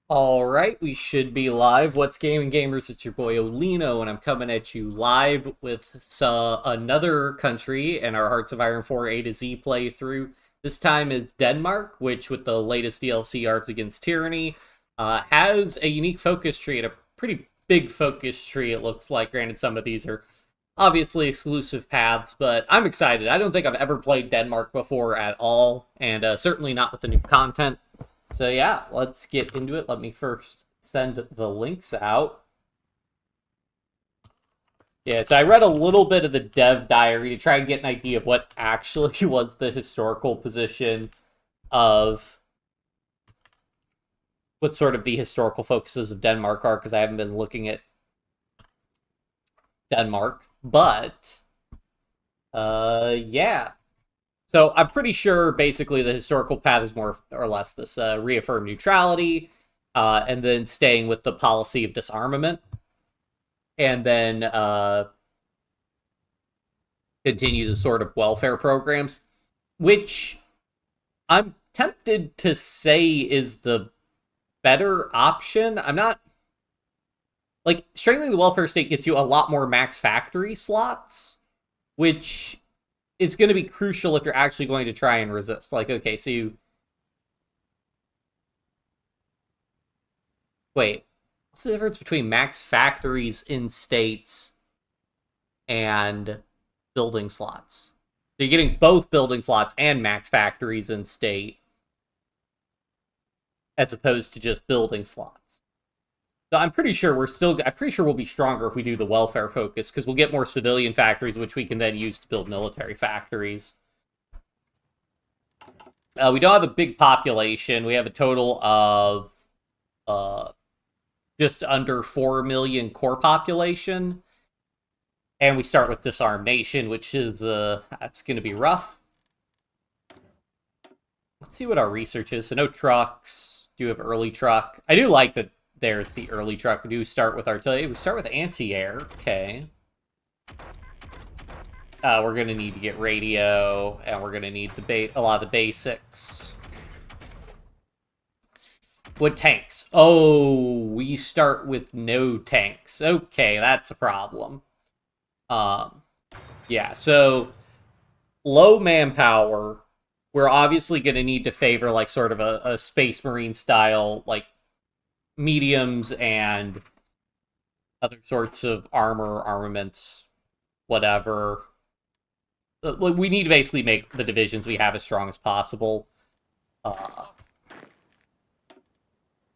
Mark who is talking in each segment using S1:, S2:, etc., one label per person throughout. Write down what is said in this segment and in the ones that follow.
S1: Alright, we should be live. What's Gaming Gamers? It's your boy Olino, and I'm coming at you live with another country and our Hearts of Iron 4 A to Z playthrough. This time is Denmark, which with the latest DLC Arms Against Tyranny, has a unique focus tree and a pretty big focus tree, it looks like. Granted, some of these are obviously exclusive paths, but I'm excited. I don't think I've ever played Denmark before at all, and certainly not with the new content. So yeah, let's get into it. Let me first send the links out. Yeah, so I read a little bit of the dev diary to try and get an idea of what actually was the historical position of what sort of the historical focuses of Denmark are, because I haven't been looking at Denmark. But yeah. So I'm pretty sure basically the historical path is more or less this reaffirm neutrality, and then staying with the policy of disarmament, and then continue the sort of welfare programs, which I'm tempted to say is the better option. I'm not like strengthening the welfare state gets you a lot more max factory slots, which is going to be crucial if you're actually going to try and resist. Like, okay, so you wait. What's the difference between max factories in states and building slots? So you're getting both building slots and max factories in state, as opposed to just building slots. So I'm pretty sure we'll be stronger if we do the welfare focus, because we'll get more civilian factories, which we can then use to build military factories. We don't have a big population. We have a total of just under 4 million core population. And we start with Disarm Nation, which is, that's going to be rough. Let's see what our research is. So no trucks. Do have early truck. I do like that there's the early truck. We do start with artillery. We start with anti-air. Okay. We're going to need to get radio, and we're going to need a lot of the basics. What tanks? Oh, we start with no tanks. Okay, that's a problem. Yeah, so low manpower. We're obviously going to need to favor like sort of a Space Marine style, like mediums and other sorts of armaments, whatever. We need to basically make the divisions we have as strong as possible,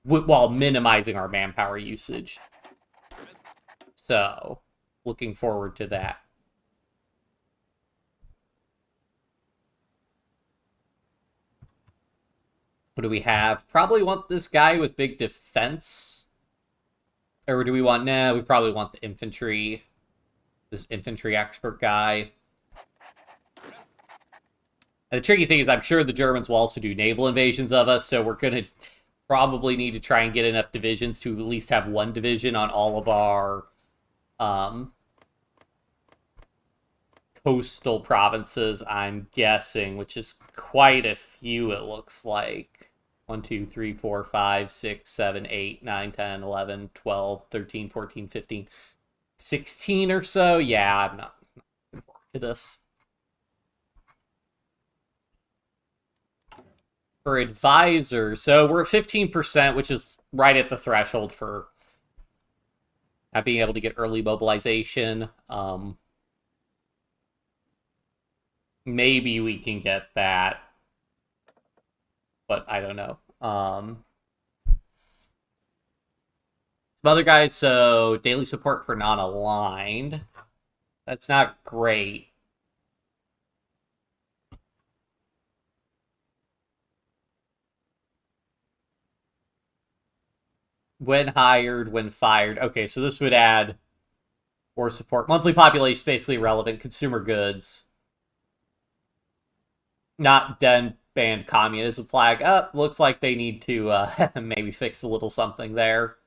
S1: while minimizing our manpower usage. So, looking forward to that. What do we have? Probably want this guy with big defense. Or do we want... Nah, we probably want the infantry. This infantry expert guy. And the tricky thing is I'm sure the Germans will also do naval invasions of us, so we're going to probably need to try and get enough divisions to at least have one division on all of our coastal provinces, I'm guessing, which is quite a few, it looks like. 1, 2, 3, 4, 5, 6, 7, 8, 9, 10, 11, 12, 13, 14, 15, 16 or so. Yeah, I'm not looking forward to this. For advisors, so we're at 15%, which is right at the threshold for not being able to get early mobilization. Maybe we can get that, but I don't know. Some other guys, so daily support for non-aligned. That's not great. When hired, when fired. Okay, so this would add war support. Monthly population is basically irrelevant. Consumer goods. Not den banned communism flag. Looks like they need to maybe fix a little something there.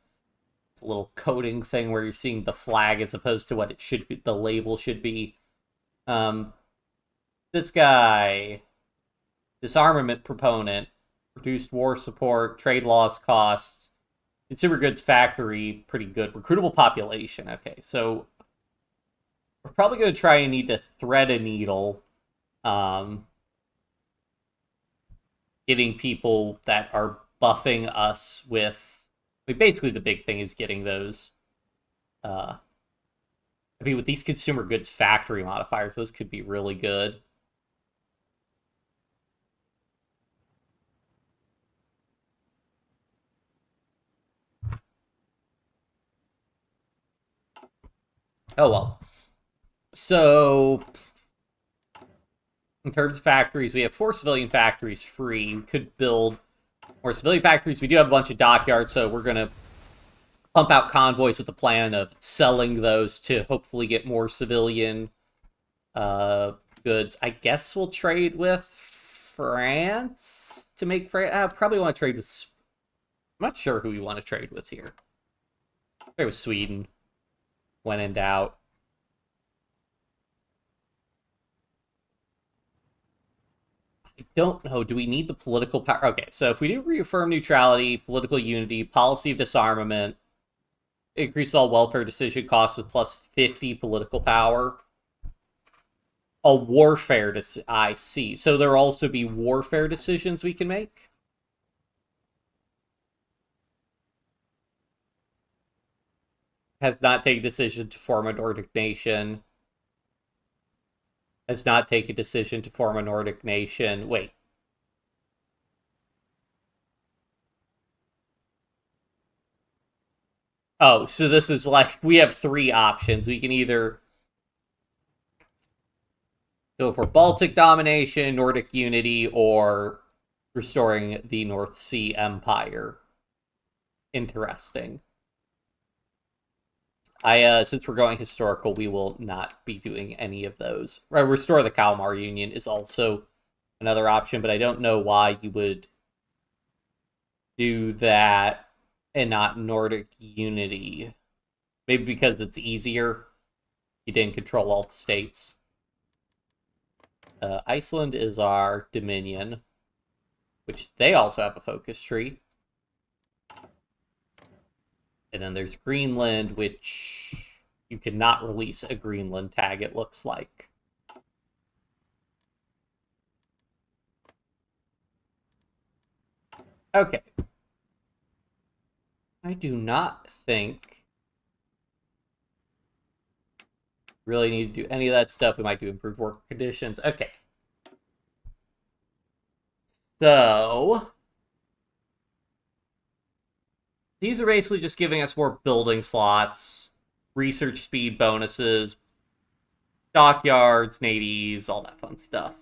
S1: It's a little coding thing where you're seeing the flag as opposed to what it should be, the label should be. This guy, disarmament proponent, reduced war support, trade loss costs, Consumer goods factory, pretty good. Recruitable population. Okay, so we're probably going to try and need to thread a needle. Getting people that are buffing us with... I mean, basically the big thing is getting those... I mean, with these consumer goods factory modifiers, those could be really good. Oh, well. So, in terms of factories, we have 4 civilian factories free. We could build more civilian factories. We do have a bunch of dockyards, so we're going to pump out convoys with the plan of selling those to hopefully get more civilian goods. I guess we'll trade with France to make France. I probably want to trade with... I'm not sure who we want to trade with here. Trade with Sweden when in doubt. I don't know. Do we need the political power? Okay, so if we do reaffirm neutrality, political unity, policy of disarmament, increase all welfare decision costs with plus 50 political power. A warfare I see. So there'll also be warfare decisions we can make? Has not taken a decision to form a Nordic nation. Has not taken a decision to form a Nordic nation. Wait. Oh, so this is like, we have 3 options. We can either go for Baltic domination, Nordic unity, or restoring the North Sea Empire. Interesting. Since we're going historical, we will not be doing any of those. Right, restore the Kalmar Union is also another option, but I don't know why you would do that and not Nordic unity. Maybe because it's easier. You didn't control all the states. Iceland is our dominion, which they also have a focus tree. And then there's Greenland, which you cannot release a Greenland tag, it looks like. Okay. I do not think really need to do any of that stuff. We might do improved work conditions. Okay. So these are basically just giving us more building slots, research speed bonuses, dockyards, navies, all that fun stuff.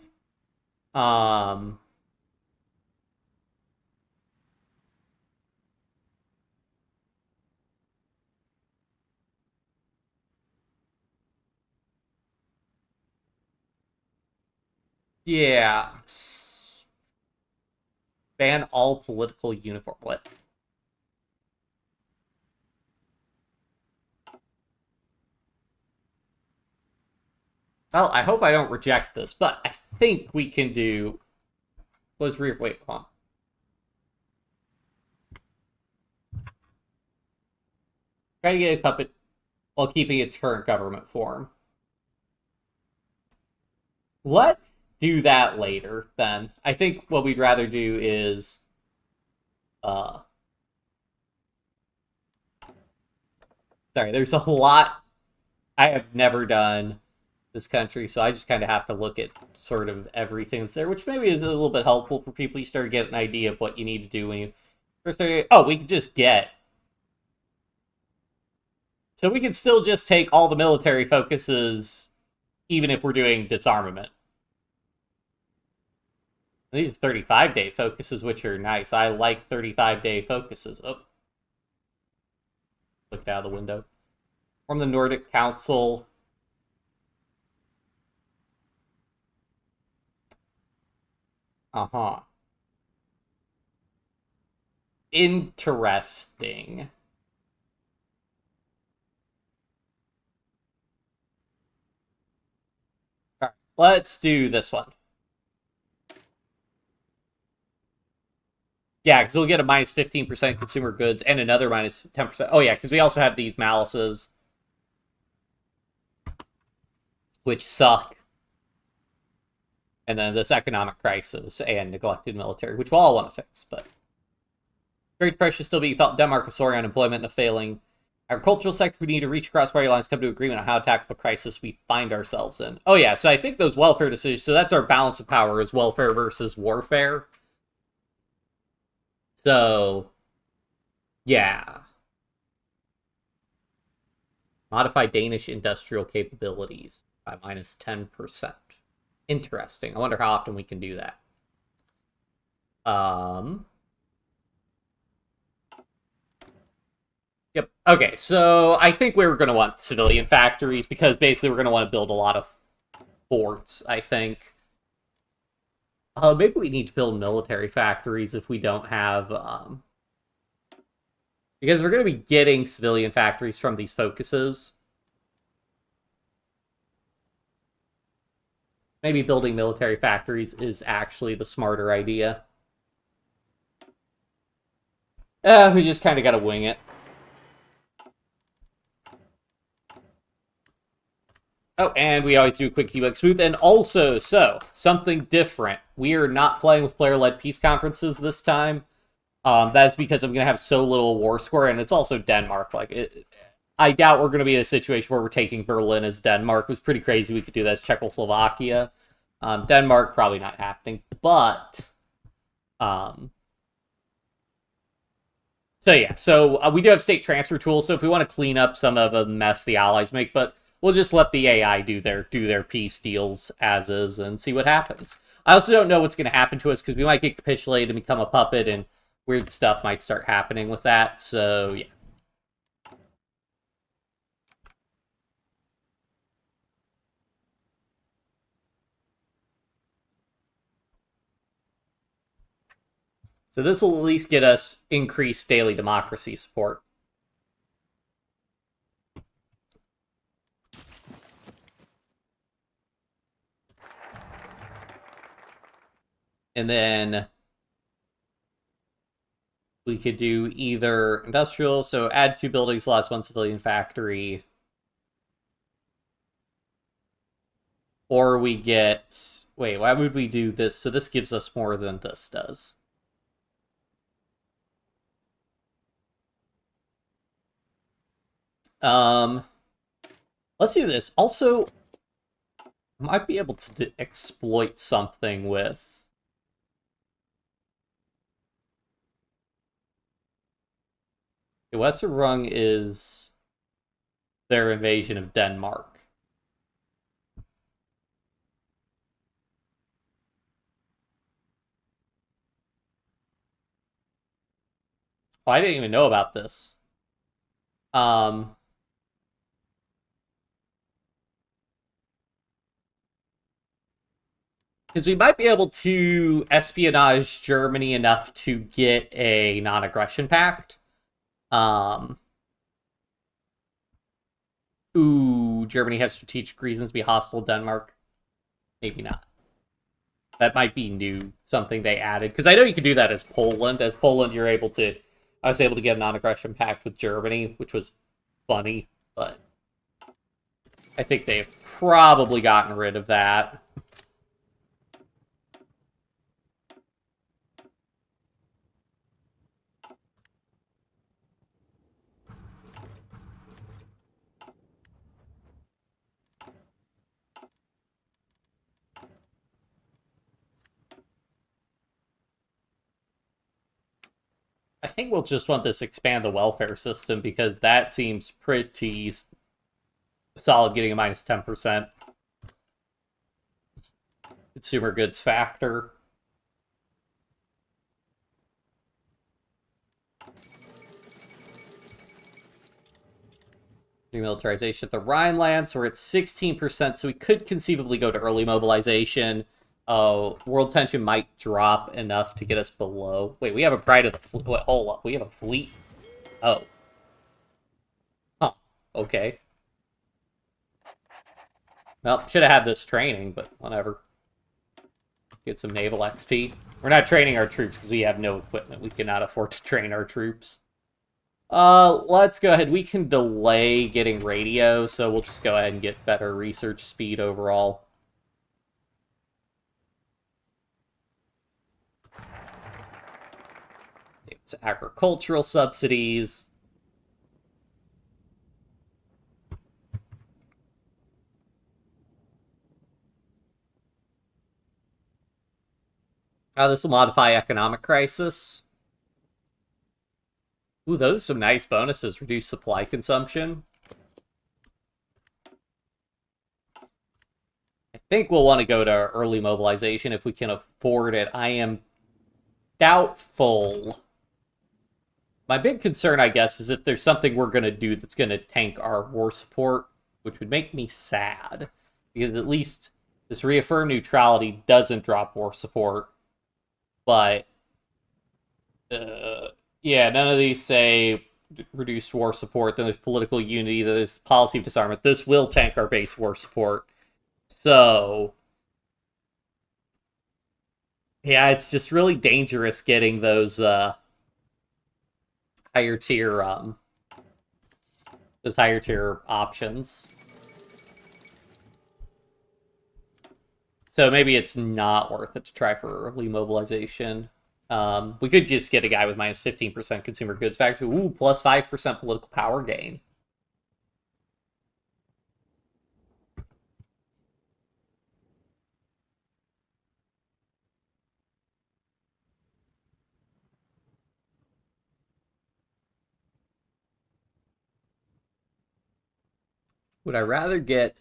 S1: Yeah. Ban all political uniform. What? Well, I hope I don't reject this, but I think we can do... Wait, hold on. Try to get a puppet while keeping its current government form. Let's do that later, then. I think what we'd rather do is... Sorry, there's a lot I have never done this country, so I just kind of have to look at sort of everything that's there, which maybe is a little bit helpful for people. You start to get an idea of what you need to do when you first start. Oh, we can just get... So we can still just take all the military focuses, even if we're doing disarmament. These are 35-day focuses, which are nice. I like 35-day focuses. Oh. Looked out of the window. From the Nordic Council. Uh-huh. Interesting. Alright, let's do this one. Yeah, because we'll get a minus 15% consumer goods and another minus 10%. Oh, yeah, because we also have these malices, which suck. And then this economic crisis and neglected military, which we'll all want to fix. But Great Depression still being felt. Denmark was soaring unemployment and a failing agricultural sector. We need to reach across party lines, come to agreement on how to tackle the crisis we find ourselves in. Oh, yeah, so I think those welfare decisions, so that's our balance of power, is welfare versus warfare. So, yeah. Modify Danish industrial capabilities by minus 10%. Interesting. I wonder how often we can do that. Yep. Okay, so I think we're going to want civilian factories because basically we're going to want to build a lot of forts, I think. Maybe we need to build military factories if we don't have... because we're going to be getting civilian factories from these focuses. Maybe building military factories is actually the smarter idea. We just kind of got to wing it. Oh, and we always do a quick debug smooth. And also, so, something different. We are not playing with player-led peace conferences this time. That's because I'm going to have so little war score, and it's also Denmark. I doubt we're going to be in a situation where we're taking Berlin as Denmark. It was pretty crazy we could do that as Czechoslovakia. Denmark, probably not happening. But, so yeah, so we do have state transfer tools, so if we want to clean up some of the mess the Allies make, but we'll just let the AI do their peace deals as is and see what happens. I also don't know what's going to happen to us because we might get capitulated and become a puppet, and weird stuff might start happening with that. So yeah. So this will at least get us increased daily democracy support. And then we could do either industrial, so add 2 building slots, 1 civilian factory. Or we get... Wait, why would we do this? So this gives us more than this does. Let's do this. Also, I might be able to exploit something with... The Western Rung is their invasion of Denmark. Oh, I didn't even know about this. Because we might be able to espionage Germany enough to get a non-aggression pact. Ooh, Germany has strategic reasons to be hostile to Denmark. Maybe not. That might be new, something they added. Because I know you can do that as Poland. As Poland, you're able to... I was able to get a non-aggression pact with Germany, which was funny, but... I think they've probably gotten rid of that. I think we'll just want this expand the welfare system because that seems pretty solid, getting a minus 10%. Consumer goods factor. Demilitarization of the Rhineland, so we're at 16%, so we could conceivably go to early mobilization. World tension might drop enough to get us below. Wait, we have a pride of the fleet. Wait, hold up. We have a fleet. Oh. Huh. Okay. Well, should have had this training, but whatever. Get some naval XP. We're not training our troops because we have no equipment. We cannot afford to train our troops. Let's go ahead. We can delay getting radio, so we'll just go ahead and get better research speed overall. It's agricultural subsidies. This will modify economic crisis. Ooh, those are some nice bonuses. Reduce supply consumption. I think we'll want to go to early mobilization if we can afford it. I am doubtful. My big concern, I guess, is if there's something we're going to do that's going to tank our war support, which would make me sad. Because at least this reaffirm neutrality doesn't drop war support. But, yeah, none of these say reduce war support. Then there's political unity. There's policy of disarmament. This will tank our base war support. So, yeah, it's just really dangerous getting those higher tier options. So maybe it's not worth it to try for early mobilization. We could just get a guy with minus 15% consumer goods factory. Ooh, plus 5% political power gain. Would I rather get...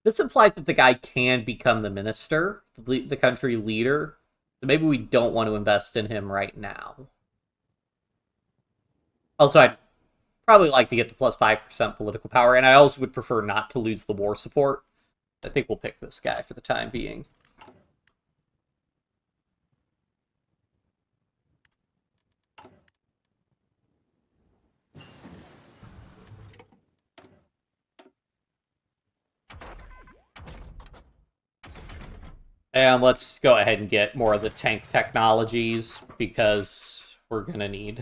S1: This implies that the guy can become the minister, the country leader. So maybe we don't want to invest in him right now. Also, I'd probably like to get the plus 5% political power, and I also would prefer not to lose the war support. I think we'll pick this guy for the time being. And let's go ahead and get more of the tank technologies because we're gonna need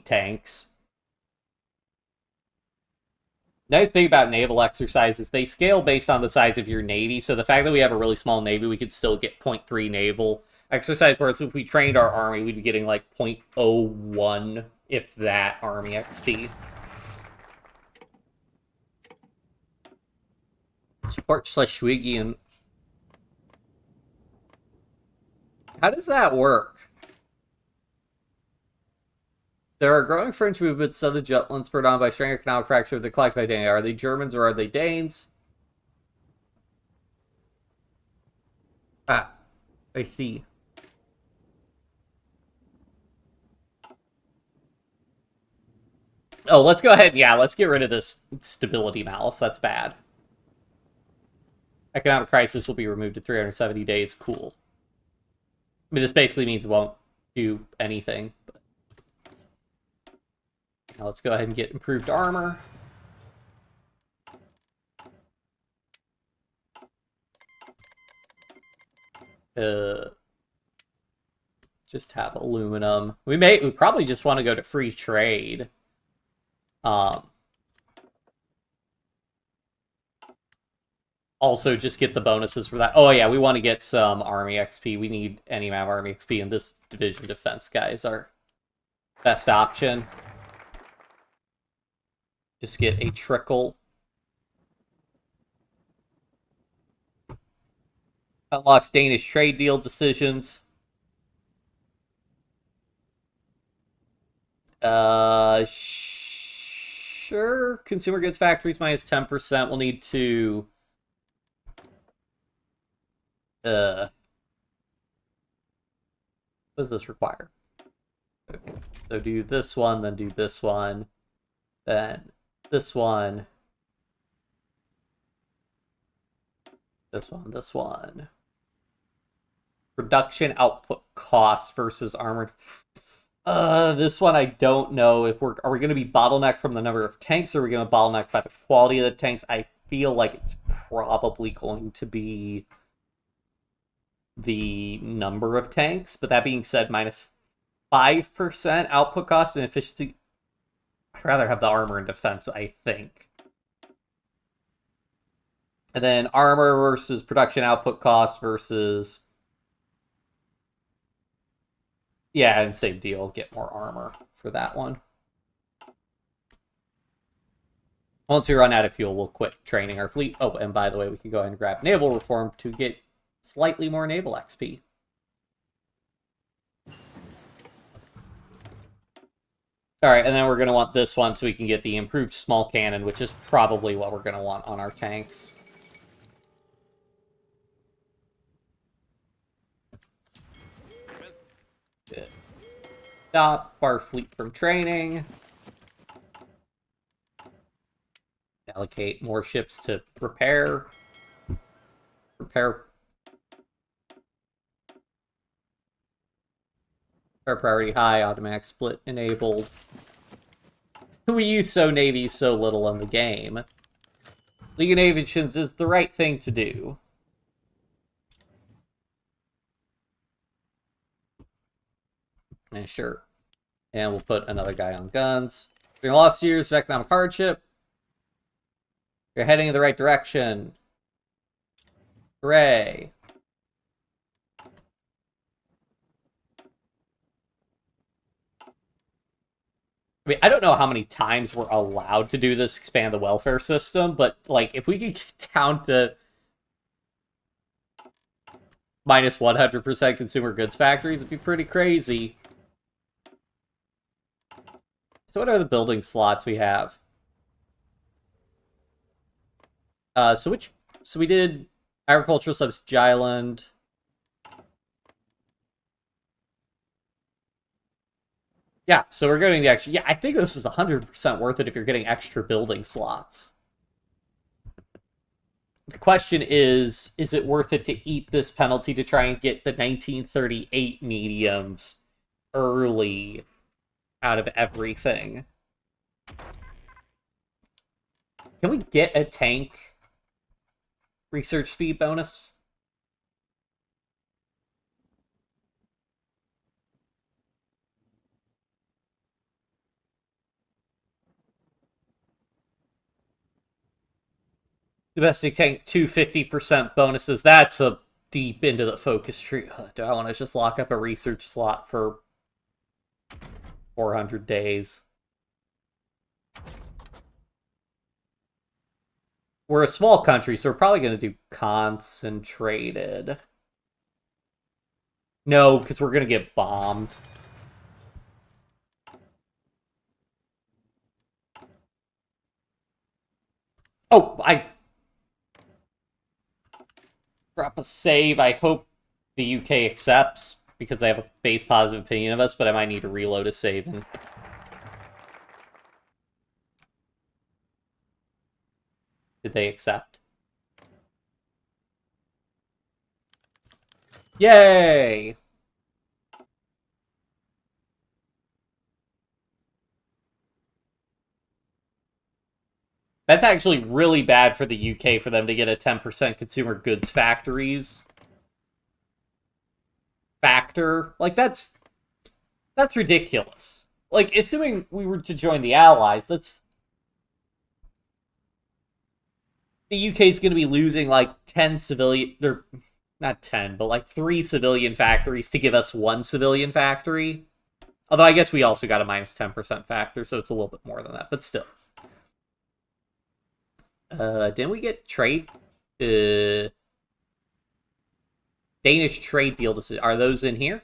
S1: tanks. Nice thing about naval exercises, they scale based on the size of your navy. So the fact that we have a really small navy, we could still get 0.3 naval exercise. Whereas if we trained our army, we'd be getting like 0.01, if that, army XP. Support Schleswigian. How does that work? There are growing French movements of the Jutland spurred on by strong economic fracture of the collective identity. Are they Germans or are they Danes? Ah, I see. Oh, let's go ahead. Yeah, let's get rid of this stability malice. That's bad. Economic crisis will be removed in 370 days. Cool. I mean, this basically means it won't do anything. But... Now let's go ahead and get improved armor. Just have aluminum. We probably just want to go to free trade. Also, just get the bonuses for that. Oh, yeah, we want to get some Army XP. We need any amount of Army XP, and this Division Defense guy is our best option. Just get a trickle. Unlocks Danish trade deal decisions. Sure. Consumer goods factories minus 10%. We'll need to... what does this require? Okay. So do this one, then do this one, then this one, this one, this one. Production output costs versus armored. This one I don't know if are we going to be bottlenecked from the number of tanks, or are we going to bottleneck by the quality of the tanks? I feel like it's probably going to be the number of tanks. But that being said, minus 5% output cost and efficiency. I'd rather have the armor and defense, I think. And then armor versus production output cost versus... Yeah, and same deal. Get more armor for that one. Once we run out of fuel, we'll quit training our fleet. Oh, and by the way, we can go ahead and grab naval reform to get slightly more naval XP. Alright, and then we're going to want this one so we can get the improved small cannon, which is probably what we're going to want on our tanks. Good. Stop our fleet from training. Allocate more ships to repair. Repair priority high, automatic split enabled. We use Navy so little in the game. League of Nations is the right thing to do. And sure. And we'll put another guy on guns. During lost years of economic hardship, you're heading in the right direction. Hooray. I mean, I don't know how many times we're allowed to do this, expand the welfare system, but, like, if we could get down to minus 100% consumer goods factories, it'd be pretty crazy. So what are the building slots we have? So we did agricultural subsidy island. Yeah, so we're getting the extra. Yeah, I think this is 100% worth it if you're getting extra building slots. The question is it worth it to eat this penalty to try and get the 1938 mediums early out of everything? Can we get a tank research speed bonus? Domestic tank 250% bonuses. That's a deep into the focus tree. Do I want to just lock up a research slot for 400 days? We're a small country, so we're probably going to do concentrated. No, because we're going to get bombed. Oh, I drop a save. I hope the UK accepts, because they have a base positive opinion of us, but I might need to reload a save. And... Did they accept? Yay! That's actually really bad for the UK for them to get a 10% consumer goods factories factor. Like, that's ridiculous. Like, assuming we were to join the Allies, the UK is going to be losing, like, 10 civilian... Or, not 10, but, like, 3 civilian factories to give us 1 civilian factory. Although I guess we also got a minus 10% factor, so it's a little bit more than that, but still. Didn't we get trade? Danish trade deal decisions. Are those in here?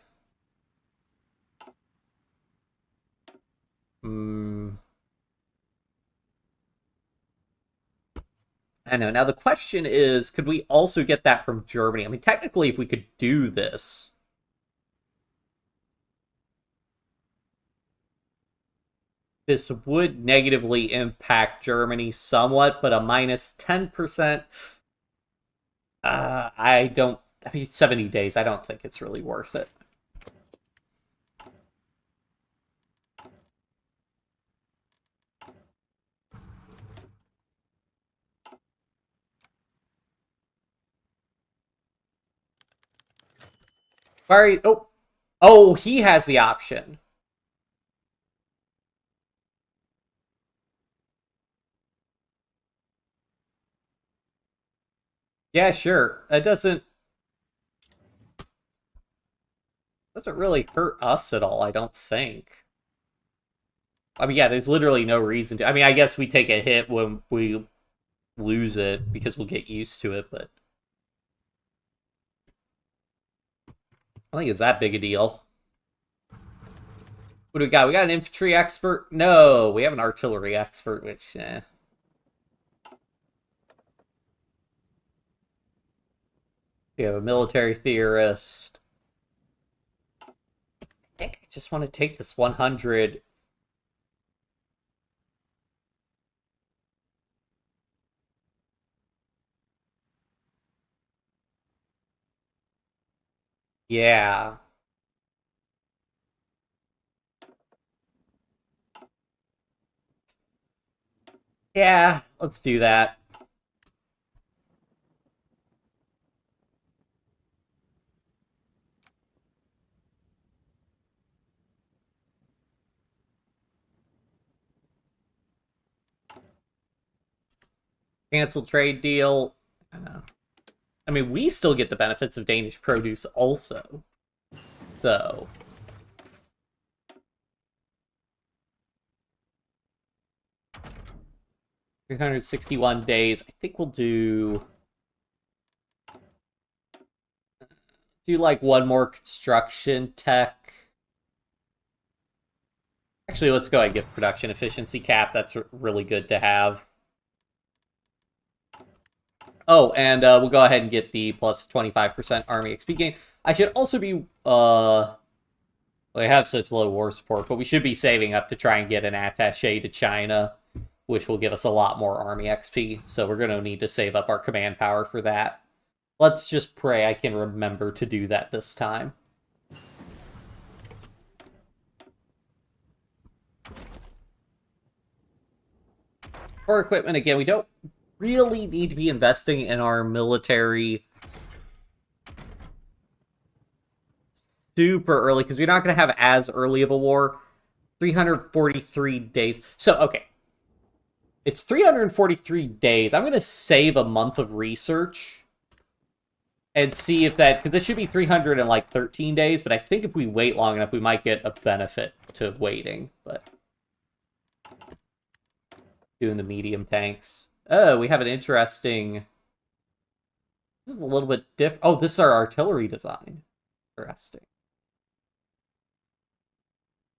S1: I know. Now the question is, could we also get that from Germany? I mean, technically, if we could do this... This would negatively impact Germany somewhat, but a minus 10%... I mean, 70 days, I don't think it's really worth it. Alright, oh, he has the option. Yeah, sure. It doesn't really hurt us at all, I don't think. I mean, yeah, there's literally no reason to. I mean, I guess we take a hit when we lose it because we'll get used to it, but I don't think it's that big a deal. What do we got? We got an infantry expert? No, we have an artillery expert, which, We have a military theorist. I think I just want to take this 100. Yeah. Yeah, let's do that. Cancel trade deal. I know. I mean, we still get the benefits of Danish produce also. So. 361 days. I think we'll do like one more construction tech. Actually, let's go ahead and get production efficiency cap. That's really good to have. Oh, and we'll go ahead and get the plus 25% army XP gain. I should also be, we have such low war support, but we should be saving up to try and get an attaché to China, which will give us a lot more army XP. So we're going to need to save up our command power for that. Let's just pray I can remember to do that this time. For equipment, again, we don't really need to be investing in our military super early, because we're not going to have as early of a war. 343 days. So, okay. It's 343 days. I'm going to save a month of research and see if that, because it should be 313 days, but I think if we wait long enough, we might get a benefit to waiting, but doing the medium tanks. Oh, we have an interesting, this is a little bit different. Oh, this is our artillery design. Interesting.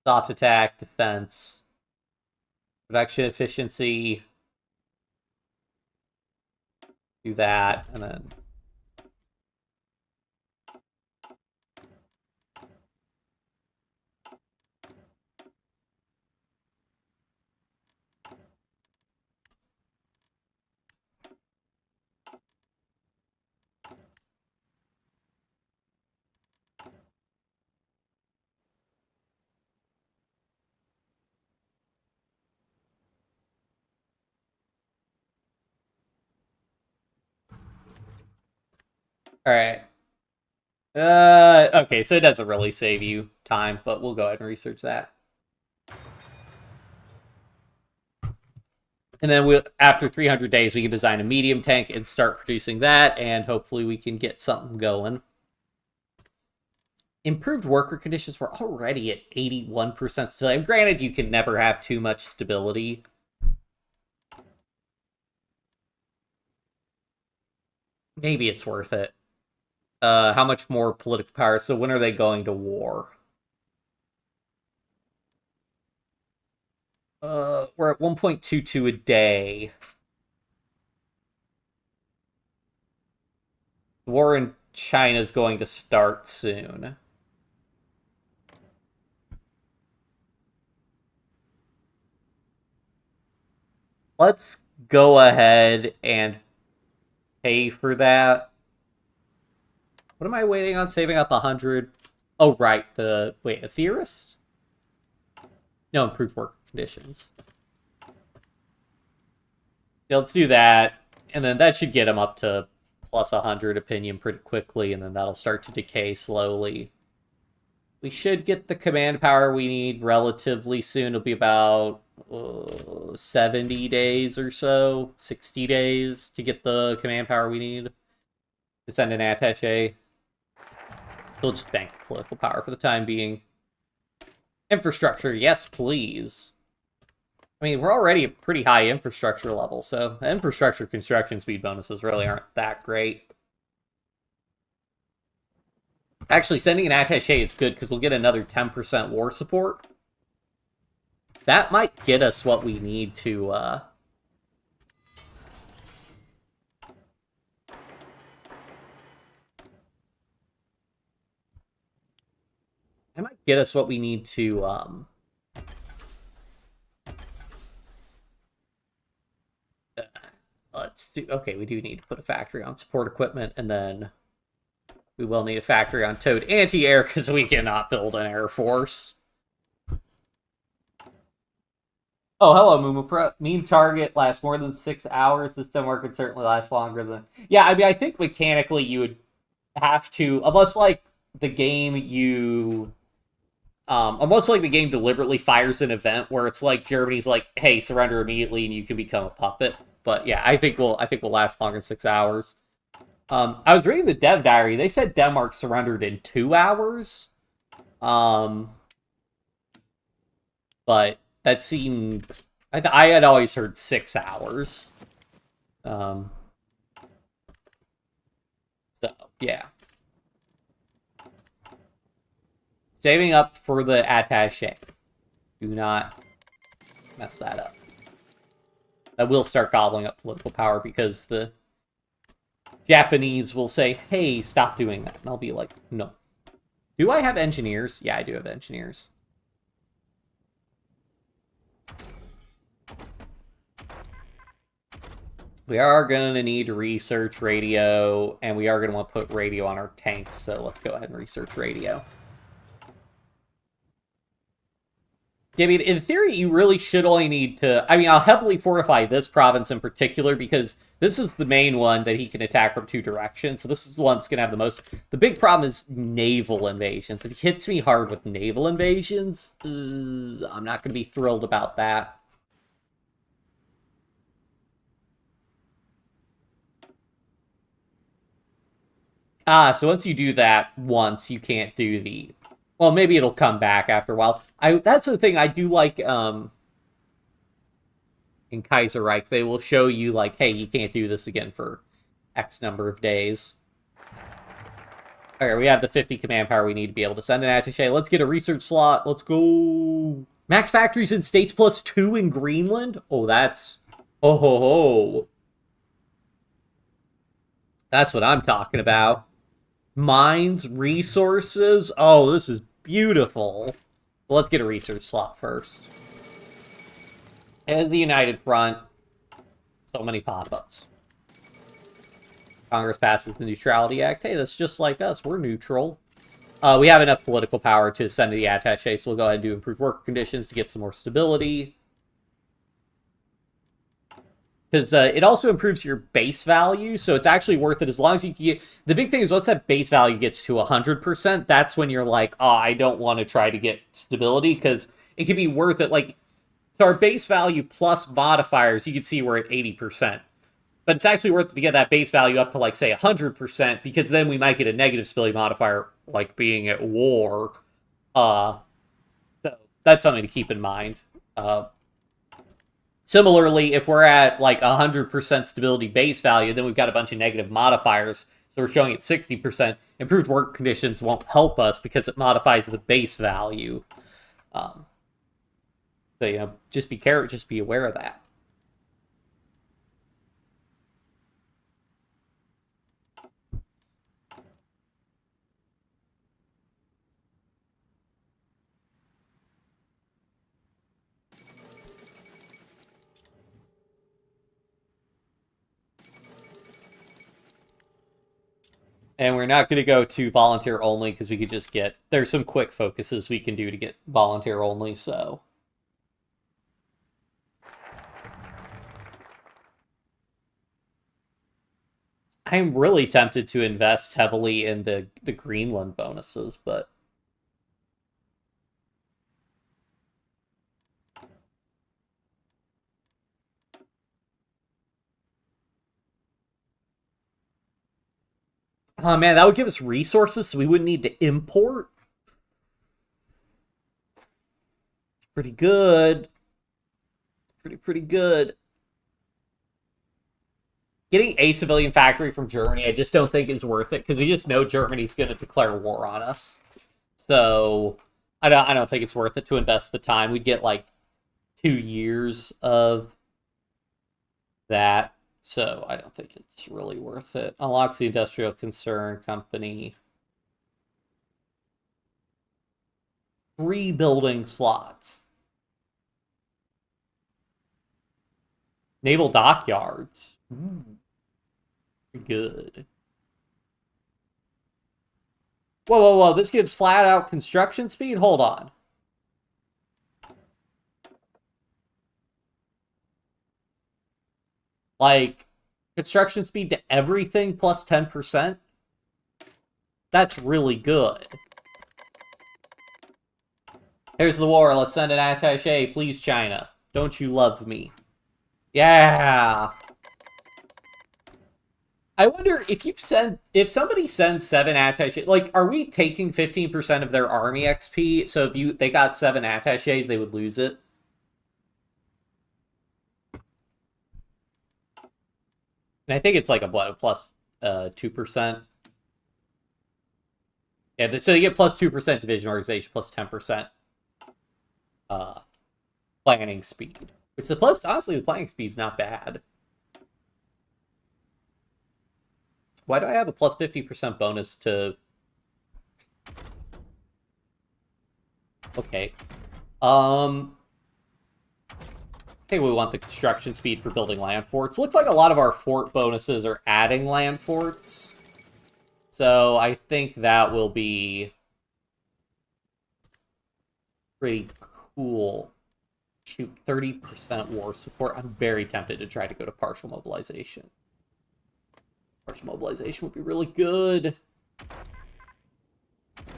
S1: Soft attack, defense, production efficiency. Do that, and then all right. Okay, so it doesn't really save you time, but we'll go ahead and research that. And then after 300 days, we can design a medium tank and start producing that, and hopefully we can get something going. Improved worker conditions, we're already at 81% stability. And granted, you can never have too much stability. Maybe it's worth it. How much more political power? So when are they going to war? We're at 1.22 a day. The war in China is going to start soon. Let's go ahead and pay for that. What am I waiting on? Saving up 100? Oh, right. Wait, a theorist? No, improved work conditions. Yeah, let's do that. And then that should get him up to plus 100 opinion pretty quickly, and then that'll start to decay slowly. We should get the command power we need relatively soon. It'll be about 70 days or so, 60 days to get the command power we need to send an attaché. We'll just bank political power for the time being. Infrastructure, yes, please. I mean, we're already a pretty high infrastructure level, so infrastructure construction speed bonuses really aren't that great. Actually, sending an attaché is good because we'll get another 10% war support. That might get us what we need to, It might get us what we need to, let's do, okay, we do need to put a factory on support equipment, and then we will need a factory on towed anti-air, because we cannot build an air force. Oh, hello, Mumu Pro. Mean target lasts more than 6 hours. This demo could certainly last longer than... Yeah, I mean, I think mechanically you would have to... Unless, like, the game you... unless, like, the game deliberately fires an event where it's like Germany's like, hey, surrender immediately and you can become a puppet. But, yeah, I think we'll last longer than 6 hours. I was reading the dev diary. They said Denmark surrendered in 2 hours. But that seemed... I had always heard 6 hours. So, yeah. Saving up for the attaché. Do not mess that up. That will start gobbling up political power because the Japanese will say, hey, stop doing that. And I'll be like, no. Do I have engineers? Yeah, I do have engineers. We are going to need to research radio, and we are going to want to put radio on our tanks, so let's go ahead and research radio. I mean, in theory, you really should only need to... I mean, I'll heavily fortify this province in particular, because this is the main one that he can attack from 2 directions, so this is the one that's going to have the most... The big problem is naval invasions. If he hits me hard with naval invasions, I'm not going to be thrilled about that. So once you do that once, you can't do the... Well, maybe it'll come back after a while. That's the thing I do like, in Kaiserreich. They will show you, like, hey, you can't do this again for X number of days. Okay, we have the 50 command power we need to be able to send an attaché. Let's get a research slot. Let's go. Max factories in states +2 in Greenland? Oh, that's... Oh, ho, ho. That's what I'm talking about. Mines, resources. Oh, this is beautiful. Well, let's get a research slot first. As the United Front, so many pop-ups. Congress passes the Neutrality Act. Hey, that's just like us. We're neutral. We have enough political power to send to the attaché, so we'll go ahead and do improved work conditions to get some more stability. Because it also improves your base value, so it's actually worth it as long as you can get... The big thing is once that base value gets to 100%, that's when you're like, oh, I don't want to try to get stability, because it can be worth it. Like, so our base value plus modifiers, you can see we're at 80%. But it's actually worth it to get that base value up to, like, say, 100%, because then we might get a negative stability modifier, like being at war. So that's something to keep in mind. Similarly, if we're at like 100% stability base value, then we've got a bunch of negative modifiers. So we're showing it 60%. Improved work conditions won't help us because it modifies the base value. So, you know, just be aware of that. And we're not going to go to volunteer only because we could just get... There's some quick focuses we can do to get volunteer only, so... I'm really tempted to invest heavily in the Greenland bonuses, but... Oh man, that would give us resources so we wouldn't need to import. It's pretty good. Pretty good. Getting a civilian factory from Germany, I just don't think is worth it because we just know Germany's going to declare war on us. So I don't think it's worth it to invest the time. We'd get like 2 years of that. So I don't think it's really worth it. Unlocks the industrial concern company. 3 building slots. Naval dockyards. Ooh. Good. Whoa. This gives flat out construction speed? Hold on. Like, construction speed to everything plus 10%? That's really good. Here's the war. Let's send an attaché. Please, China. Don't you love me? Yeah. I wonder if somebody sends 7 attachés, like, are we taking 15% of their army XP? So if they got 7 attachés, they would lose it. And I think it's like a plus 2%. Yeah, so you get plus 2% division organization, plus 10% planning speed. Which honestly, the planning speed is not bad. Why do I have a plus 50% bonus to... Okay. Okay, we want the construction speed for building land forts. Looks like a lot of our fort bonuses are adding land forts. So I think that will be pretty cool. Shoot, 30% war support. I'm very tempted to try to go to partial mobilization. Partial mobilization would be really good.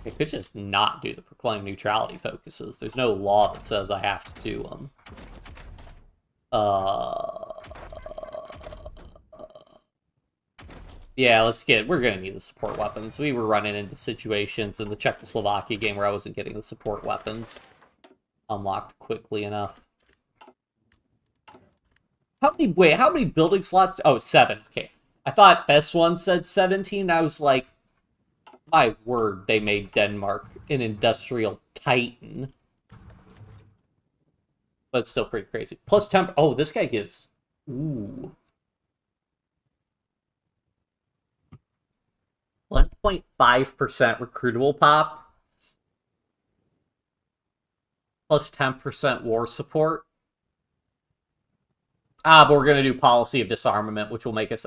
S1: I could just not do the proclaim neutrality focuses. There's no law that says I have to do them. Yeah, we're gonna need the support weapons. We were running into situations in the Czechoslovakia game where I wasn't getting the support weapons unlocked quickly enough. How many building slots? Oh, 7. Okay. I thought S1 said 17. I was like, my word, they made Denmark an industrial titan. But it's still pretty crazy. Plus 10. Oh, this guy gives. Ooh. 1.5% recruitable pop. Plus 10% war support. But we're going to do policy of disarmament, which will make us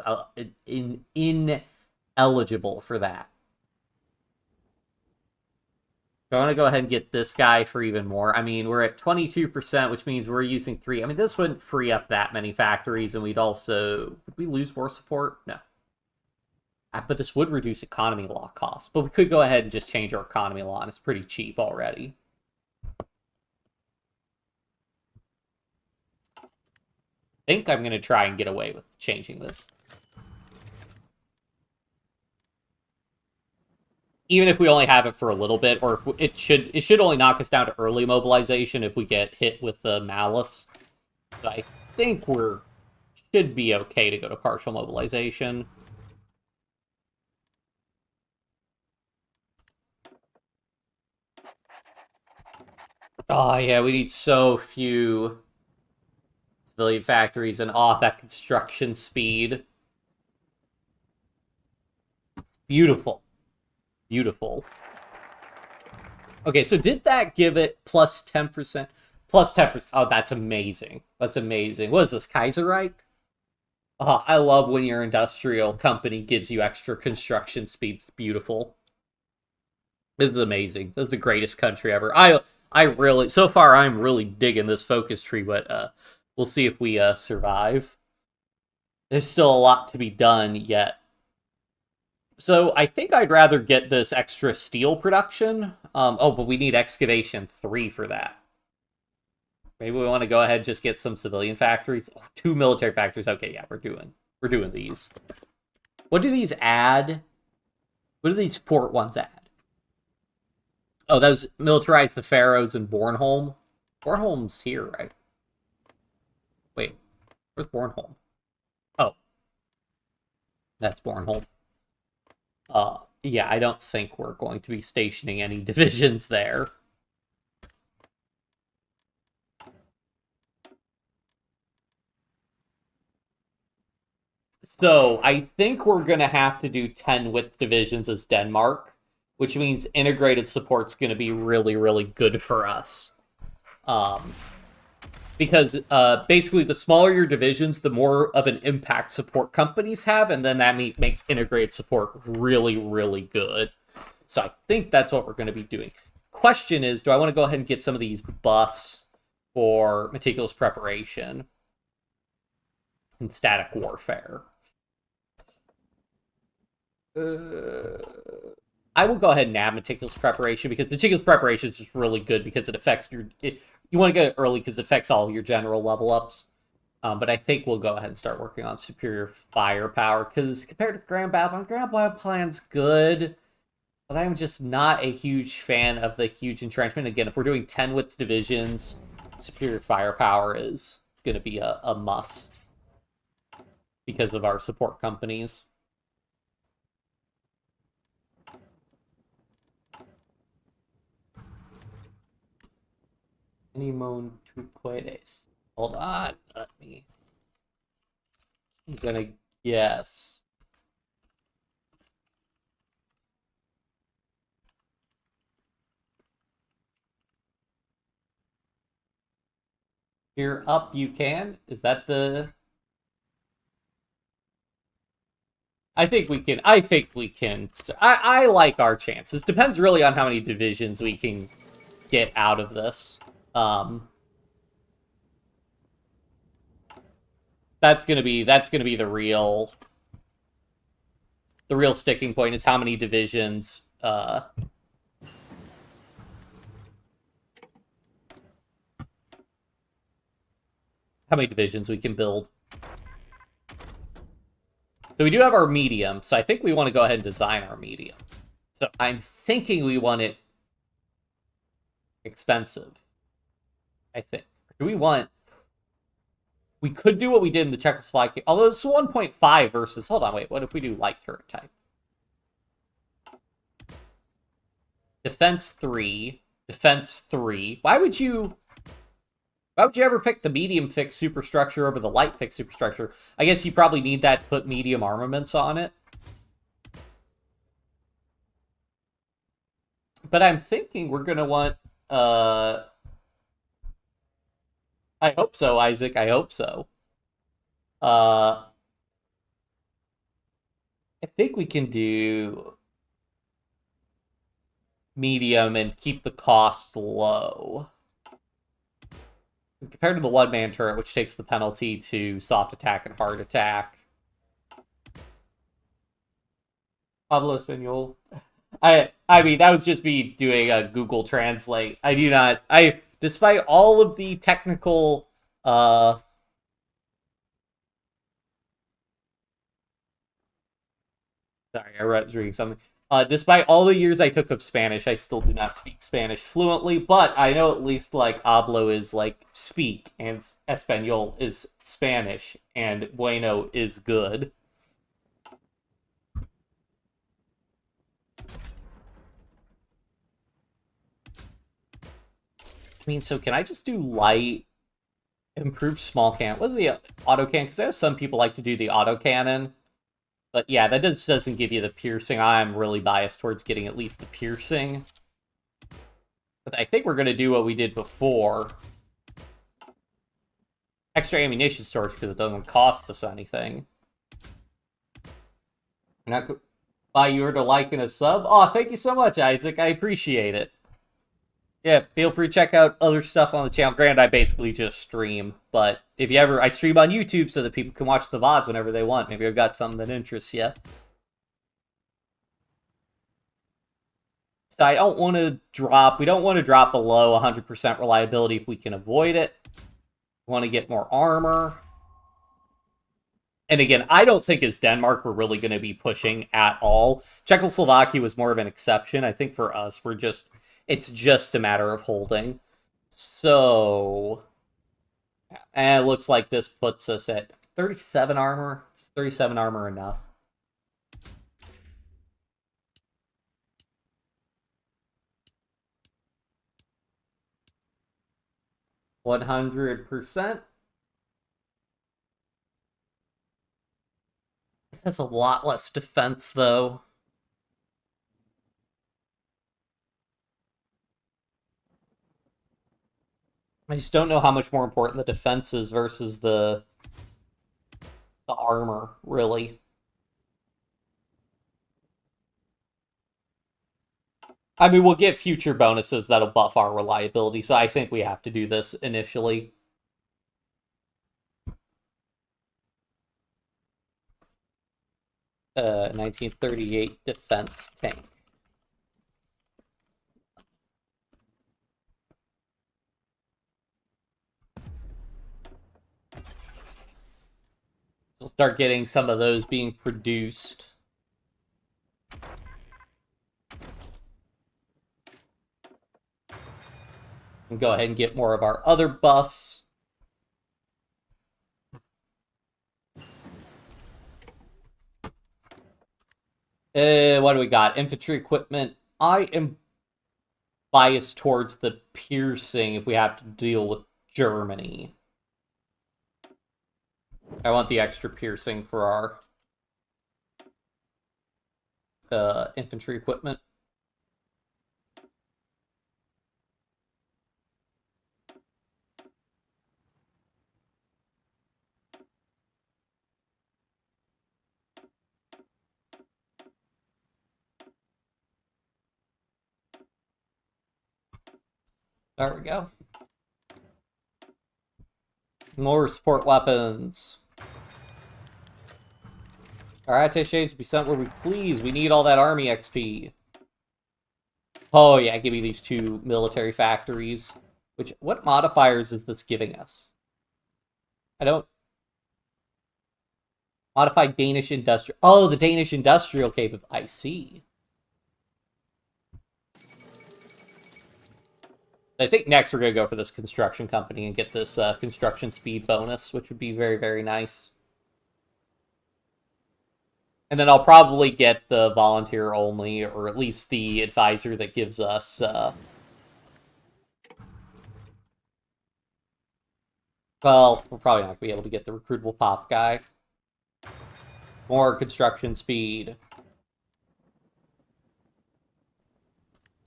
S1: ineligible for that. So I want to go ahead and get this guy for even more. I mean, we're at 22%, which means we're using 3. I mean, this wouldn't free up that many factories, and we'd also... Would we lose war support? No. But this would reduce economy law costs. But we could go ahead and just change our economy law, and it's pretty cheap already. I think I'm going to try and get away with changing this. Even if we only have it for a little bit, or it should only knock us down to early mobilization if we get hit with the malice. But I think should be okay to go to partial mobilization. Oh yeah, we need so few civilian factories and off that construction speed. Beautiful. Beautiful. Okay, so did that give it plus 10%? Plus 10%. Oh, that's amazing. That's amazing. What is this, Kaiserreich? Oh, I love when your industrial company gives you extra construction speed. It's beautiful. This is amazing. This is the greatest country ever. I really, so far, I'm really digging this focus tree, but we'll see if we survive. There's still a lot to be done yet. So I think I'd rather get this extra steel production. Oh, but we need excavation 3 for that. Maybe we want to go ahead and just get some civilian factories. Oh, 2 military factories. Okay, yeah, we're doing these. What do these add? What do these port ones add? Oh, those militarize the Faroes and Bornholm. Bornholm's here, right? Wait, where's Bornholm? Oh, that's Bornholm. Yeah, I don't think we're going to be stationing any divisions there. So I think we're going to have to do 10 width divisions as Denmark, which means integrated support's going to be really, really good for us. Because basically the smaller your divisions, the more of an impact support companies have, and then that makes integrated support really, really good. So I think that's what we're going to be doing. Question is, do I want to go ahead and get some of these buffs for meticulous preparation and static warfare? I will go ahead and add meticulous preparation, because meticulous preparation is just really good because it affects your... you want to get it early because it affects all your general level ups. But I think we'll go ahead and start working on superior firepower, because compared to Grand Battle Plan, Grand Battle Plan's good, but I'm just not a huge fan of the huge entrenchment. Again, if we're doing 10 width divisions, superior firepower is going to be a must because of our support companies. Honeymoon tu puedes. Hold on, let me... I'm gonna guess. Here up you can. Is that the... I think we can. I like our chances. Depends really on how many divisions we can get out of this. That's gonna be the real sticking point, is how many divisions how many divisions we can build. So we do have our medium, so I think we want to go ahead and design our medium. So I'm thinking we want it expensive. I think. Do we want... We could do what we did in the Czechoslovakia, although it's 1.5 versus... Hold on, wait. What if we do light turret type? Defense 3. Defense 3. Why would you ever pick the medium fixed superstructure over the light fixed superstructure? I guess you probably need that to put medium armaments on it. But I'm thinking we're going to want... I hope so, Isaac. I hope so. I think we can do medium and keep the cost low. Compared to the one-man turret, which takes the penalty to soft attack and hard attack. Pablo Espanol. I mean, that was just me doing a Google Translate. Despite all of the technical, sorry, I was reading something. Despite all the years I took of Spanish, I still do not speak Spanish fluently, but I know at least, like, hablo is, like, speak, and Espanol is Spanish, and bueno is good. I mean, so can I just do light, improved small cannon? What's the autocannon? Because I know some people like to do the autocannon. But yeah, that doesn't give you the piercing. I'm really biased towards getting at least the piercing. But I think we're going to do what we did before. Extra ammunition storage, because it doesn't cost us anything. I'm not going to buy you to like and a sub. Oh, thank you so much, Isaac. I appreciate it. Yeah, feel free to check out other stuff on the channel. Granted, I basically just stream, but if you ever... I stream on YouTube so that people can watch the VODs whenever they want. Maybe I've got something that interests you. So I don't want to drop... We don't want to drop below 100% reliability if we can avoid it. We want to get more armor. And again, I don't think as Denmark we're really going to be pushing at all. Czechoslovakia was more of an exception. I think for us, it's just a matter of holding. So, and it looks like this puts us at 37 armor. Is 37 armor enough? %100%. This has a lot less defense, though. I just don't know how much more important the defense is versus the armor, really. I mean, we'll get future bonuses that'll buff our reliability, so I think we have to do this initially. Uh, 1938 defense tank. We'll start getting some of those being produced. And go ahead and get more of our other buffs. What do we got? Infantry equipment. I am biased towards the piercing if we have to deal with Germany. I want the extra piercing for our infantry equipment. There we go. More support weapons. Our attachés will be sent where we please. We need all that army XP. Oh yeah, give me these 2 military factories. What modifiers is this giving us? I don't... Modify Danish industrial... Oh, the Danish industrial capability. I see. I think next we're going to go for this construction company and get this construction speed bonus, which would be very, very nice. And then I'll probably get the volunteer only, or at least the advisor that gives us... Well, we're probably not going to be able to get the recruitable pop guy. More construction speed.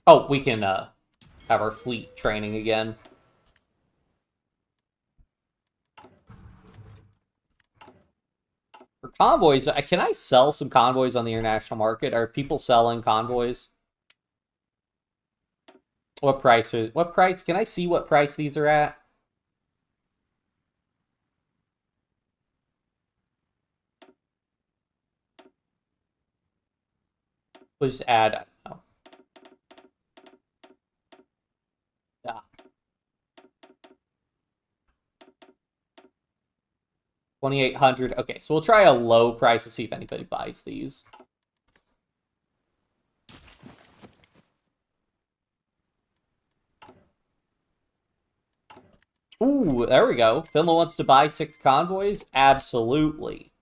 S1: Oh, we can have our fleet training again. For convoys, can I sell some convoys on the international market? Are people selling convoys? What price? What price? Can I see what price these are at? We'll just add, I don't know. Yeah. 2,800. Okay, so we'll try a low price to see if anybody buys these. Ooh, there we go. Finland wants to buy 6 convoys? Absolutely.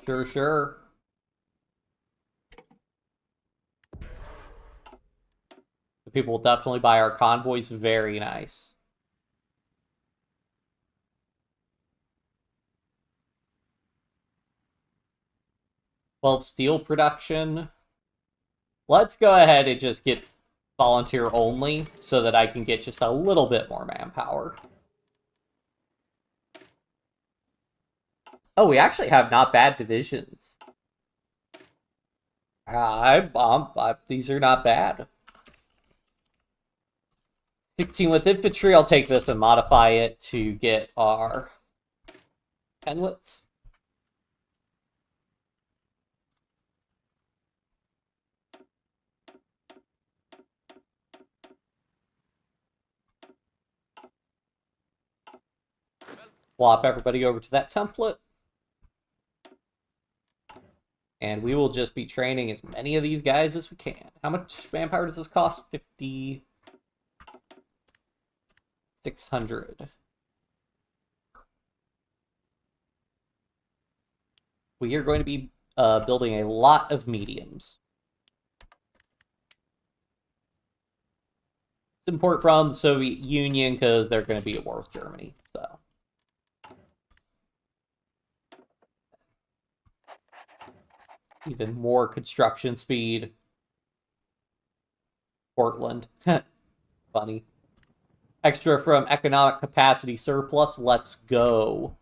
S1: Sure, sure. The people will definitely buy our convoys. Very nice. Well, steel production. Let's go ahead and just get volunteer only so that I can get just a little bit more manpower. Oh, we actually have not bad divisions. These are not bad. 16 with infantry. I'll take this and modify it to get our 10 width. Flop everybody over to that template. And we will just be training as many of these guys as we can. How much manpower does this cost? 5,600. We are going to be building a lot of mediums. It's import from the Soviet Union because they're going to be at war with Germany. So, even more construction speed. Portland. Funny. Extra from economic capacity surplus. Let's go.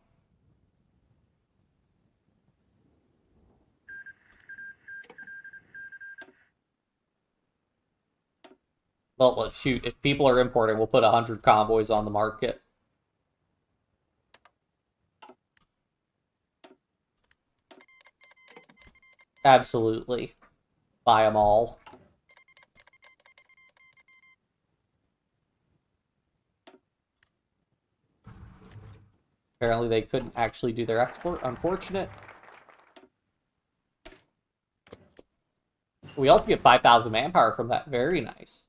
S1: Well, let's shoot. If people are importing, we'll put 100 convoys on the market. Absolutely. Buy them all. Apparently they couldn't actually do their export. Unfortunate. We also get 5,000 manpower from that. Very nice.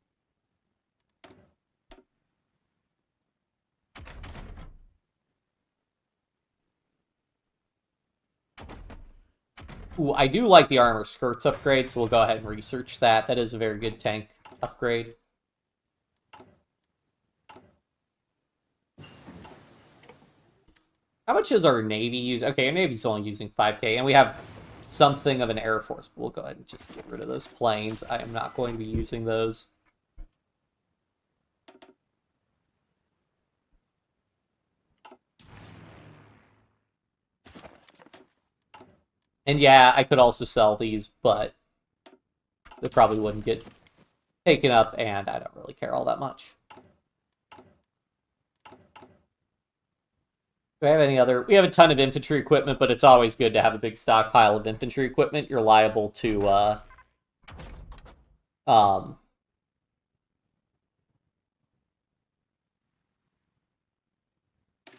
S1: Ooh, I do like the armor skirts upgrade, so we'll go ahead and research that. That is a very good tank upgrade. How much is our Navy use? Okay, our Navy's only using 5K, and we have something of an Air Force. But we'll go ahead and just get rid of those planes. I am not going to be using those. And yeah, I could also sell these, but they probably wouldn't get taken up, and I don't really care all that much. Do I have any other? We have a ton of infantry equipment, but it's always good to have a big stockpile of infantry equipment. You're liable to, I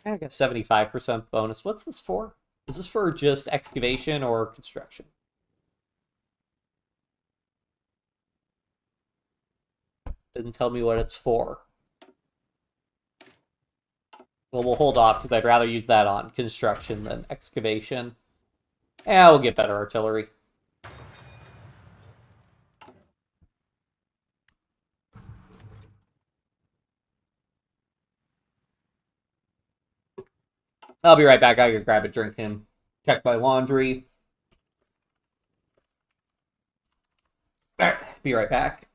S1: got 75% bonus. What's this for? Is this for just excavation or construction? Didn't tell me what it's for. Well, we'll hold off because I'd rather use that on construction than excavation. Yeah, we'll get better artillery. I'll be right back. I gotta grab a drink and check my laundry. Alright, be right back.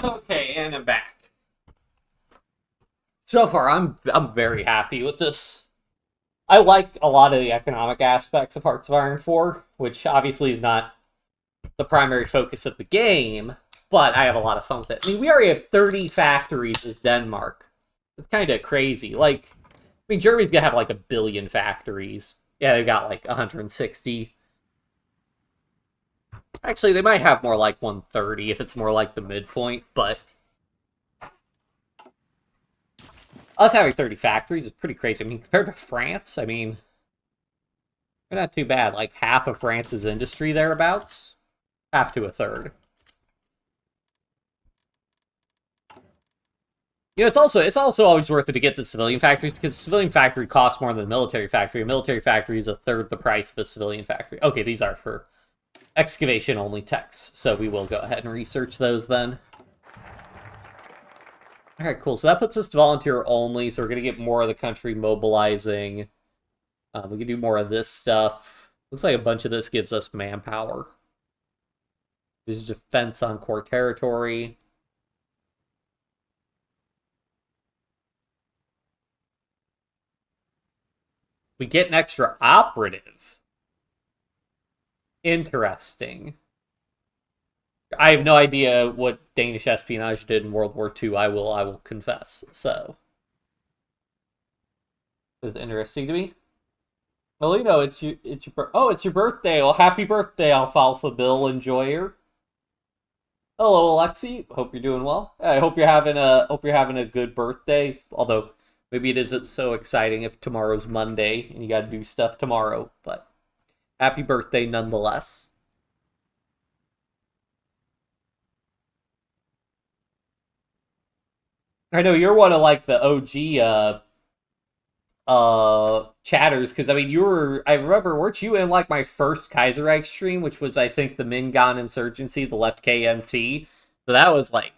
S1: Okay, and I'm back. So far, I'm very happy with this. I like a lot of the economic aspects of Hearts of Iron 4, which obviously is not the primary focus of the game, but I have a lot of fun with it. I mean, we already have 30 factories in Denmark. It's kind of crazy. Like, I mean, Germany's gonna have like 1 billion factories. Yeah, they've got like 160. Actually, they might have more like 130 if it's more like the midpoint, but us having 30 factories is pretty crazy. I mean, compared to France, I mean, they're not too bad. Like, half of France's industry thereabouts. Half to a third. You know, it's also always worth it to get the civilian factories, because a civilian factory costs more than a military factory. A military factory is a third the price of a civilian factory. Okay, these are for excavation-only techs, so we will go ahead and research those then. All right, cool. So that puts us to volunteer only. So we're gonna get more of the country mobilizing. We can do more of this stuff. Looks like a bunch of this gives us manpower. There's defense on core territory. We get an extra operative. Interesting. I have no idea what Danish espionage did in World War II. I will confess. So, this is interesting to me. Olino, it's your birthday. Well, happy birthday, Alfalfa Bill Enjoyer. Hello, Alexi. Hope you're doing well. I hope you're having a good birthday. Although maybe it isn't so exciting if tomorrow's Monday and you got to do stuff tomorrow. But happy birthday nonetheless. I know you're one of like the OG chatters, because I mean I remember, weren't you in like my first Kaiserreich stream, which was I think the Mingan Insurgency, the left KMT. So that was like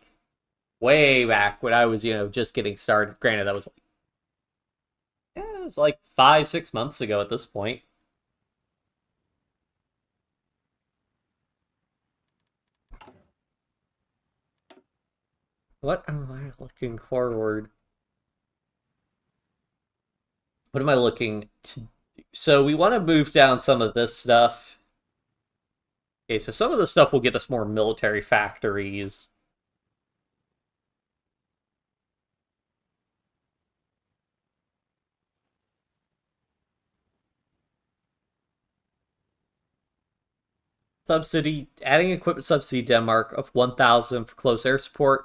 S1: way back when I was, just getting started. Granted, that was like, it was like 5-6 months ago at this point. What am I looking forward? What am I looking to do? So we want to move down some of this stuff. Okay, so some of the stuff will get us more military factories. Subsidy, adding equipment subsidy Denmark of 1,000 for close air support.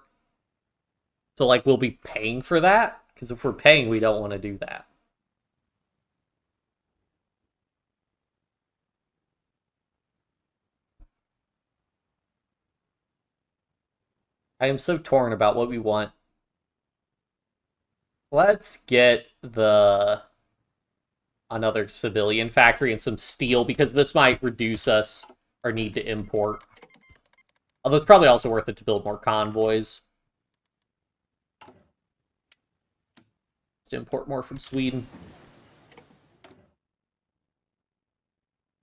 S1: So like we'll be paying for that? Because if we're paying, we don't want to do that. I am so torn about what we want. Let's get another civilian factory and some steel, because this might reduce our need to import. Although it's probably also worth it to build more convoys. Let's import more from Sweden.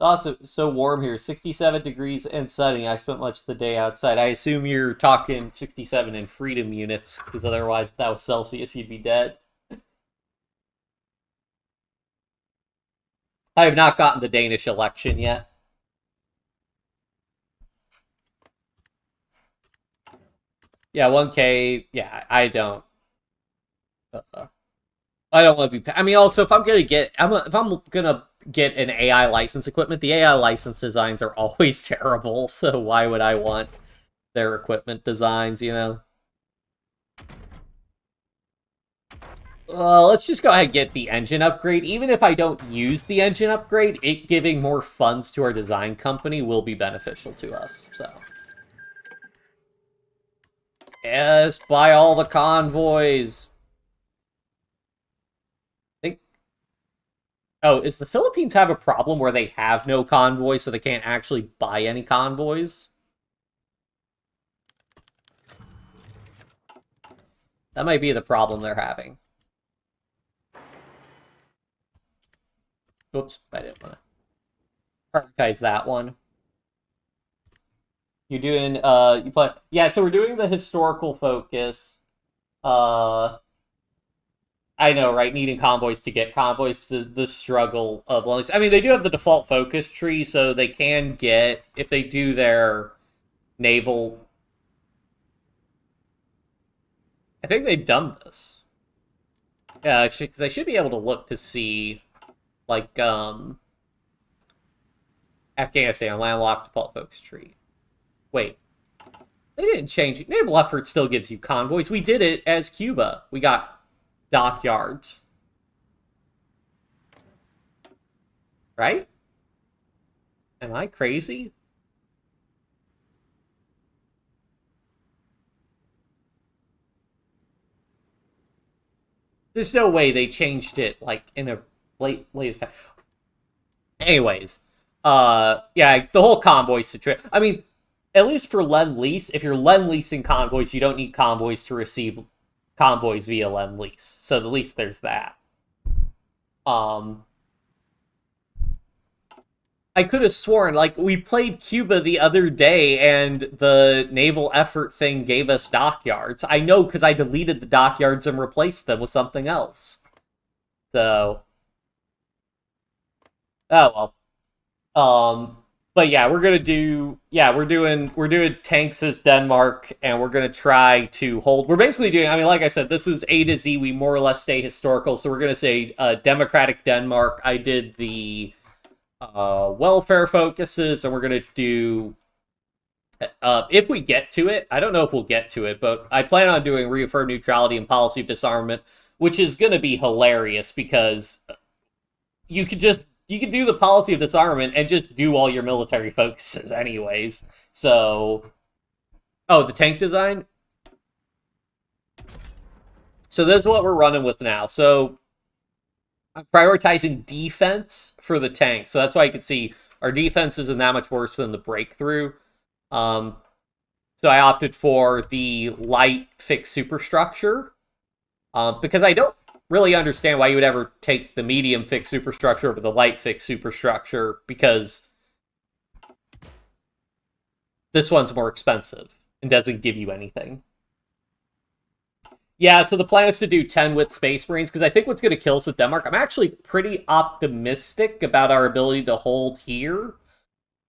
S1: Also, so warm here, 67 degrees and sunny. I spent much of the day outside. I assume you're talking 67 in freedom units, because otherwise, if that was Celsius, you'd be dead. I have not gotten the Danish election yet. Yeah, 1K. Yeah, I don't. I don't want to be. I mean, also, if I'm gonna get an AI license equipment, the AI license designs are always terrible. So why would I want their equipment designs? Let's just go ahead and get the engine upgrade. Even if I don't use the engine upgrade, it giving more funds to our design company will be beneficial to us. So, yes, buy all the convoys. Oh, is the Philippines have a problem where they have no convoys, so they can't actually buy any convoys? That might be the problem they're having. Oops, I didn't want to prioritize that one. You're doing, you play... Yeah, so we're doing the historical focus. I know, right? Needing convoys to get convoys, the struggle of loans. I mean, they do have the default focus tree, so they can get, if they do their naval... I think they've done this. Yeah, because I should be able to look to see, like, Afghanistan, landlocked default focus tree. Wait. They didn't change it. Naval effort still gives you convoys. We did it as Cuba. We got dockyards. Right? Am I crazy? There's no way they changed it, like, in a latest patch. Anyways. Yeah, the whole convoy situation. I mean, at least for Lend-Lease, if you're Lend-Leasing convoys, you don't need convoys to receive convoys via Lend-Lease. So at least there's that. Um, I could have sworn, like, we played Cuba the other day and the naval effort thing gave us dockyards. I know because I deleted the dockyards and replaced them with something else. So, oh well. But yeah, we're doing tanks as Denmark, and we're gonna try to hold. We're basically doing. I mean, like I said, this is A to Z. We more or less stay historical, so we're gonna say democratic Denmark. I did the welfare focuses, and we're gonna do. If we get to it, I don't know if we'll get to it, but I plan on doing reaffirm neutrality and policy of disarmament, which is gonna be hilarious because you could do the policy of disarmament and just do all your military focuses anyways. So, oh, the tank design. So this is what we're running with now. So I'm prioritizing defense for the tank. So that's why you can see our defense isn't that much worse than the breakthrough. So I opted for the light fixed superstructure because I don't really understand why you would ever take the medium fixed superstructure over the light fixed superstructure, because this one's more expensive and doesn't give you anything. Yeah, so the plan is to do 10 with Space Marines, because I think what's going to kill us with Denmark, I'm actually pretty optimistic about our ability to hold here.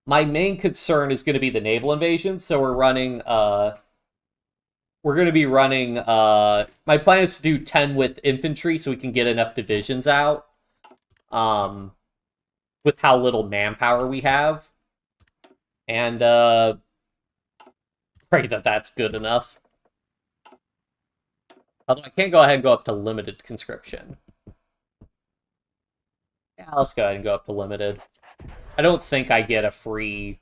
S1: My main concern is going to be the naval invasion, so we're going to be running, my plan is to do 10 with infantry so we can get enough divisions out, with how little manpower we have. And, pray that that's good enough. Although I can't go ahead and go up to limited conscription. Yeah, let's go ahead and go up to limited. I don't think I get a free...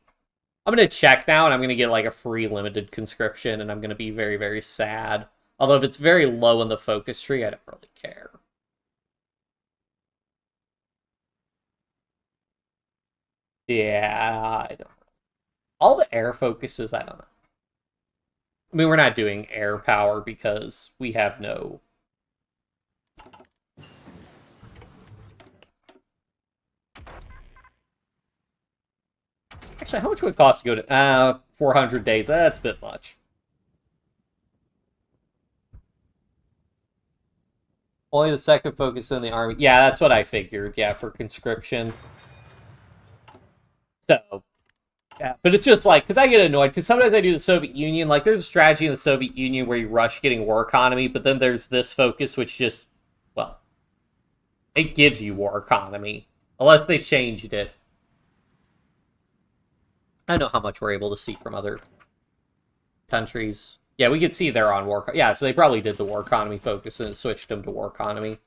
S1: I'm going to check now, and I'm going to get, like, a free limited conscription, and I'm going to be very, very sad. Although if it's very low in the focus tree, I don't really care. Yeah, I don't... All the air focuses, I don't know. I mean, we're not doing air power because we have no... Actually, how much would it cost to go to... 400 days. That's a bit much. Only the second focus in the army. Yeah, that's what I figured. Yeah, for conscription. So... Yeah, but it's just like, because I get annoyed, because sometimes I do the Soviet Union, like, there's a strategy in the Soviet Union where you rush getting war economy, but then there's this focus which just, well, it gives you war economy. Unless they changed it. I don't know how much we're able to see from other countries. Yeah, we could see they're on war. Yeah, so they probably did the war economy focus and switched them to war economy.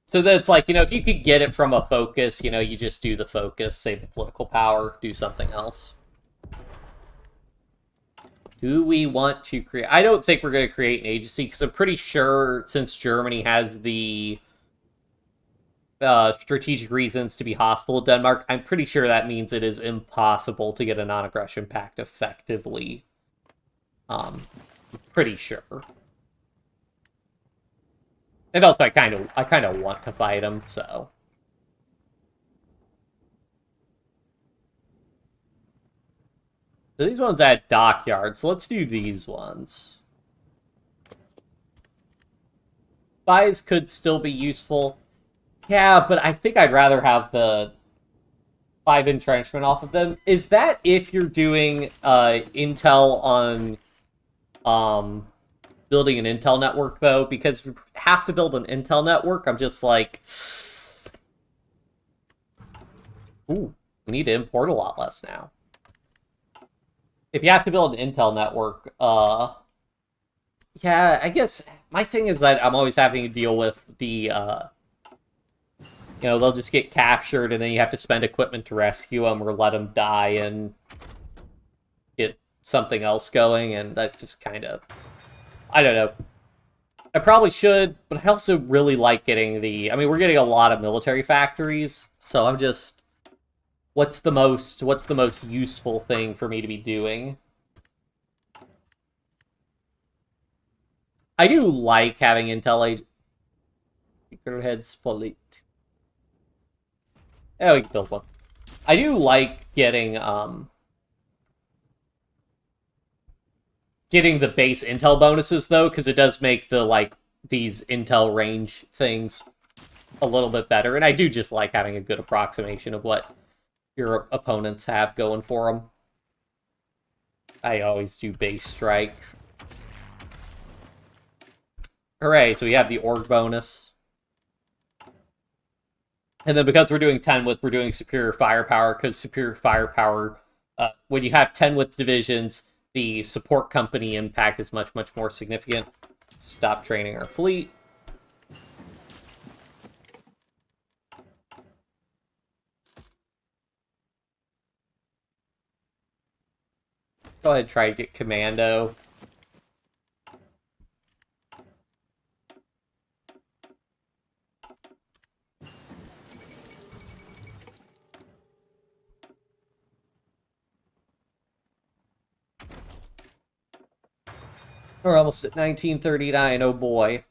S1: So that's like, if you could get it from a focus, you just do the focus, save the political power, do something else. Do we want to create... I don't think we're going to create an agency, because I'm pretty sure, since Germany has the strategic reasons to be hostile to Denmark, I'm pretty sure that means it is impossible to get a non-aggression pact effectively. Pretty sure. And also, I kind of want to fight him, so... So these ones add dockyards, so let's do these ones. Spies could still be useful. Yeah, but I think I'd rather have the 5 entrenchment off of them. Is that if you're doing intel on building an intel network, though? Because if you have to build an intel network, I'm just like... Ooh, we need to import a lot less now. If you have to build an intel network, yeah, I guess my thing is that I'm always having to deal with the, they'll just get captured, and then you have to spend equipment to rescue them or let them die and get something else going, and that's just kind of... I don't know. I probably should, but I also really like getting the... I mean, we're getting a lot of military factories, so I'm just... What's the most useful thing for me to be doing? I do like having Intel head split. Oh, we can build one. I do like getting the base Intel bonuses though, because it does make the these Intel range things a little bit better, and I do just like having a good approximation of what your opponents have going for them. I always do base strike. Hooray, so we have the org bonus. And then because we're doing 10 width, we're doing superior firepower, because superior firepower, when you have 10 width divisions, the support company impact is much, much more significant. Stop training our fleet. Go ahead and try to get commando. We're almost at 1939, oh boy.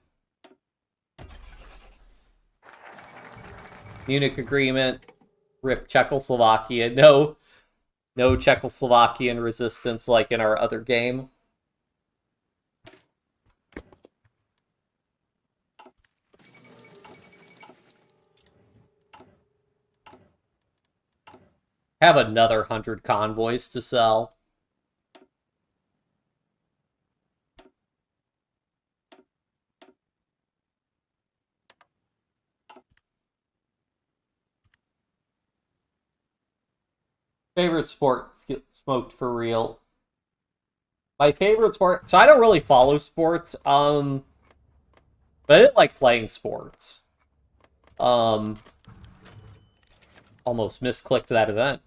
S1: Munich Agreement, rip Czechoslovakia. No Czechoslovakian resistance like in our other game. Have another 100 convoys to sell. Favorite sport, smoked for real. My favorite sport, so I don't really follow sports, but I didn't like playing sports. Almost misclicked that event.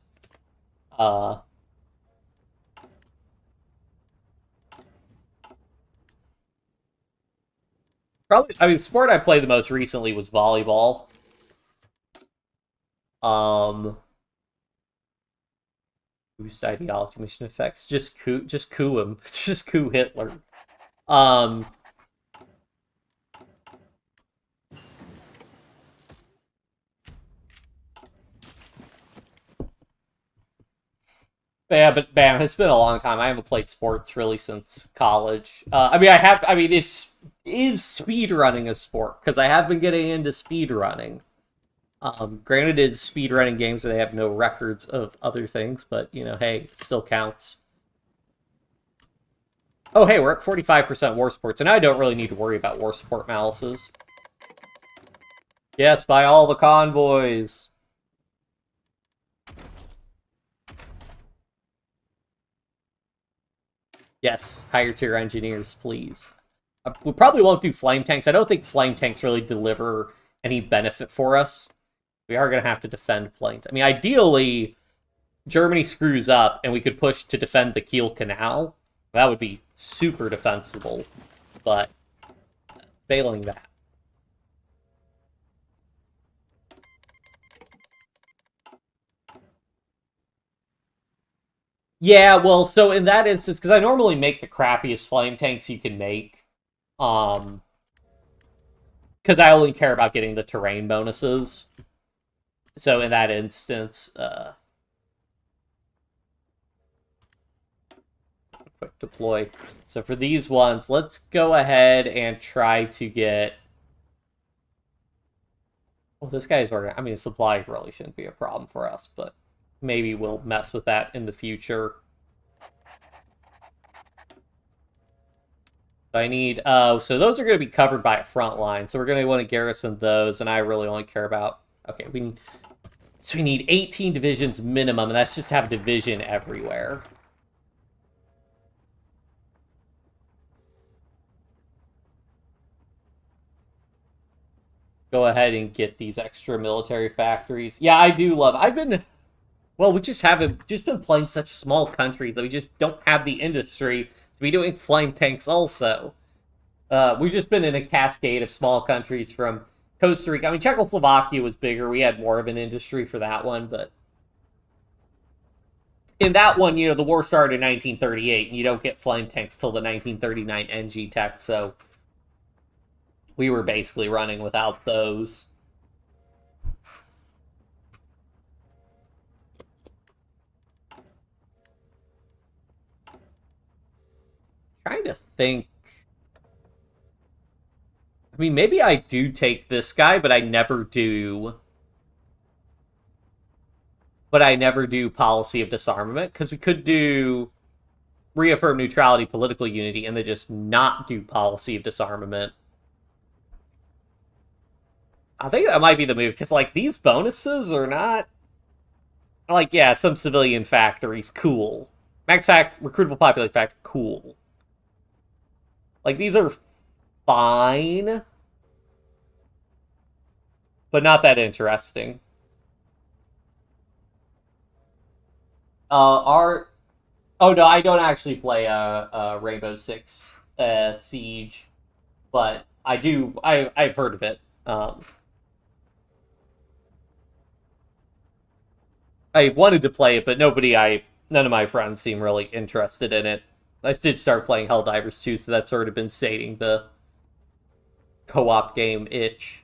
S1: Probably, I mean, sport I played the most recently was volleyball. Boost ideology, mission effects. Just coup him. Just coup Hitler. Yeah, but bam, it's been a long time. I haven't played sports really since college. I mean, I have. I mean, is speedrunning a sport? Because I have been getting into speedrunning. Granted, it's speedrunning games where they have no records of other things, but you know, hey, it still counts. Oh, hey, we're at 45% war support, so now I don't really need to worry about war support malices. Yes, buy all the convoys. Yes, higher tier engineers, please. We probably won't do flame tanks. I don't think flame tanks really deliver any benefit for us. We are going to have to defend planes. I mean, ideally, Germany screws up and we could push to defend the Kiel Canal. That would be super defensible, but failing that. Yeah, well, so in that instance, because I normally make the crappiest flame tanks you can make, because I only care about getting the terrain bonuses. So in that instance, quick deploy. So for these ones, let's go ahead and try to get... Well, this guy's working. I mean, supply really shouldn't be a problem for us, but maybe we'll mess with that in the future. I need... so those are going to be covered by a front line, so we're going to want to garrison those, and I really only care about... Okay, so we need 18 divisions minimum, and that's just have division everywhere. Go ahead and get these extra military factories. Yeah, I do love... Well, we just been playing such small countries that we just don't have the industry to be doing flame tanks also. We've just been in a cascade of small countries from Costa Rica. I mean, Czechoslovakia was bigger. We had more of an industry for that one, but in that one, you know, the war started in 1938, and you don't get flame tanks till the 1939 NG tech, so We were basically running without those. Trying to think. I mean, maybe I do take this guy, but I never do. But I never do policy of disarmament, because we could do reaffirm neutrality, political unity, and then just not do policy of disarmament. I think that might be the move, because, like, these bonuses are not... Like, yeah, some civilian factories, cool. Max fact, recruitable population factor, cool. Like, these are fine, but not that interesting. Our... Oh, no, I don't actually play Rainbow Six Siege, but I do... I've heard of it. I wanted to play it, but none of my friends seem really interested in it. I did start playing Helldivers 2, so that's sort of been sating the co-op game itch.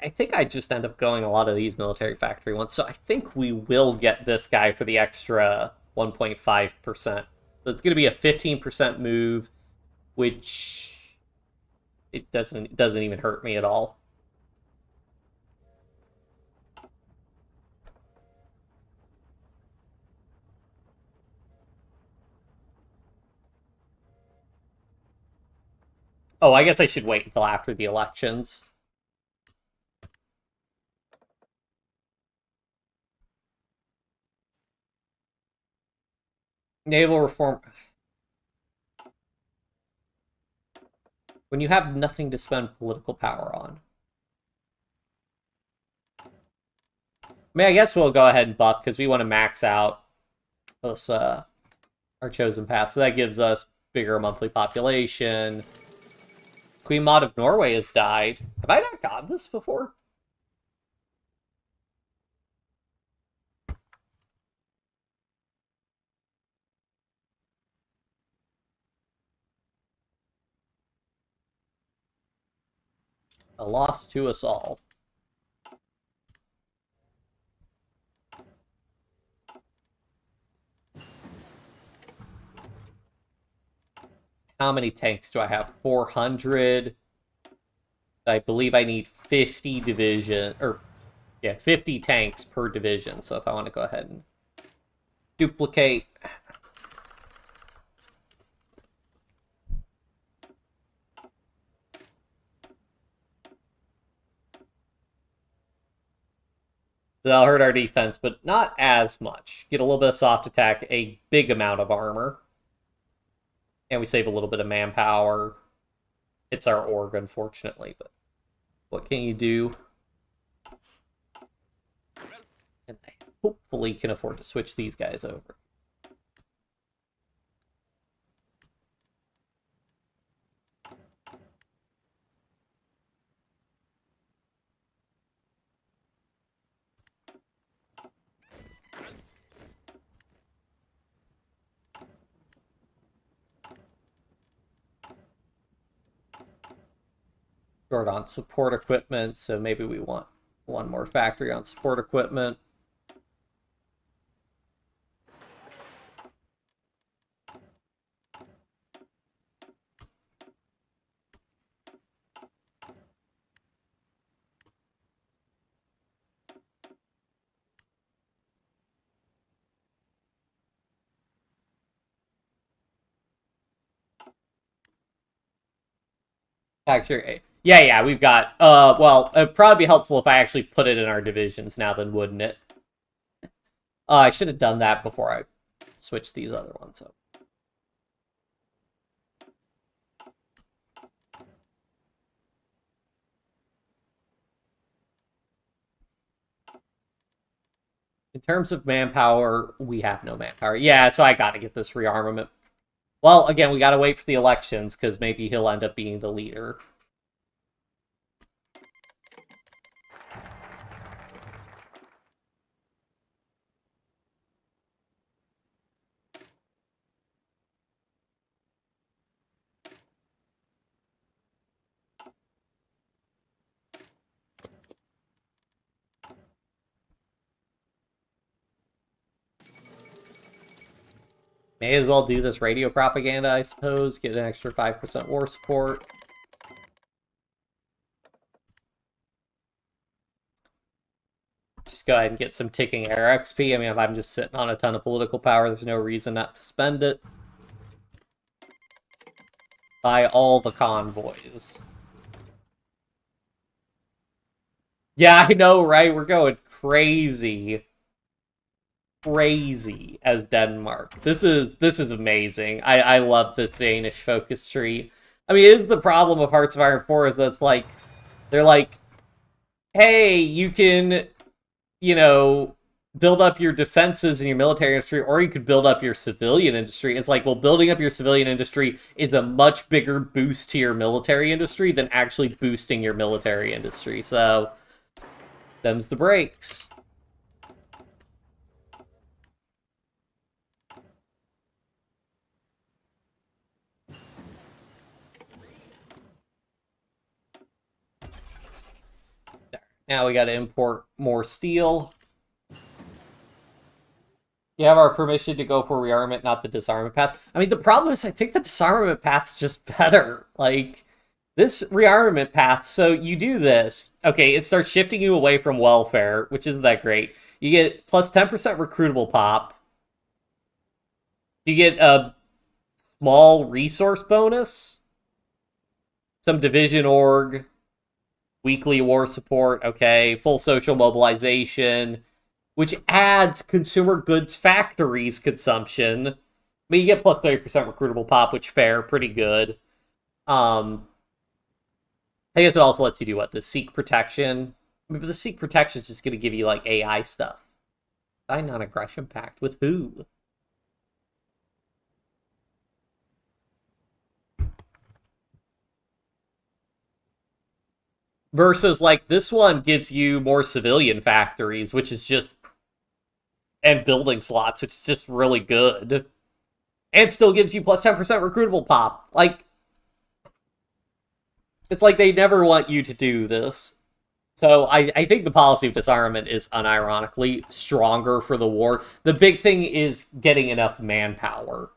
S1: I think I just end up going a lot of these military factory ones, so I think we will get this guy for the extra 1.5%. So it's going to be a 15% move, which it doesn't even hurt me at all. Oh, I guess I should wait until after the elections. Naval reform. When you have nothing to spend political power on. I mean, I guess we'll go ahead and buff, because we want to max out this, our chosen path. So that gives us bigger monthly population. Queen Maud of Norway has died. Have I not gotten this before? A loss to us all. How many tanks do I have? 400. I believe I need 50 division, or yeah, 50 tanks per division. So if I want to go ahead and duplicate. That'll hurt our defense, but not as much. Get a little bit of soft attack, a big amount of armor. And we save a little bit of manpower. It's our org, unfortunately, but what can you do? And I hopefully can afford to switch these guys over. Short on support equipment, so maybe we want one more factory on support equipment. Actually, yeah, we've got, well, it'd probably be helpful if I actually put it in our divisions now, then wouldn't it? I should have done that before I switched these other ones up. In terms of manpower, we have no manpower. Yeah, so I gotta get this rearmament. Well, again, we gotta wait for the elections, because maybe he'll end up being the leader. May as well do this radio propaganda, I suppose. Get an extra 5% war support. Just go ahead and get some ticking air XP. I mean, if I'm just sitting on a ton of political power, there's no reason not to spend it. Buy all the convoys. Yeah, I know, right? We're going crazy. Crazy as Denmark. This is amazing. I love this Danish focus tree. I mean, it is the problem of Hearts of Iron 4 is that it's like, they're like, hey, you can, you know, build up your defenses in your military industry, or you could build up your civilian industry. It's like, well, building up your civilian industry is a much bigger boost to your military industry than actually boosting your military industry. So, them's the breaks. Now we got to import more steel. You have our permission to go for rearmament, not the disarmament path. I mean, the problem is I think the disarmament path's just better. Like, this rearmament path, so you do this. Okay, it starts shifting you away from welfare, which isn't that great. You get plus 10% recruitable pop. You get a small resource bonus. Some division org. Weekly war support, okay. Full social mobilization, which adds consumer goods factories consumption. But you get plus 30% recruitable pop, which fair, pretty good. I guess it also lets you do what? The Seek Protection. I mean, but the Seek Protection is just going to give you, like, AI stuff. Sign non-aggression pact with who? Versus, like, this one gives you more civilian factories, which is just... and building slots, which is just really good. And still gives you plus 10% recruitable pop. Like... it's like they never want you to do this. So I think the policy of disarmament is unironically stronger for the war. The big thing is getting enough manpower.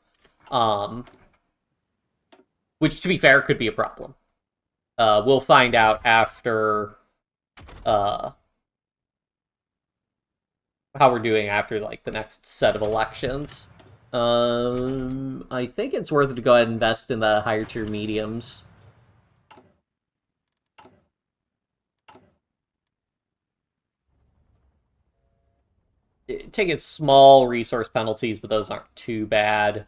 S1: Which, to be fair, could be a problem. We'll find out after how we're doing after, like, the next set of elections. I think it's worth it to go ahead and invest in the higher tier mediums. Taking small resource penalties, but those aren't too bad.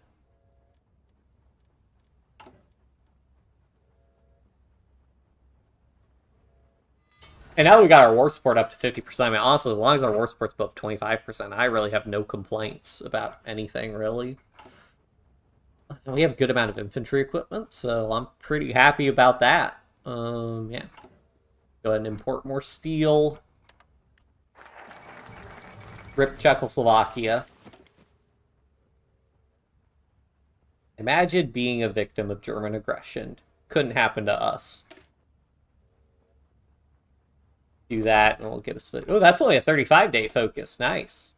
S1: And now we got our war support up to 50%. I mean, honestly, as long as our war support's above 25%, I really have no complaints about anything, really. And we have a good amount of infantry equipment, so I'm pretty happy about that. Yeah. Go ahead and import more steel. Rip Czechoslovakia. Imagine being a victim of German aggression. Couldn't happen to us. Do that, and we'll get us... oh, that's only a 35-day focus. Nice.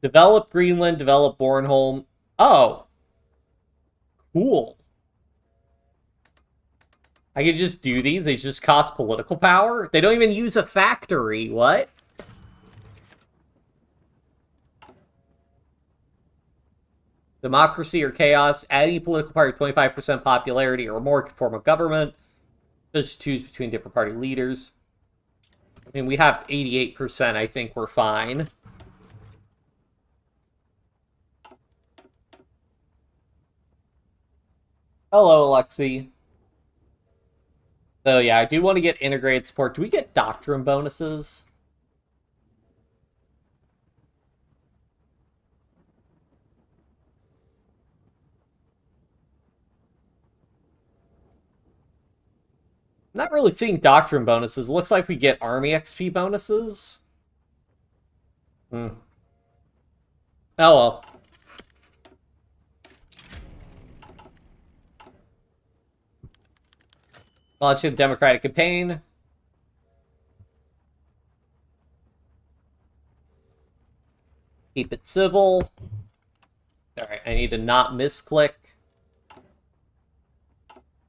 S1: Develop Greenland, develop Bornholm. Oh! Cool. I could just do these. They just cost political power? They don't even use a factory. What? Democracy or chaos. Any political party with 25% popularity or more can form a government. Just choose between different party leaders. I mean, we have 88%. I think we're fine. Hello, Alexi. So yeah, I do want to get integrated support. Do we get doctrine bonuses? I'm not really seeing doctrine bonuses. It looks like we get army XP bonuses. Hmm. Oh well. Launching the Democratic campaign. Keep it civil. Alright, I need to not misclick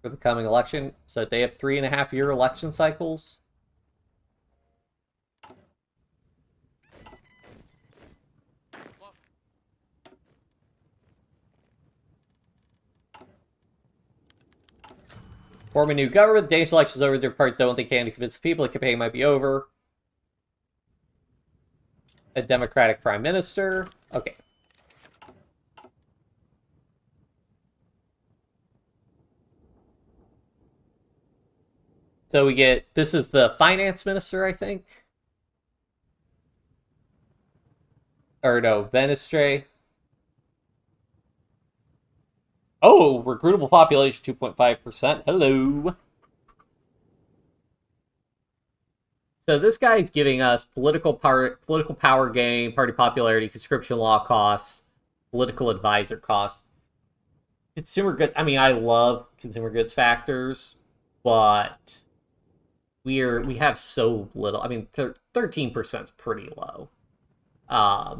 S1: for the coming election. So they have 3.5-year election cycles. Form a new government. The Danish election's over. Their parties don't think they can convince the people. The campaign might be over. A Democratic Prime Minister. Okay. So we get, this is the Finance Minister, I think. Or no, Venestre. Oh, recruitable population 2.5%. Hello. So this guy's giving us political power gain, party popularity, conscription law costs, political advisor costs. Consumer goods. I mean, I love consumer goods factors, but we have so little. I mean, 13% is pretty low. I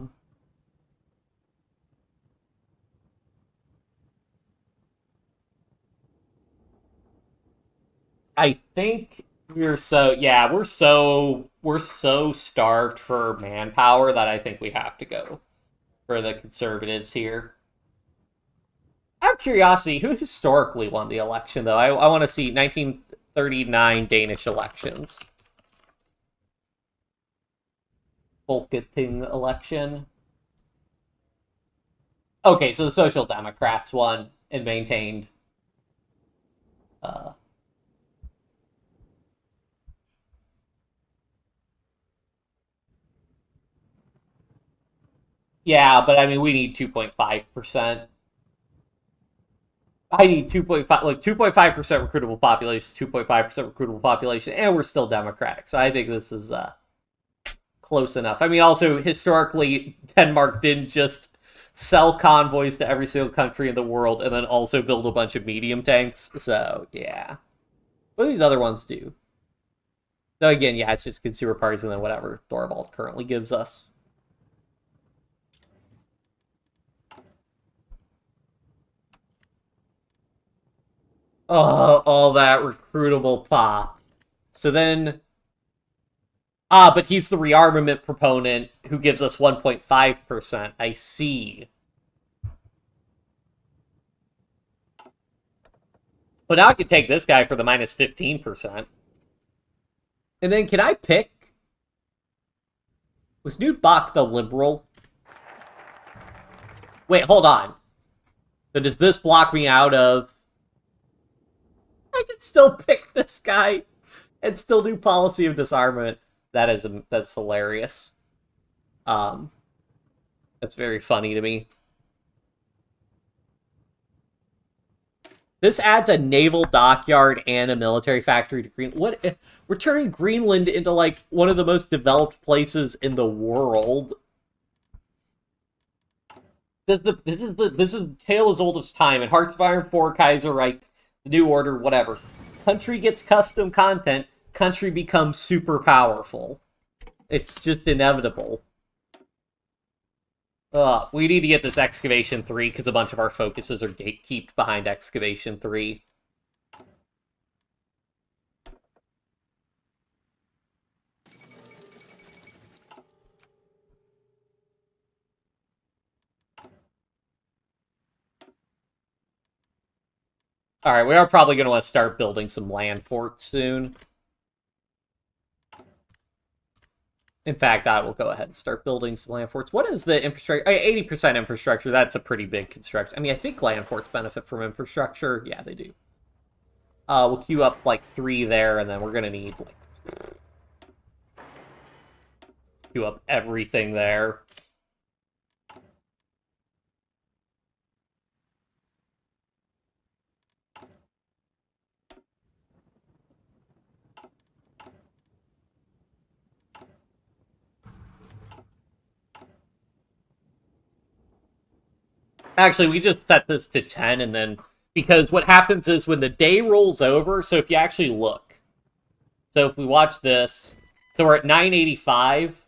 S1: think we're so starved for manpower that I think we have to go for the conservatives here. Out of curiosity, who historically won the election, though? I want to see 1939 Danish elections. Folketing election. Okay, so the Social Democrats won and maintained. Yeah, but I mean, we need 2.5%. I need 2.5, like 2.5% recruitable population, 2.5% recruitable population, and we're still Democratic. So I think this is close enough. I mean, also, historically, Denmark didn't just sell convoys to every single country in the world and then also build a bunch of medium tanks. So, yeah. What do these other ones do? So again, yeah, it's just consumer parties and then whatever Thorvald currently gives us. Oh, all that recruitable pop. So then... but he's the rearmament proponent who gives us 1.5%. I see. Well, now I can take this guy for the minus 15%. And then can I pick... Was Knut Bach the liberal? Wait, hold on. So does this block me out of... I can still pick this guy and still do policy of disarmament. That's hilarious. That's very funny to me. This adds a naval dockyard and a military factory to Greenland. What? We're turning Greenland into like one of the most developed places in the world. This is tale as old as time. In Hearts of Iron 4, Kaiserreich, the New Order, whatever. Country gets custom content. Country becomes super powerful. It's just inevitable. We need to get this Excavation 3 because a bunch of our focuses are gatekeeped behind Excavation 3. Alright, we are probably going to want to start building some land ports soon. In fact, I will go ahead and start building some land forts. What is the infrastructure? 80% infrastructure. That's a pretty big construction. I mean, I think land forts benefit from infrastructure. Yeah, they do. We'll queue up like 3 there, and then we're going to need like queue up everything there. Actually, we just set this to 10, and then... Because what happens is when the day rolls over... So if you actually look... So if we watch this... So we're at 985.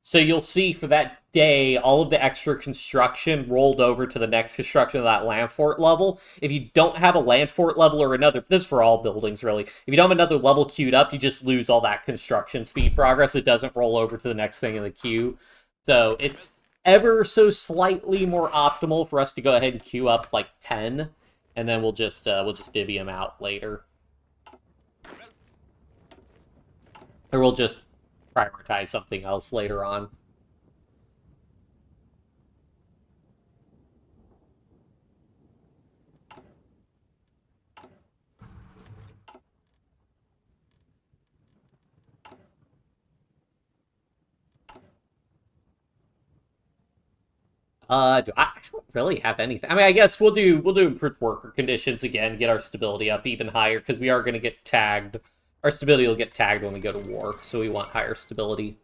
S1: So you'll see for that day, all of the extra construction rolled over to the next construction of that land fort level. If you don't have a land fort level or another, this is for all buildings really. If you don't have another level queued up, you just lose all that construction speed progress. It doesn't roll over to the next thing in the queue. So it's ever so slightly more optimal for us to go ahead and queue up like 10, and then we'll just divvy them out later. Or we'll just prioritize something else later on. I don't really have anything. I mean, I guess we'll do improved worker conditions again, get our stability up even higher, because we are going to get tagged. Our stability will get tagged when we go to war, so we want higher stability.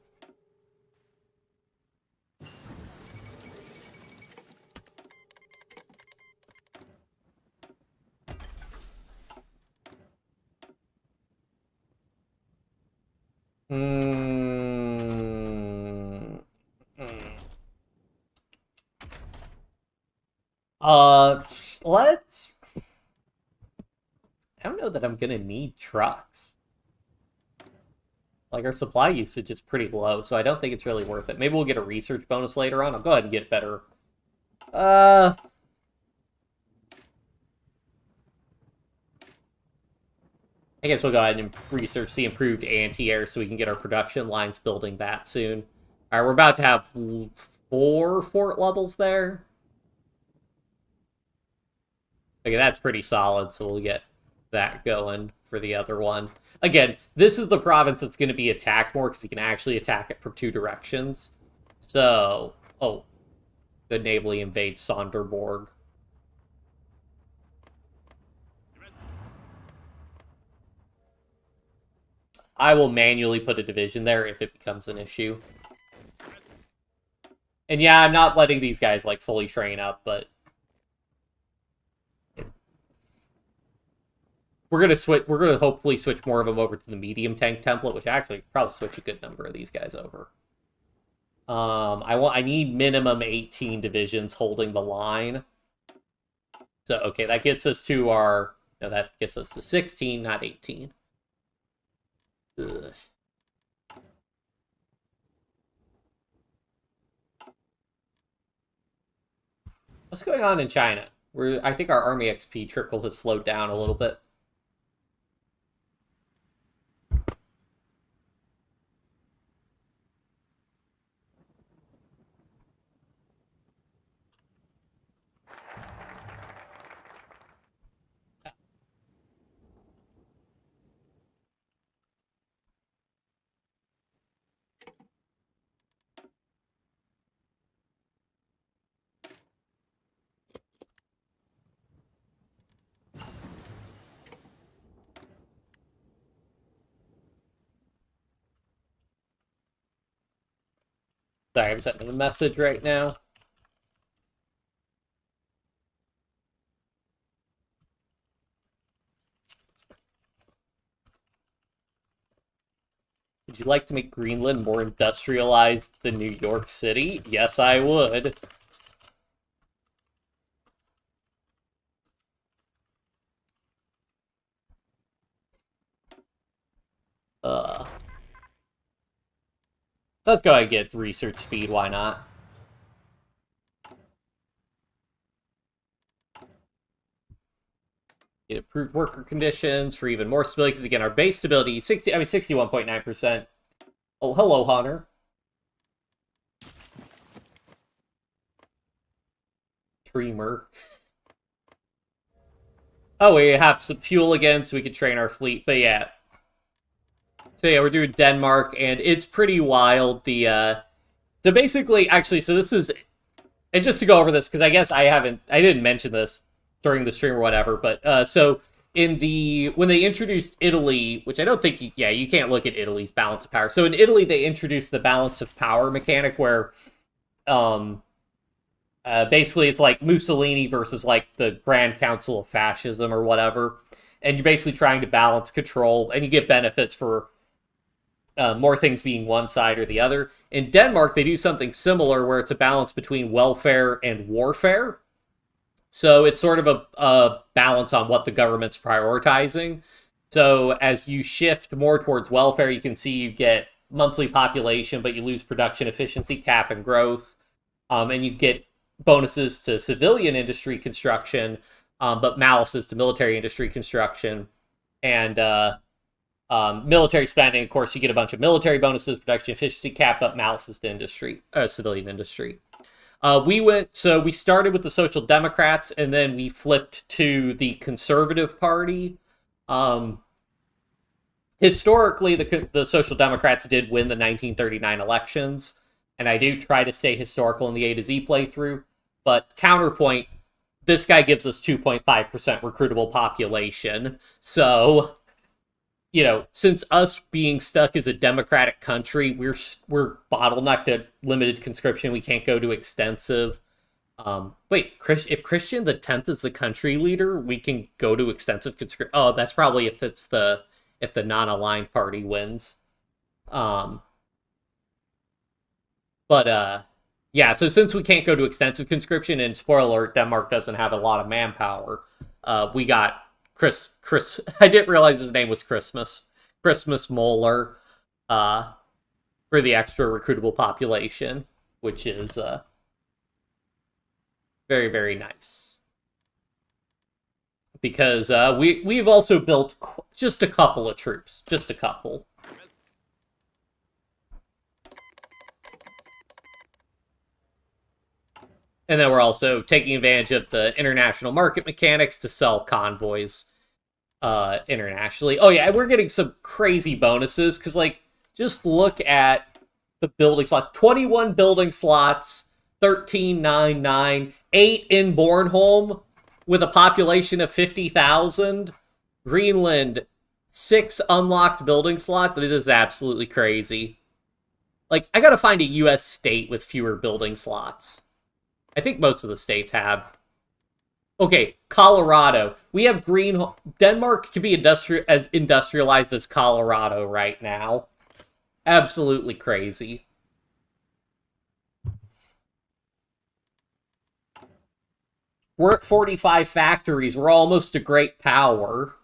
S1: Let's... I don't know that I'm gonna need trucks. Like, our supply usage is pretty low, so I don't think it's really worth it. Maybe we'll get a research bonus later on. I'll go ahead and get better. I guess we'll go ahead and research the improved anti-air so we can get our production lines building that soon. Alright, we're about to have 4 fort levels there. Okay, that's pretty solid, so we'll get that going for the other one. Again, this is the province that's going to be attacked more, because you can actually attack it from 2 directions. So, oh, good navally invade Sonderborg. I will manually put a division there if it becomes an issue. And yeah, I'm not letting these guys, like, fully train up, but... We're gonna hopefully switch more of them over to the medium tank template, which actually probably switch a good number of these guys over. I need minimum 18 divisions holding the line. So okay, that gets us to our... No, that gets us to 16, not 18. Ugh. What's going on in China? I think our army XP trickle has slowed down a little bit. Sorry, I'm sending a message right now. Would you like to make Greenland more industrialized than New York City? Yes, I would. Let's go ahead and get research speed, why not? Get improved worker conditions for even more stability, because again, our base stability, 61.9%. Oh, hello, Hunter. Dreamer. Oh, we have some fuel again, so we can train our fleet, but yeah. So yeah, we're doing Denmark, and it's pretty wild. So basically, actually, so this is, and just to go over this, because I guess I didn't mention this during the stream or whatever, but so when they introduced Italy, which I don't think, you can't look at Italy's balance of power. So in Italy, they introduced the balance of power mechanic where, basically it's like Mussolini versus like the Grand Council of Fascism or whatever, and you're basically trying to balance control, and you get benefits for more things being one side or the other. In Denmark, they do something similar where it's a balance between welfare and warfare. So it's sort of a balance on what the government's prioritizing. So as you shift more towards welfare, you can see you get monthly population, but you lose production efficiency, cap, and growth. And you get bonuses to civilian industry construction, but malices to military industry construction. And military spending, of course, you get a bunch of military bonuses, production efficiency, cap, but malices to industry, civilian industry. We started with the Social Democrats, and then we flipped to the Conservative Party. Historically, the Social Democrats did win the 1939 elections, and I do try to stay historical in the A to Z playthrough, but counterpoint, this guy gives us 2.5% recruitable population, so, you know, since us being stuck as a democratic country, we're bottlenecked at limited conscription. We can't go to extensive. Wait, if Christian the 10th is the country leader, we can go to extensive conscription. Oh, that's probably if the non-aligned party wins. Yeah. So since we can't go to extensive conscription, and spoiler alert, Denmark doesn't have a lot of manpower, we got Chris. I didn't realize his name was Christmas Moeller, for the extra recruitable population, which is very, very nice. Because we've also built just a couple of troops, just a couple. And then we're also taking advantage of the international market mechanics to sell convoys internationally. Oh yeah, we're getting some crazy bonuses, because, like, just look at the building slots. 21 building slots, 1399, 8 in Bornholm, with a population of 50,000. Greenland, 6 unlocked building slots. I mean, this is absolutely crazy. Like, I gotta find a US state with fewer building slots. I think most of the states have. Okay, Colorado. We have Denmark can be as industrialized as Colorado right now. Absolutely crazy. We're at 45 factories. We're almost a great power.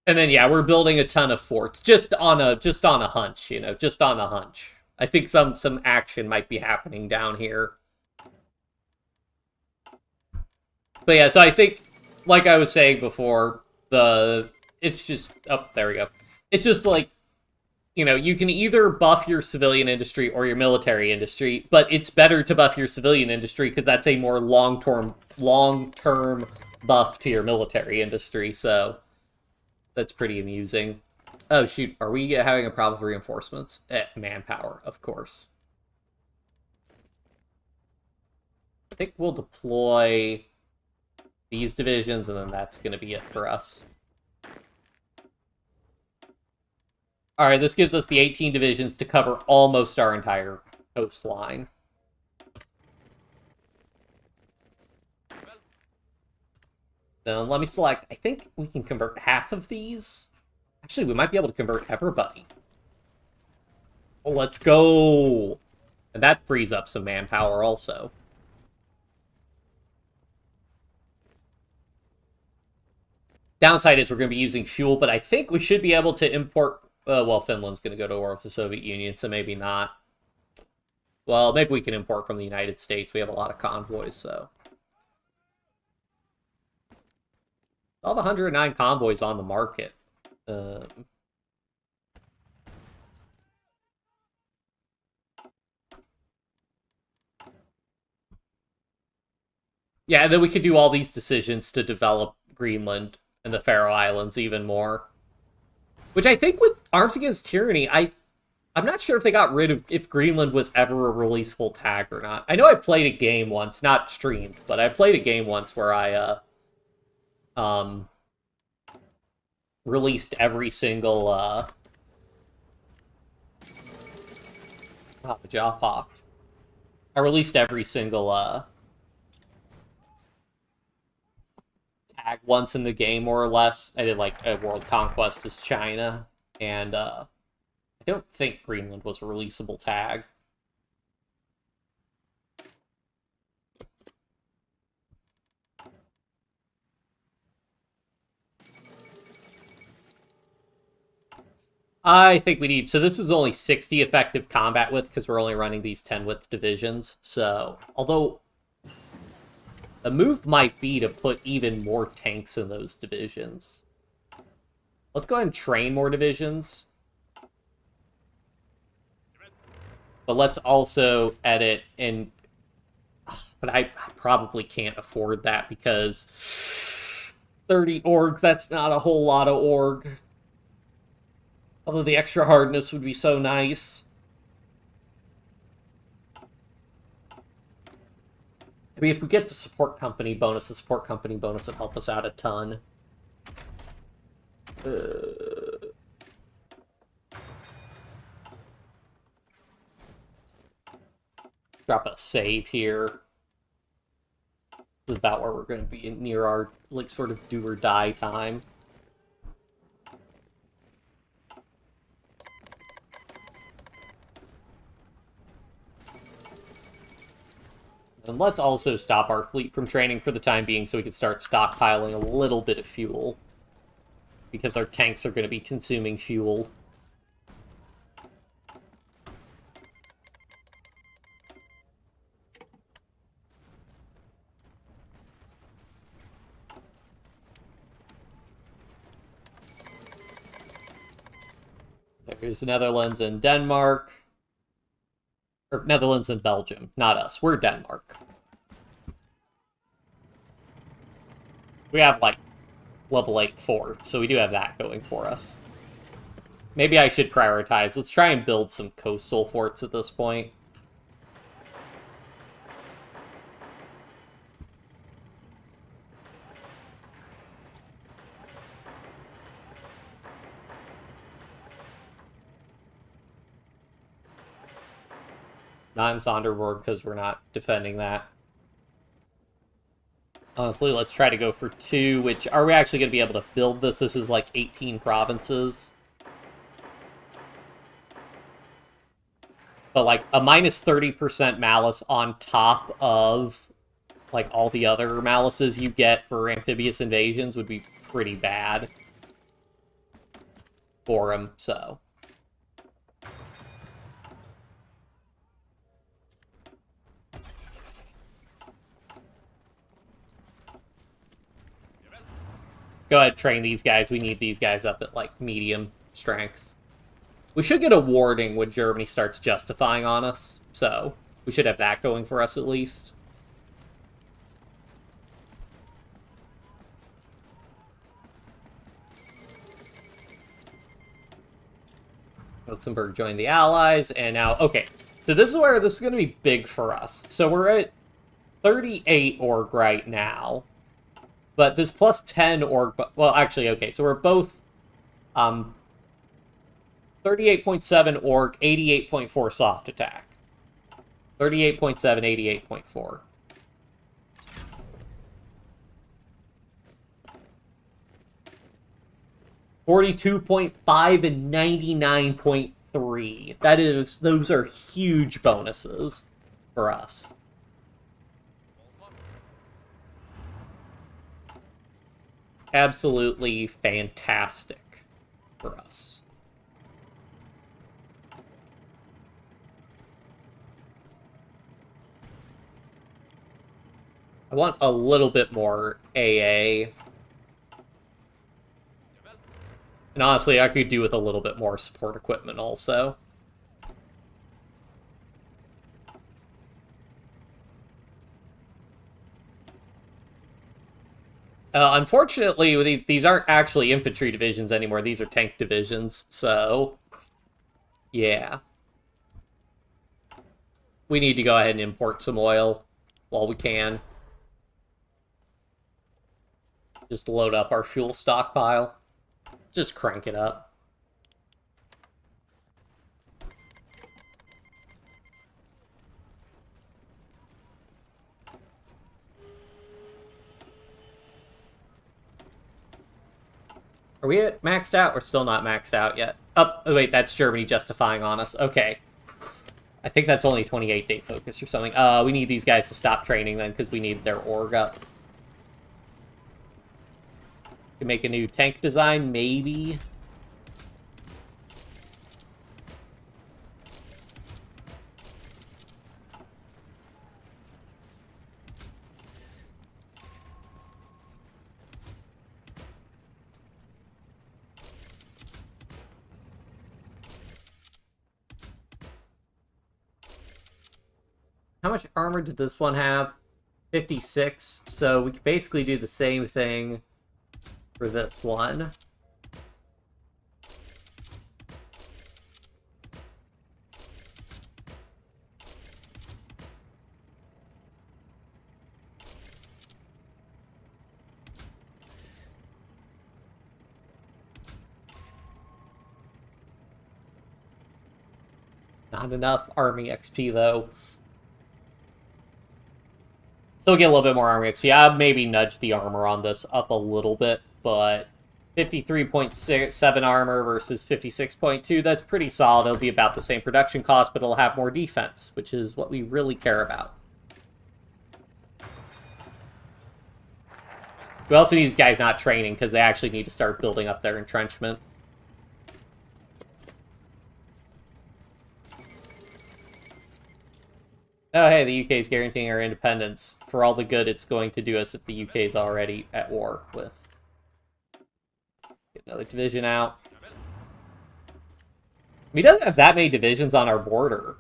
S1: And then, yeah, we're building a ton of forts, just on a hunch, you know, just on a hunch. I think some action might be happening down here. But yeah, so I think, like I was saying before, it's just, oh, there we go. It's just like, you know, you can either buff your civilian industry or your military industry, but it's better to buff your civilian industry because that's a more long-term buff to your military industry, so that's pretty amusing. Oh, shoot. Are we having a problem with reinforcements? Manpower, of course. I think we'll deploy these divisions, and then that's going to be it for us. Alright, this gives us the 18 divisions to cover almost our entire coastline. Then let me select, I think we can convert half of these. Actually, we might be able to convert everybody. Oh, let's go! And that frees up some manpower also. Downside is we're going to be using fuel, but I think we should be able to import... well, Finland's going to go to war with the Soviet Union, so maybe not. Well, maybe we can import from the United States. We have a lot of convoys, so... All the 109 convoys on the market. Yeah, and then we could do all these decisions to develop Greenland and the Faroe Islands even more. Which I think with Arms Against Tyranny, I'm not sure if they got rid of if Greenland was ever a releasable tag or not. I know I played a game once, not streamed, but I played a game once where I released every single the jaw popped. I released every single tag once in the game, more or less. I did like a World Conquest as China, and I don't think Greenland was a releasable tag. I think we need... So this is only 60 effective combat width because we're only running these 10 width divisions. So, although the move might be to put even more tanks in those divisions. Let's go ahead and train more divisions. But let's also edit and... But I probably can't afford that because 30 org, that's not a whole lot of org. Although the extra hardness would be so nice. I mean, if we get the support company bonus, the support company bonus would help us out a ton. Drop a save here. This is about where we're going to be near our, like, sort of do or die time. And let's also stop our fleet from training for the time being so we can start stockpiling a little bit of fuel. Because our tanks are going to be consuming fuel. There's the Netherlands and Denmark. Or Netherlands and Belgium, not us. We're Denmark. We have, like, level 8 forts, so we do have that going for us. Maybe I should prioritize. Let's try and build some coastal forts at this point. Not in Sonderborg, because we're not defending that. Honestly, let's try to go for 2, which... Are we actually going to be able to build this? This is like 18 provinces. But like a minus 30% malice on top of like all the other malices you get for amphibious invasions would be pretty bad for him, so... Go ahead, train these guys. We need these guys up at, like, medium strength. We should get a warning when Germany starts justifying on us, so we should have that going for us at least. Luxembourg joined the Allies, and now... Okay, so this is where this is going to be big for us. So we're at 38 org right now. But this plus 10 org... Well, actually, okay, so we're both 38.7 org, 88.4 soft attack. 38.7, 88.4. $42.5 and 99.3. That is... Those are huge bonuses for us. Absolutely fantastic for us. I want a little bit more AA. And honestly, I could do with a little bit more support equipment also. Unfortunately, these aren't actually infantry divisions anymore. These are tank divisions, so... Yeah. We need to go ahead and import some oil while we can. Just load up our fuel stockpile. Just crank it up. Are we at maxed out? We're still not maxed out yet. Oh, wait, that's Germany justifying on us. Okay. I think that's only 28-day focus or something. We need these guys to stop training then, because we need their org up. Can make a new tank design, maybe. How much armor did this one have? 56. So we could basically do the same thing for this one. Not enough army XP, though. Still get a little bit more armor XP. I'll maybe nudge the armor on this up a little bit, but 53.7 armor versus 56.2, that's pretty solid. It'll be about the same production cost, but it'll have more defense, which is what we really care about. We also need these guys not training, because they actually need to start building up their entrenchment. Oh, hey, the UK is guaranteeing our independence for all the good it's going to do us that the UK is already at war with. Get another division out. He doesn't have that many divisions on our border.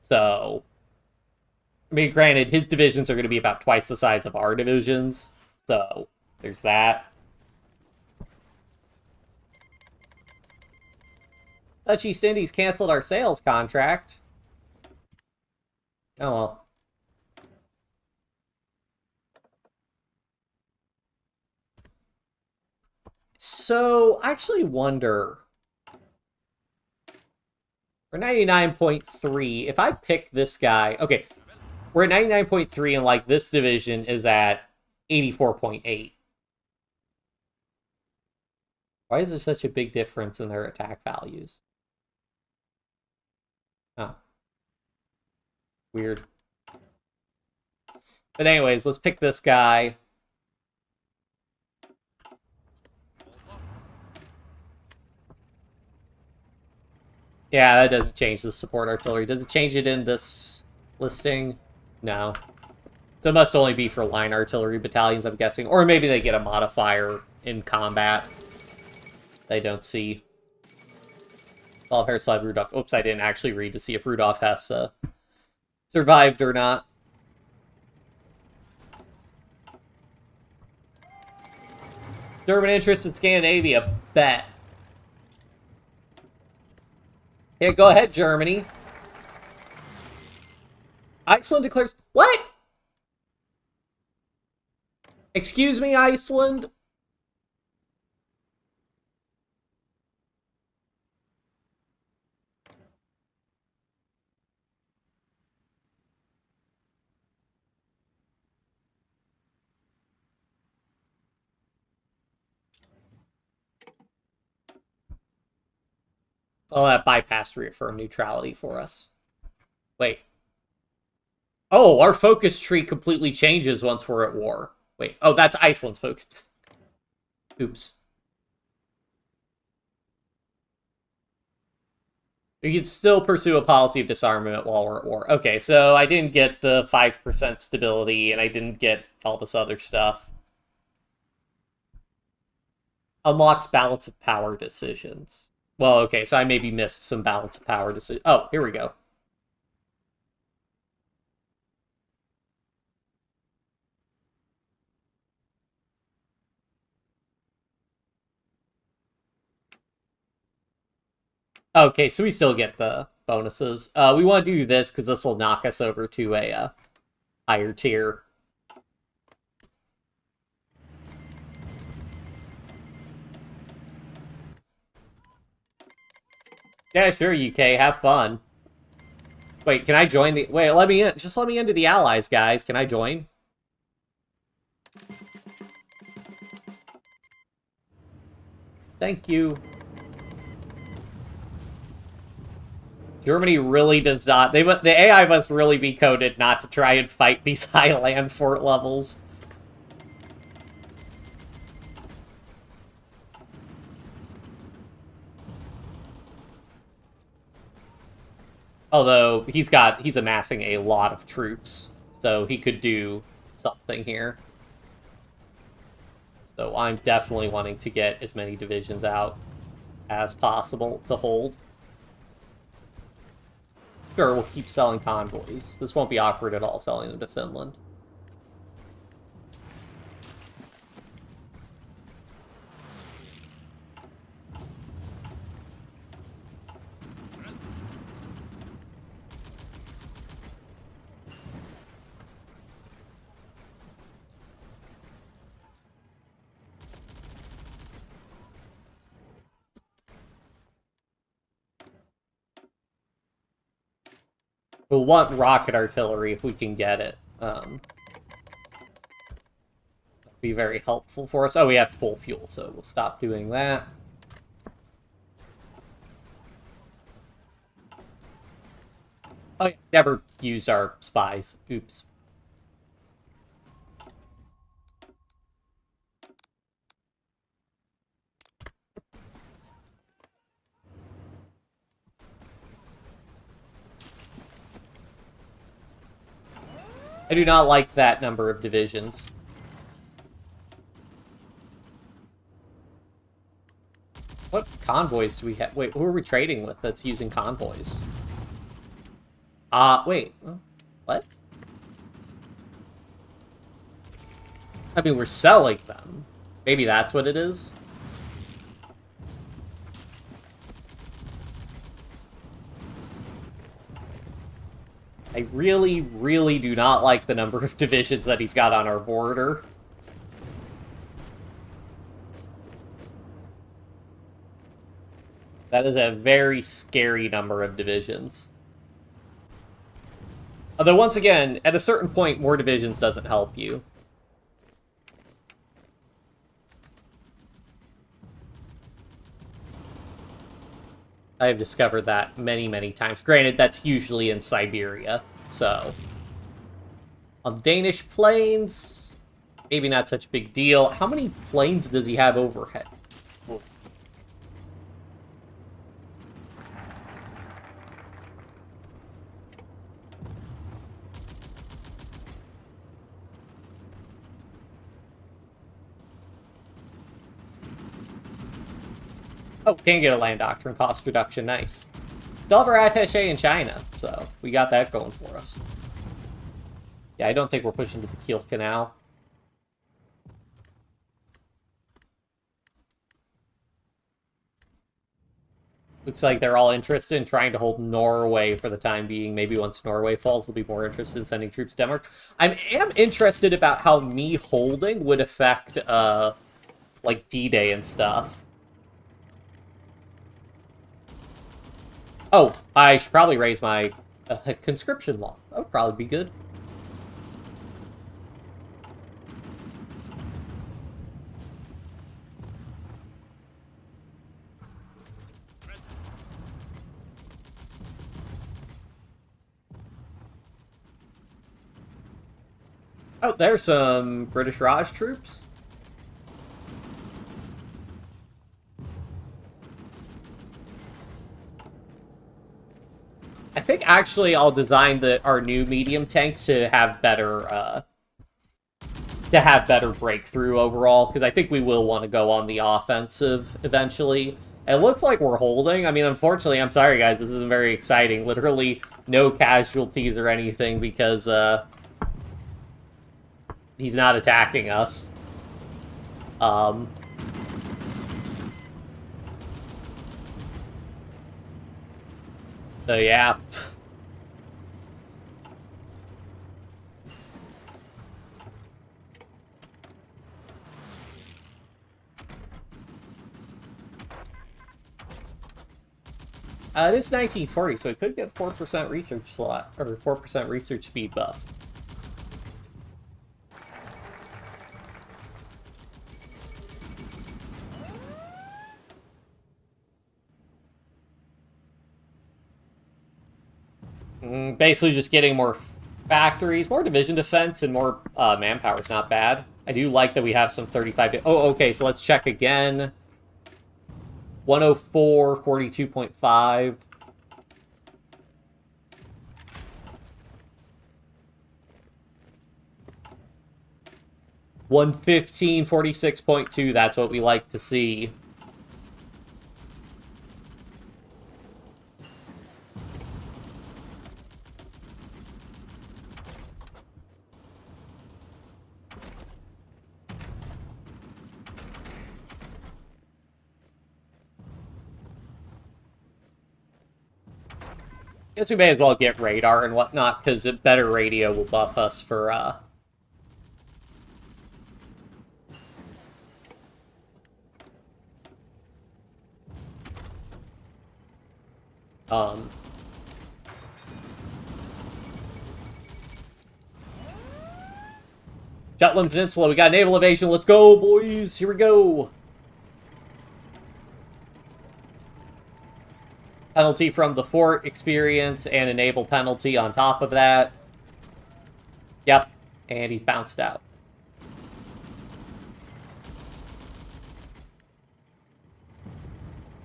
S1: So, I mean, granted, his divisions are going to be about twice the size of our divisions. So, there's that. Dutch East Indies canceled our sales contract. Oh, well. So, I actually wonder... We're 99.3. If I pick this guy... Okay, we're at 99.3, and, like, this division is at 84.8. Why is there such a big difference in their attack values? Oh. Weird. But anyways, let's pick this guy. Yeah, that doesn't change the support artillery. Does it change it in this listing? No. So it must only be for line artillery battalions, I'm guessing. Or maybe they get a modifier in combat. They don't see. All of Harrislav Rudolph. Oops, I didn't actually read to see if Rudolph has survived or not. German interest in Scandinavia. Bet. Yeah, go ahead, Germany. Iceland declares... What? Excuse me, Iceland? Oh, that bypassed reaffirm neutrality for us. Wait. Oh, our focus tree completely changes once we're at war. Wait. Oh, that's Iceland's focus. Oops. We can still pursue a policy of disarmament while we're at war. Okay, so I didn't get the 5% stability, and I didn't get all this other stuff. Unlocks balance of power decisions. Well, okay, so I maybe missed some balance of power decisions. Oh, here we go. Okay, so we still get the bonuses. We want to do this because this will knock us over to a higher tier. Yeah, sure, UK, have fun. Wait, can I join the... Wait, let me in. Just let me into the Allies, guys. Can I join? Thank you. Germany really does not... the AI must really be coded not to try and fight these high land fort levels. Although, he's amassing a lot of troops, so he could do something here. So I'm definitely wanting to get as many divisions out as possible to hold. Sure, we'll keep selling convoys. This won't be awkward at all, selling them to Finland. We'll want rocket artillery if we can get it. That'll be very helpful for us. Oh, we have full fuel, so we'll stop doing that. Oh, yeah, never used our spies. Oops. I do not like that number of divisions. What convoys do we have? Wait, who are we trading with that's using convoys? Wait. What? I mean, we're selling them. Maybe that's what it is? I really, really do not like the number of divisions that he's got on our border. That is a very scary number of divisions. Although, once again, at a certain point, more divisions doesn't help you. I have discovered that many, many times. Granted, that's usually in Siberia, so... On Danish plains, maybe not such a big deal. How many planes does he have overhead? Oh, can get a land doctrine cost reduction, nice. Still have our attaché in China, so we got that going for us. Yeah, I don't think we're pushing to the Kiel Canal. Looks like they're all interested in trying to hold Norway for the time being. Maybe once Norway falls, they'll be more interested in sending troops to Denmark. I am interested about how me holding would affect, like, D-Day and stuff. Oh, I should probably raise my conscription law. That would probably be good. Oh, there's some British Raj troops. I think actually I'll design our new medium tank to have better breakthrough overall, because I think we will want to go on the offensive eventually. It looks like we're holding. I mean, unfortunately, I'm sorry guys, this isn't very exciting. Literally no casualties or anything because he's not attacking us. So yeah. It is 1940, so it could get 4% research slot, or 4% research speed buff. Basically just getting more factories, more division defense, and more manpower is not bad. I do like that we have some 35... Oh, okay, so let's check again. 104, 42.5. 115, 46.2. That's what we like to see. Guess we may as well get radar and whatnot, because a better radio will buff us for, Jutland Peninsula, we got naval evasion. Let's go, boys. Here we go. Penalty from the fort experience and a naval penalty on top of that. Yep. And he's bounced out.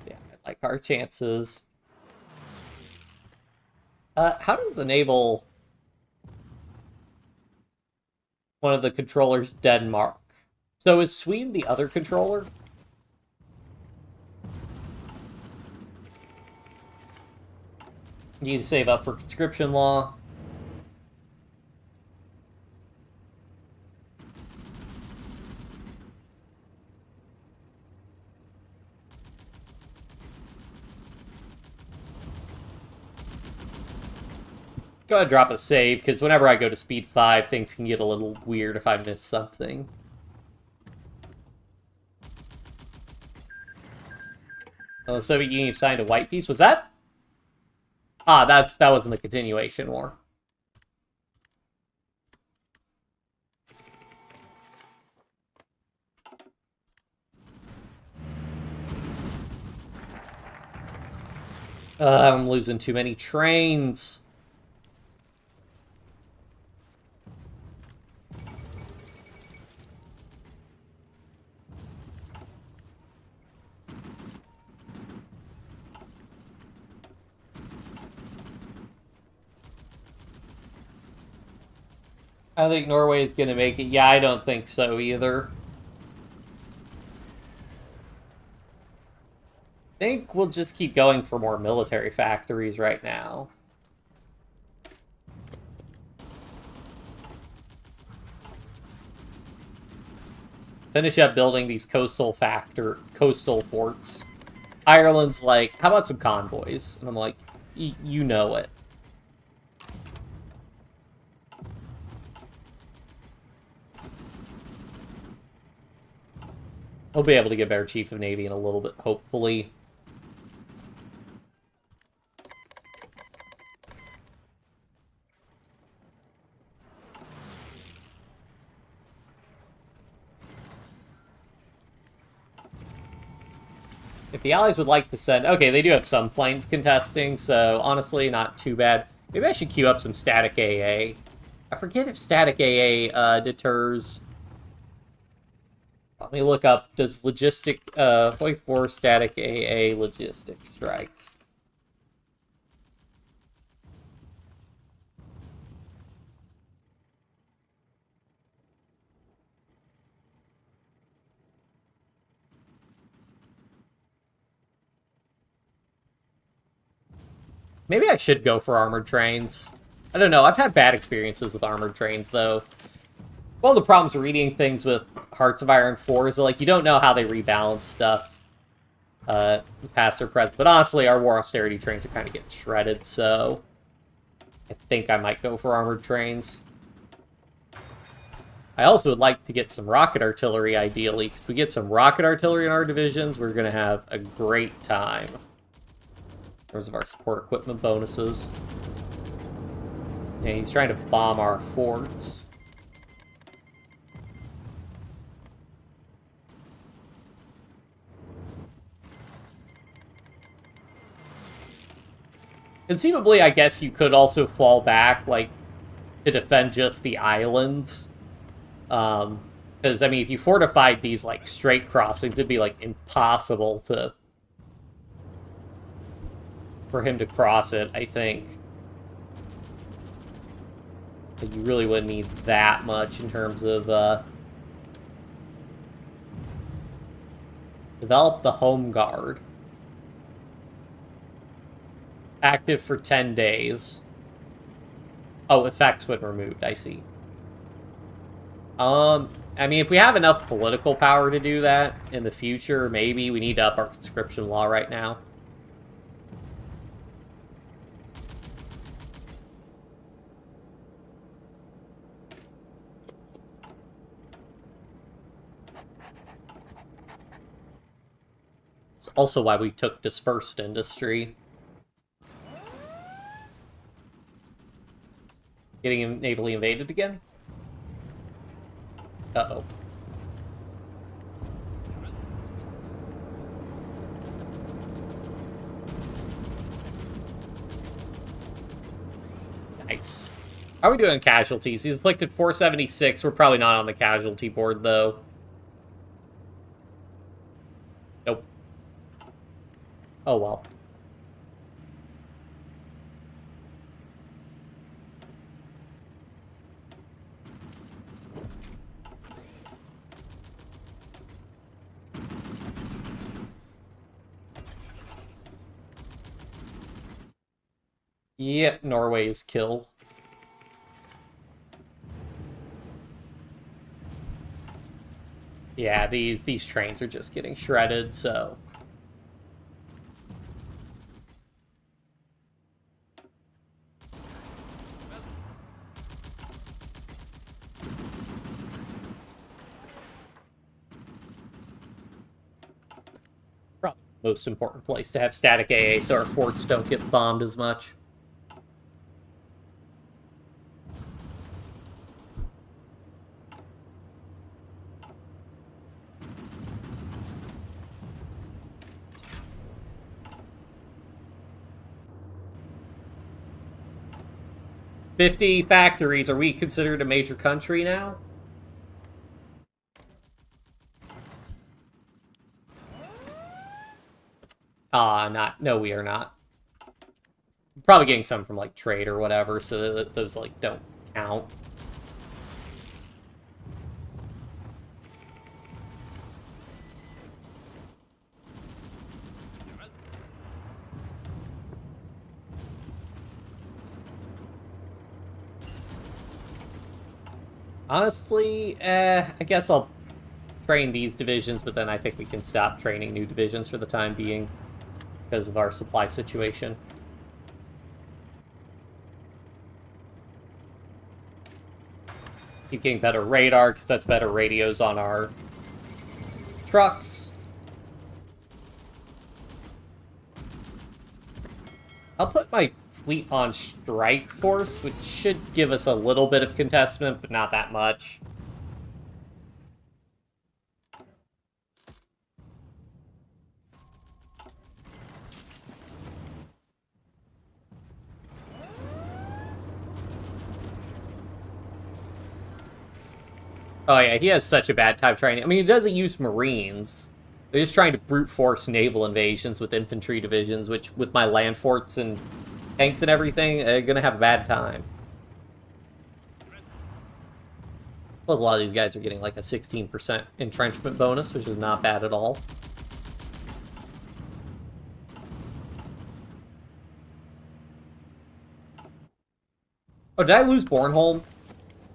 S1: Yeah, I like our chances. How does enable one of the controllers Denmark? So is Sweden the other controller? Need to save up for conscription law. Go ahead and drop a save, because whenever I go to speed 5, things can get a little weird if I miss something. The Soviet Union signed a white peace. Was that? Ah, that wasn't the continuation war. I'm losing too many trains. I think Norway is going to make it. Yeah, I don't think so either. I think we'll just keep going for more military factories right now. Finish up building these coastal forts. Ireland's like, how about some convoys? And I'm like, you know it. He'll be able to get better Chief of Navy in a little bit, hopefully. If the Allies would like to send... Okay, they do have some planes contesting, so honestly, not too bad. Maybe I should queue up some static AA. I forget if static AA deters... Let me look up, does HOI4 static AA logistic strikes? Maybe I should go for armored trains. I don't know, I've had bad experiences with armored trains, though. One of the problems reading things with Hearts of Iron 4 is that, like, you don't know how they rebalance stuff. Past or present. But honestly, our war austerity trains are kind of getting shredded, so... I think I might go for armored trains. I also would like to get some rocket artillery, ideally. Because if we get some rocket artillery in our divisions, we're going to have a great time. In terms of our support equipment bonuses. Yeah, he's trying to bomb our forts. Conceivably, I guess you could also fall back, like, to defend just the islands. Because, I mean, if you fortified these, like, straight crossings, it'd be, like, impossible for him to cross it, I think. But you really wouldn't need that much in terms of, develop the Home Guard. Active for 10 days. Oh, effects when removed, I see. I mean, if we have enough political power to do that in the future, maybe we need to up our conscription law right now. It's also why we took dispersed industry. Getting navally invaded again? Uh-oh. Nice. How are we doing casualties? He's inflicted 476. We're probably not on the casualty board, though. Nope. Oh, well. Yep, Norway's kill. Yeah, these trains are just getting shredded, so... Probably the most important place to have static AA so our forts don't get bombed as much. "50 factories. Are we considered a major country now?" Not. No, we are not. Probably getting some from, like, trade or whatever, so that those, like, don't count. Honestly, I guess I'll train these divisions, but then I think we can stop training new divisions for the time being because of our supply situation. Keep getting better radar, because that's better radios on our trucks. I'll put my fleet on strike force, which should give us a little bit of contestment, but not that much. Oh yeah, he has such a bad time trying. I mean, he doesn't use Marines. They're just trying to brute force naval invasions with infantry divisions, which, with my land forts and tanks and everything, are gonna have a bad time. Plus, a lot of these guys are getting like a 16% entrenchment bonus, which is not bad at all. Oh, did I lose Bornholm?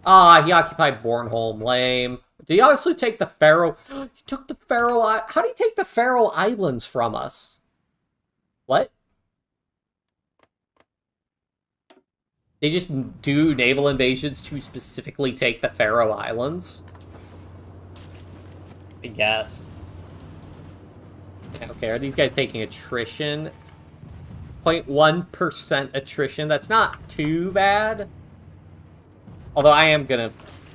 S1: Ah, he occupied Bornholm. Lame. Did he also take the Faroe... He took the Faroe... How did he take the Faroe Islands from us? What? They just do naval invasions to specifically take the Faroe Islands? I guess. Okay, are these guys taking attrition? 0.1% attrition. That's not too bad. Although I am gonna...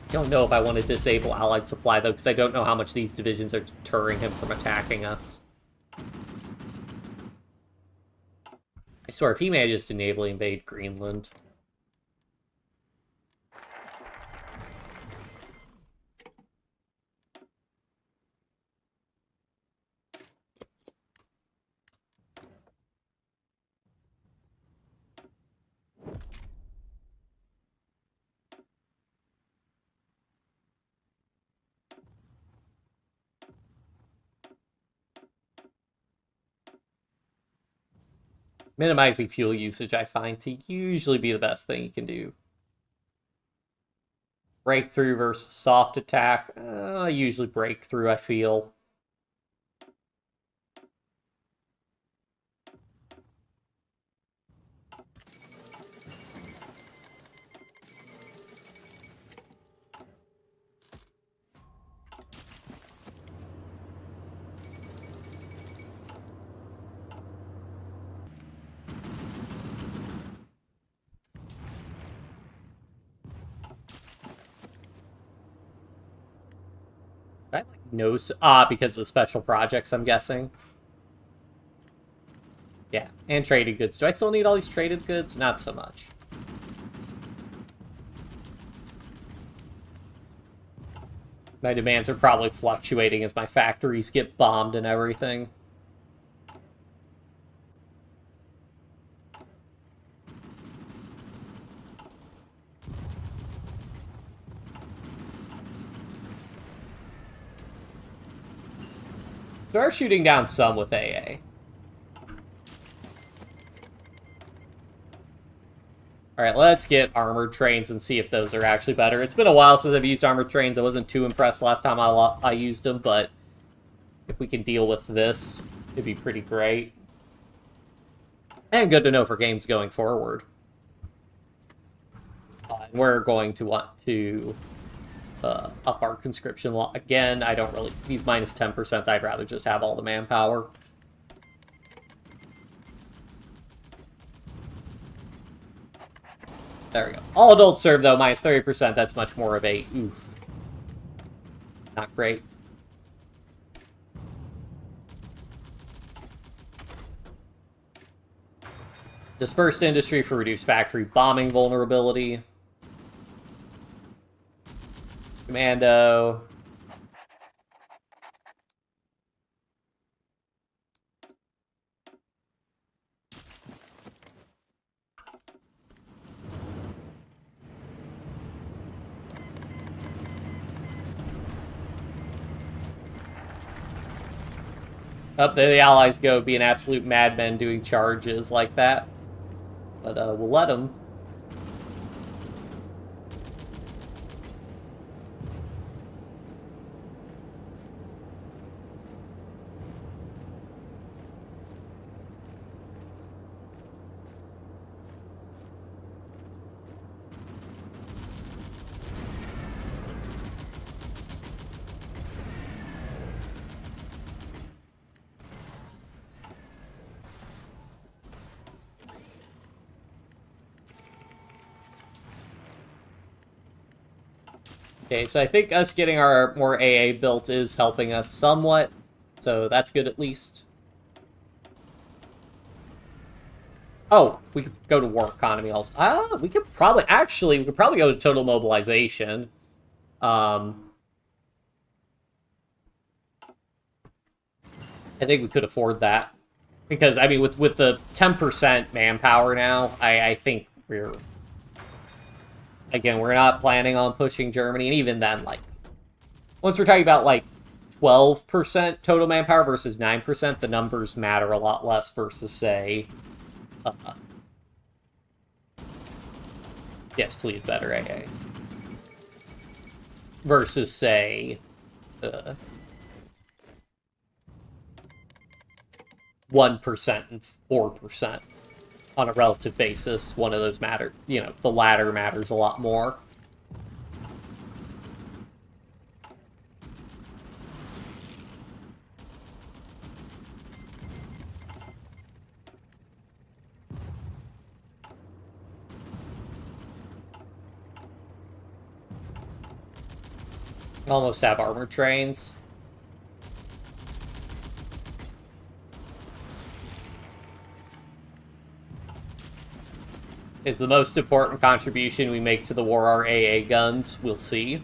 S1: I don't know if I want to disable Allied Supply, though, because I don't know how much these divisions are deterring him from attacking us. I swear, if he manages to naval invade Greenland... Minimizing fuel usage, I find to usually be the best thing you can do. Breakthrough versus soft attack. Usually breakthrough, I feel. I like no... because of the special projects, I'm guessing. Yeah, and traded goods. Do I still need all these traded goods? Not so much. My demands are probably fluctuating as my factories get bombed and everything. They are shooting down some with AA. Alright, let's get armored trains and see if those are actually better. It's been a while since I've used armored trains. I wasn't too impressed last time I used them, but if we can deal with this, it'd be pretty great. And good to know for games going forward. And we're going to want to up our conscription law. Again, I don't really... These minus 10%, I'd rather just have all the manpower. There we go. All adults serve, though, minus 30%. That's much more of a oof. Not great. Dispersed industry for reduced factory bombing vulnerability. Commando. Up there the Allies go, being absolute madmen doing charges like that. But we'll let them. Okay, so I think us getting our more AA built is helping us somewhat. So that's good at least. Oh, we could go to war economy also. We could probably... Actually, we could probably go to total mobilization. I think we could afford that. Because, I mean, with the 10% manpower now, I think we're... Again, we're not planning on pushing Germany, and even then, like... Once we're talking about, like, 12% total manpower versus 9%, the numbers matter a lot less versus, say... yes, please, better AA. Versus, say... 1% and 4%. On a relative basis, one of those matter. You know, the latter matters a lot more. Almost have armored trains. Is the most important contribution we make to the war our AA guns? We'll see.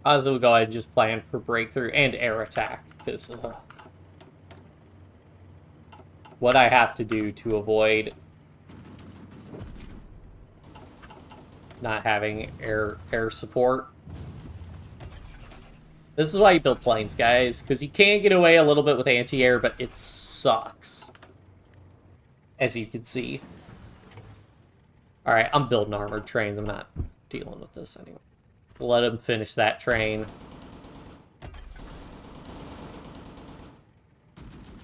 S1: As we'll go ahead and just plan for breakthrough and air attack, because what I have to do to avoid not having air support. This is why you build planes, guys, because you can get away a little bit with anti-air, but it sucks, as you can see. Alright, I'm building armored trains. I'm not dealing with this anymore. Let him finish that train.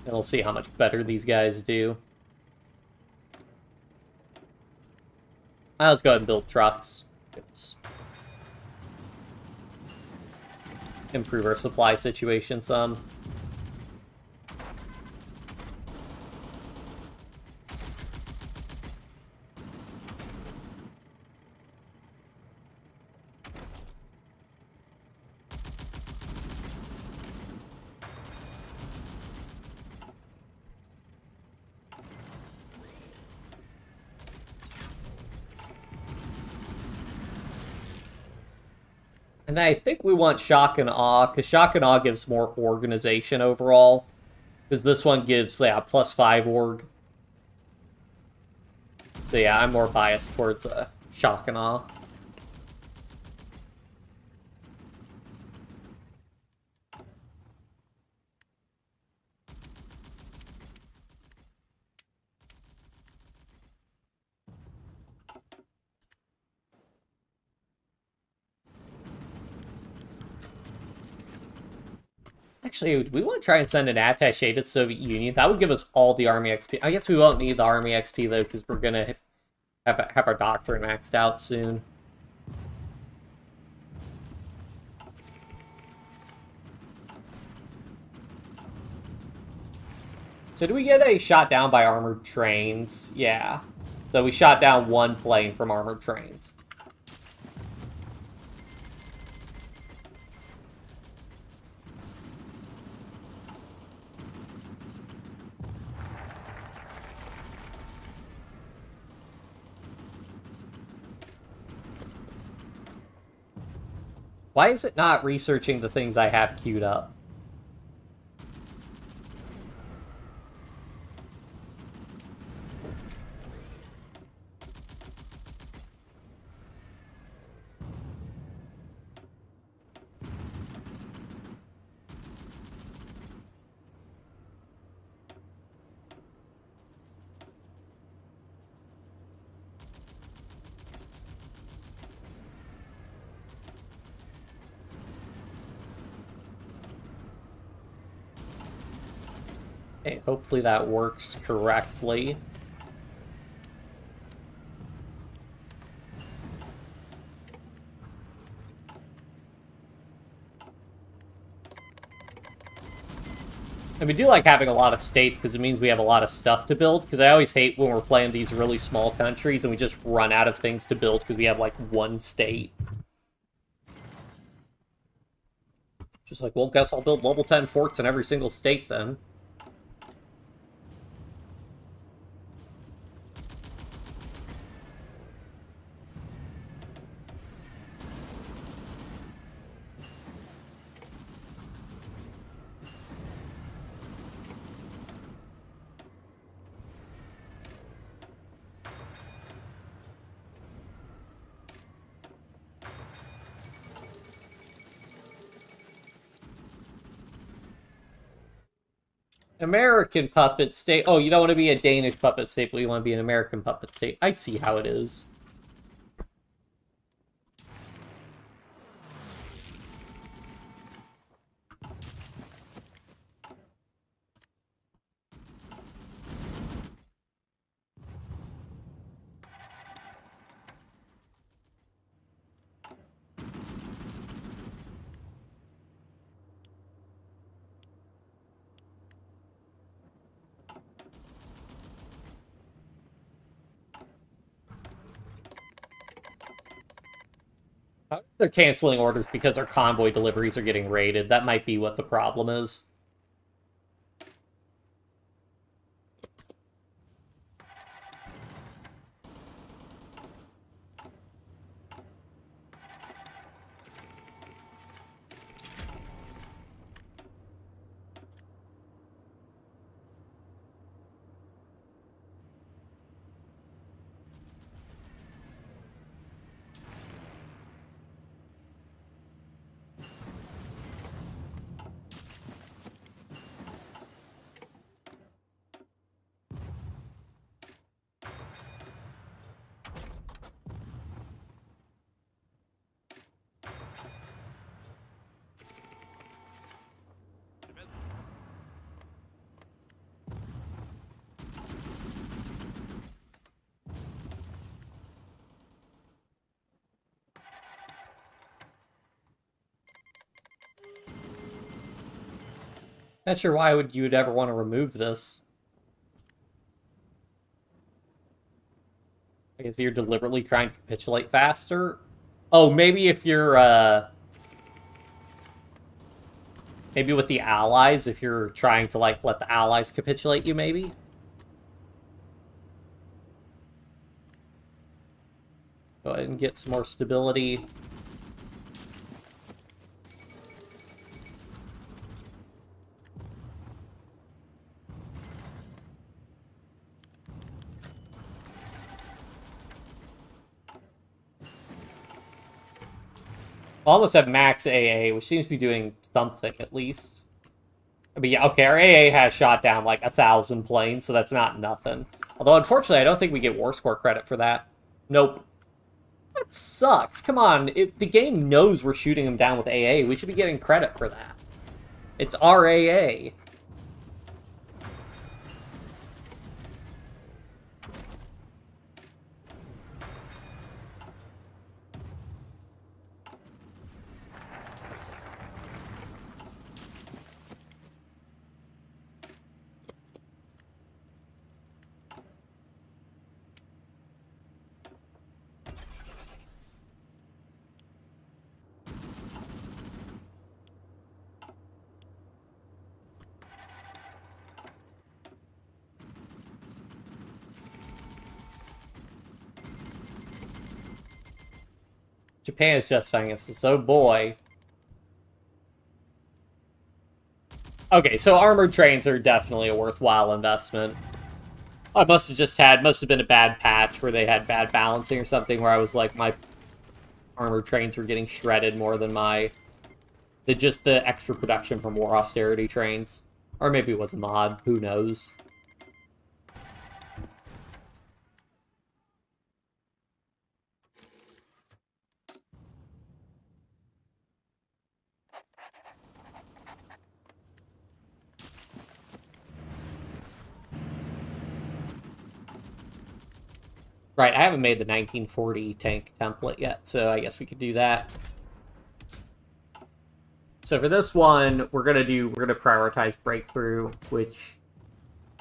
S1: And we'll see how much better these guys do. Let's go ahead and build trucks. Let's improve our supply situation some. And I think we want Shock and Awe, because Shock and Awe gives more organization overall. Because this one gives, yeah, +5 org. So yeah, I'm more biased towards Shock and Awe. Actually, we want to try and send an attaché to the Soviet Union. That would give us all the Army XP. I guess we won't need the Army XP, though, because we're going to have our doctrine maxed out soon. So do we get a shot down by armored trains? Yeah. So we shot down one plane from armored trains. Why is it not researching the things I have queued up? Okay, hopefully that works correctly. And we do like having a lot of states because it means we have a lot of stuff to build. Because I always hate when we're playing these really small countries and we just run out of things to build because we have like one state. Just like, well, guess I'll build level 10 forts in every single state then. American puppet state. Oh, you don't want to be a Danish puppet state, but you want to be an American puppet state. I see how it is. They're canceling orders because our convoy deliveries are getting raided. That might be what the problem is. Not sure why you would ever want to remove this. If you're deliberately trying to capitulate faster. Oh, maybe if you're maybe with the allies, if you're trying to like let the allies capitulate you, maybe. Go ahead and get some more stability. Almost have max AA, which seems to be doing something at least. I mean, yeah, okay, our AA has shot down like 1,000 planes, so that's not nothing. Although, unfortunately, I don't think we get war score credit for that. Nope. That sucks. Come on, if the game knows we're shooting them down with AA, we should be getting credit for that. It's our AA. Japan is justifying us, so boy. Okay, so armored trains are definitely a worthwhile investment. I must have been a bad patch where they had bad balancing or something, where I was like, my armored trains were getting shredded more than just the extra production from war austerity trains. Or maybe it was a mod, who knows. Right, I haven't made the 1940 tank template yet, so I guess we could do that. So for this one, we're gonna prioritize breakthrough, which,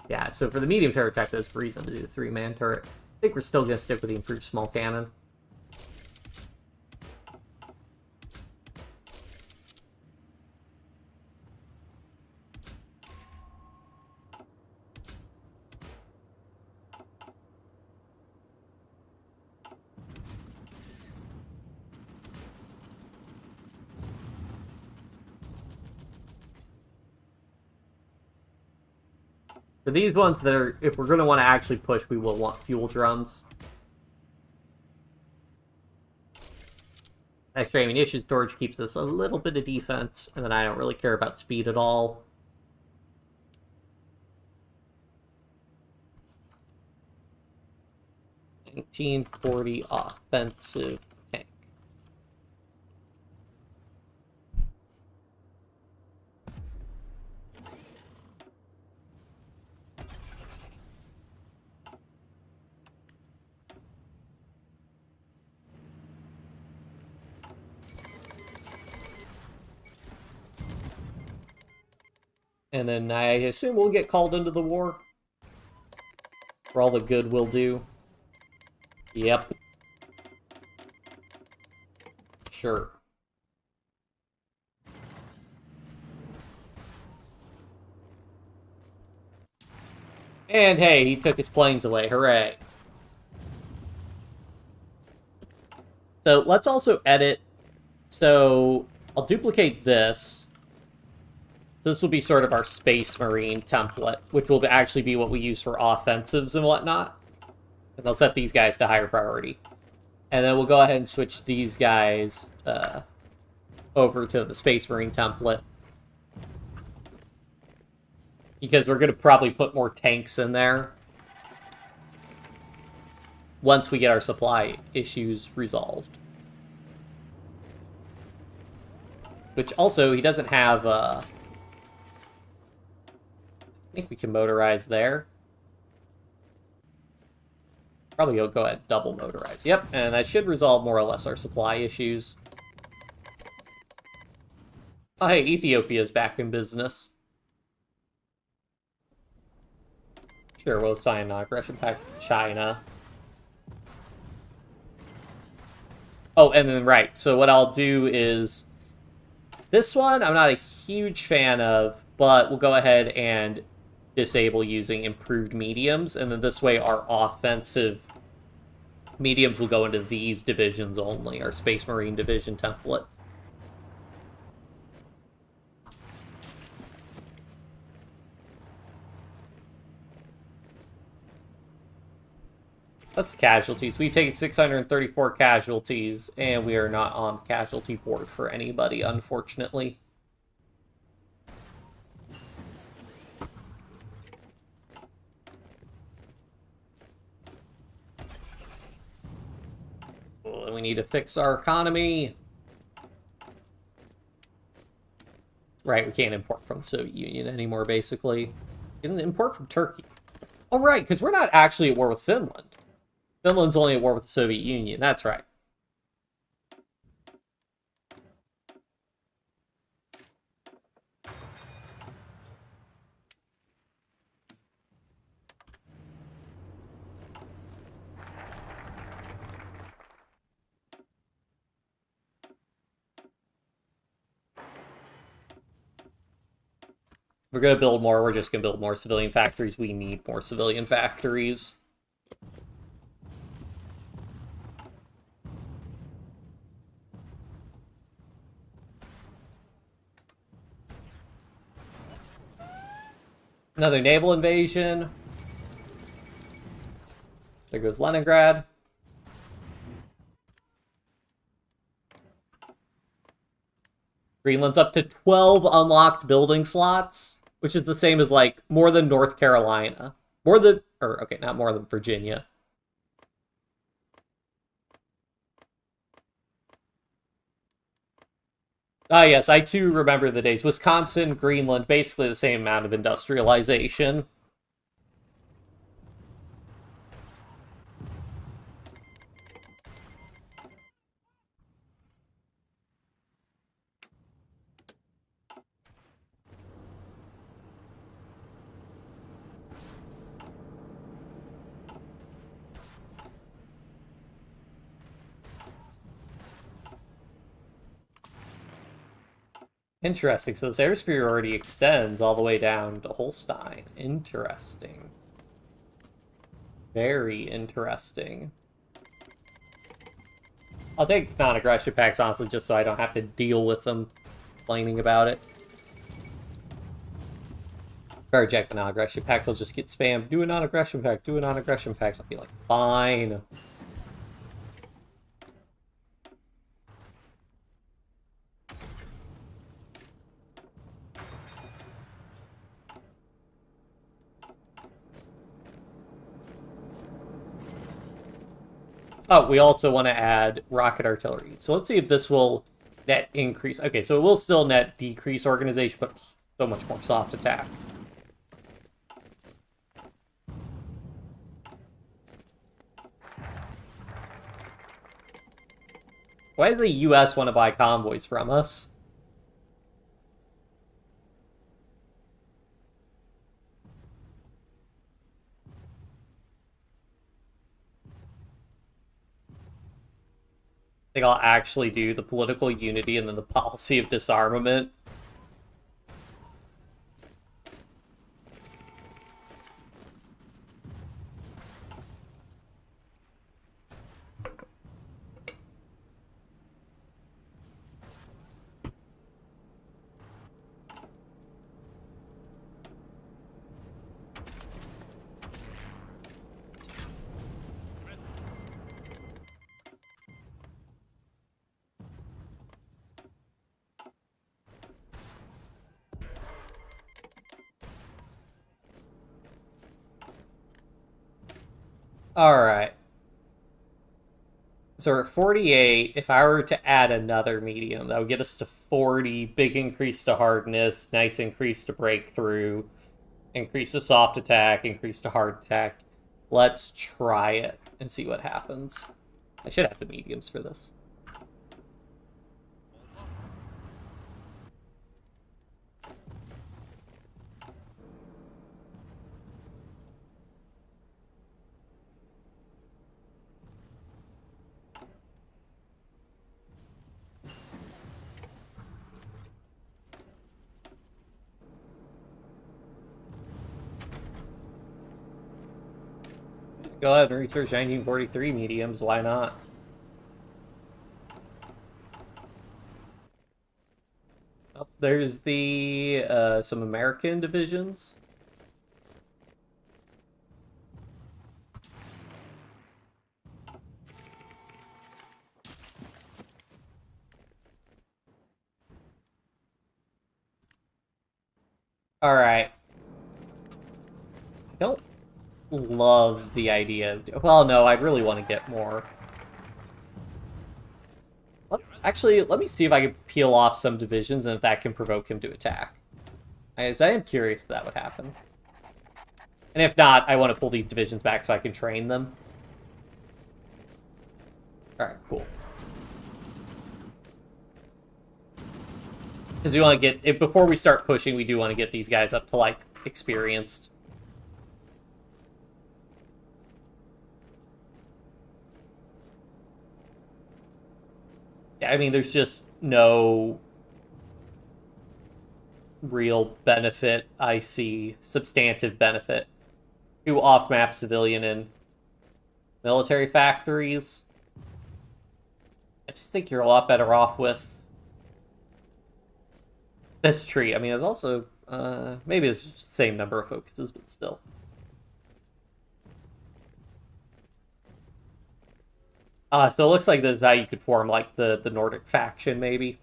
S1: yeah. So for the medium turret type, there's reason to do the 3-man turret. I think we're still gonna stick with the improved small cannon. For these ones that are, if we're going to want to actually push, we will want fuel drums. Extra ammunition storage keeps us a little bit of defense, and then I don't really care about speed at all. 1840 offensive tank. And then I assume we'll get called into the war. For all the good we'll do. Yep. Sure. And hey, he took his planes away. Hooray. So let's also edit. So I'll duplicate this. This will be sort of our Space Marine template, which will actually be what we use for offensives and whatnot. And I'll set these guys to higher priority. And then we'll go ahead and switch these guys over to the Space Marine template. Because we're going to probably put more tanks in there once we get our supply issues resolved. Which also, he doesn't have... I think we can motorize there. Probably go ahead and double motorize. Yep, and that should resolve more or less our supply issues. Oh, hey, Ethiopia's back in business. Sure, we'll sign an non-aggression pact with China. Oh, and then, right, so what I'll do is... This one, I'm not a huge fan of, but we'll go ahead and disable using improved mediums, and then this way our offensive mediums will go into these divisions only, our Space Marine division template. That's the casualties. We've taken 634 casualties, and we are not on the casualty board for anybody, unfortunately. Oh, we need to fix our economy. Right, we can't import from the Soviet Union anymore, basically. We can import from Turkey. Oh, right, because we're not actually at war with Finland. Finland's only at war with the Soviet Union, that's right. We're going to build more, we're just going to build more civilian factories. We need more civilian factories. Another naval invasion. There goes Leningrad. Greenland's up to 12 unlocked building slots, which is the same as, like, more than North Carolina. More than, or, okay, not more than Virginia. Ah, yes, I too remember the days. Wisconsin, Greenland, basically the same amount of industrialization. Interesting. So this air superiority extends all the way down to Holstein. Interesting. Very interesting. I'll take non-aggression packs, honestly, just so I don't have to deal with them complaining about it. If I reject the non-aggression packs, I'll just get spammed. Do a non-aggression pack, do a non-aggression pack. I'll be like, fine. Oh, we also want to add rocket artillery. So let's see if this will net increase. Okay, so it will still net decrease organization, but so much more soft attack. Why does the US want to buy convoys from us? I think I'll actually do the political unity and then the policy of disarmament. Alright. So we're at 48. If I were to add another medium, that would get us to 40. Big increase to hardness, nice increase to breakthrough, increase to soft attack, increase to hard attack. Let's try it and see what happens. I should have the mediums for this. Go ahead and research 1943 mediums, why not? Oh, there's the some American divisions. Alright. I don't love the idea of... Well, no, I really want to get more. Actually, let me see if I can peel off some divisions and if that can provoke him to attack. As I am curious if that would happen. And if not, I want to pull these divisions back so I can train them. Alright, cool. Because we want to get... Before we start pushing, we do want to get these guys up to, like, experienced. I mean, there's just no real benefit I see, substantive benefit, to off-map civilian and military factories. I just think you're a lot better off with this tree. I mean, there's also, maybe it's the same number of focuses, but still. So it looks like this is how you could form, like, the Nordic faction, maybe.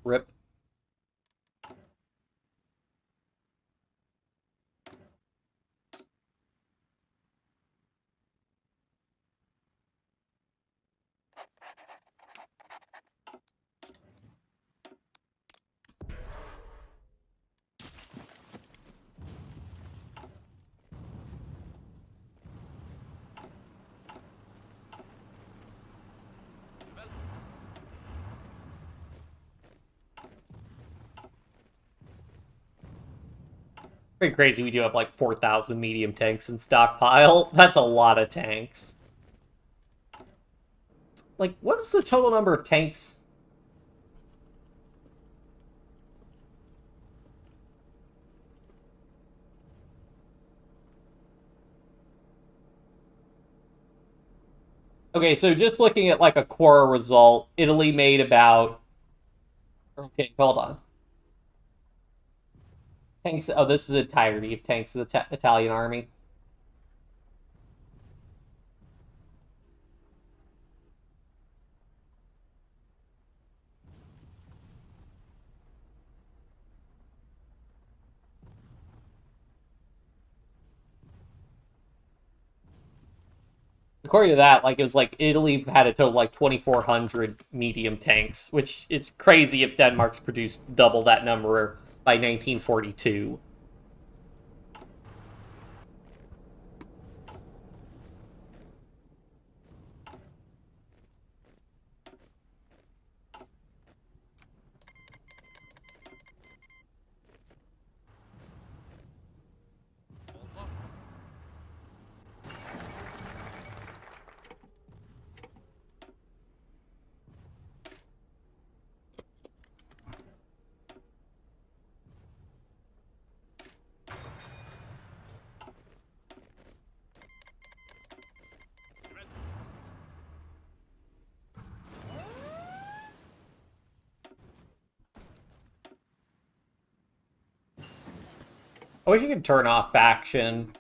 S1: Rip. Pretty crazy we do have like 4,000 medium tanks in stockpile. That's a lot of tanks. Like, what is the total number of tanks? Okay, so just looking at like a core result, Italy made about... Okay, hold on. Tanks. Oh, this is the entirety of tanks of the Italian army. According to that, like it was like Italy had a total of like 2,400 medium tanks, which is crazy if Denmark's produced double that number by 1942. I wish you could turn off faction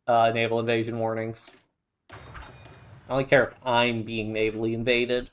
S1: naval invasion warnings. I only care if I'm being navally invaded.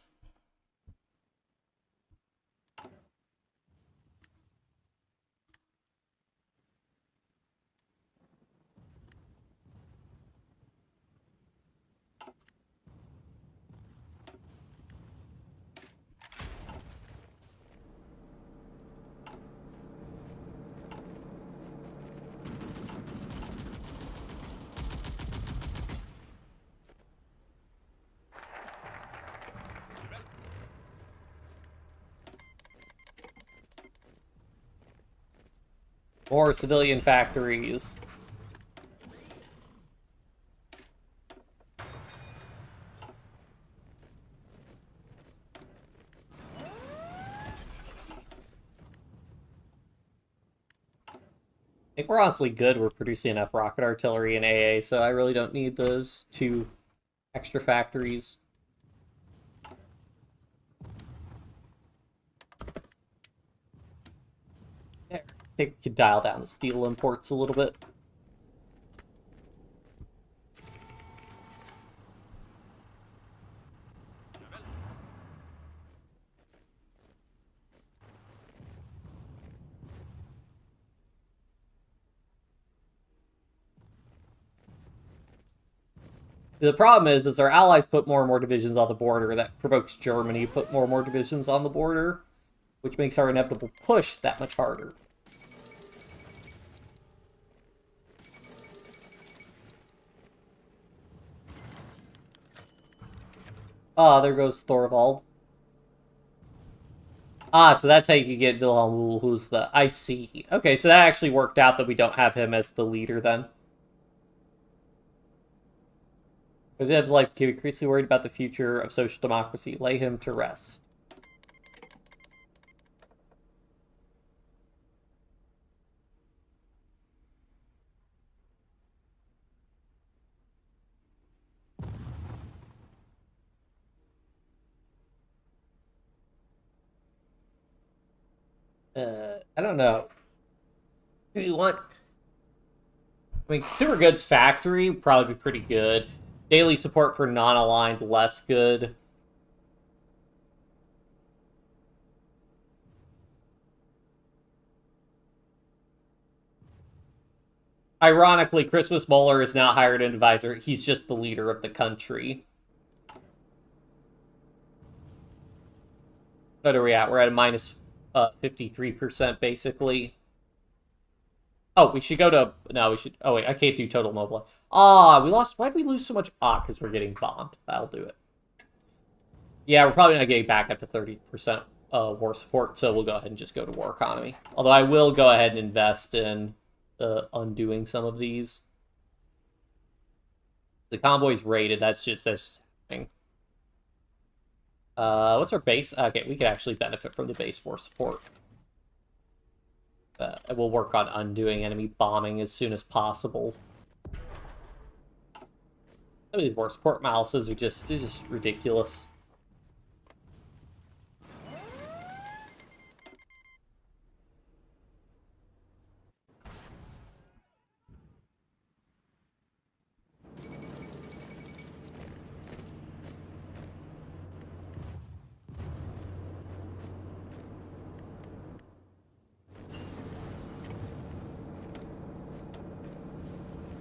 S1: More civilian factories. I think we're honestly good. We're producing enough rocket artillery and AA, so I really don't need those two extra factories. There. I think we could dial down the steel imports a little bit. The problem is, as our allies put more and more divisions on the border, that provokes Germany to put more and more divisions on the border, which makes our inevitable push that much harder. Ah, there goes Thorvald. Ah, so that's how you can get Wilhelm Wuhl, who's the... I see. Okay, so that actually worked out that we don't have him as the leader, then. Kozev's life became increasingly worried about the future of social democracy. Lay him to rest. I don't know. Do you want... I mean, consumer goods factory would probably be pretty good. Daily support for non-aligned, less good. Ironically, Christmas Muller is now hired an advisor. He's just the leader of the country. What are we at? We're at a minus 53%, basically. Oh, we should go to... No, we should... Oh, wait, I can't do total mobile. Ah, we lost... Why'd we lose so much? Ah, because we're getting bombed. That'll do it. Yeah, we're probably not getting back up to 30% war support, so we'll go ahead and just go to war economy. Although I will go ahead and invest in undoing some of these. The convoy's rated. That's just happening. What's our base? Okay, we could actually benefit from the base war support. We'll work on undoing enemy bombing as soon as possible. Some of these war support malices are just ridiculous.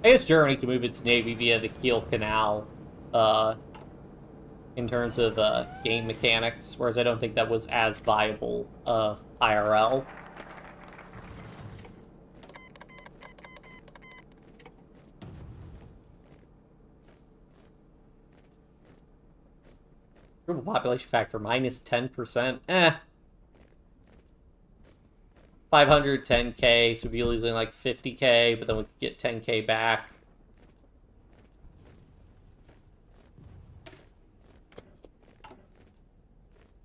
S1: I guess Germany can move its navy via the Kiel Canal. in terms of game mechanics, whereas I don't think that was as viable IRL. Global population factor minus 10%. 510k, so we'd be losing like 50k, but then we could get 10k back.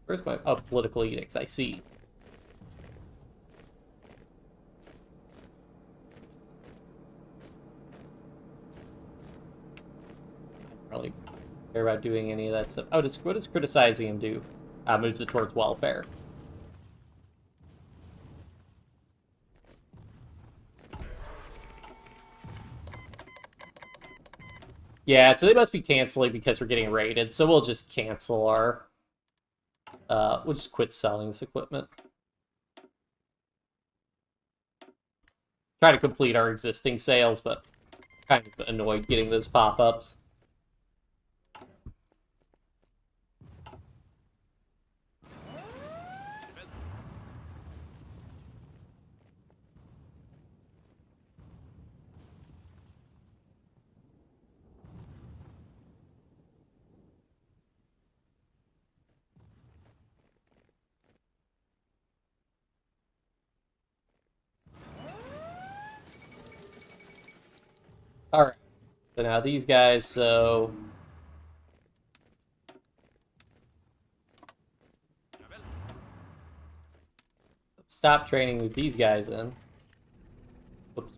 S1: Where's my political edicts? I see. I don't really care about doing any of that stuff. Oh, what does criticizing him do? Moves it towards welfare. Yeah, so they must be canceling because we're getting raided, so we'll just cancel our... we'll just quit selling this equipment. Try to complete our existing sales, but kind of annoyed getting those pop-ups. Alright, so now these guys, so... Stop training with these guys in. Oops.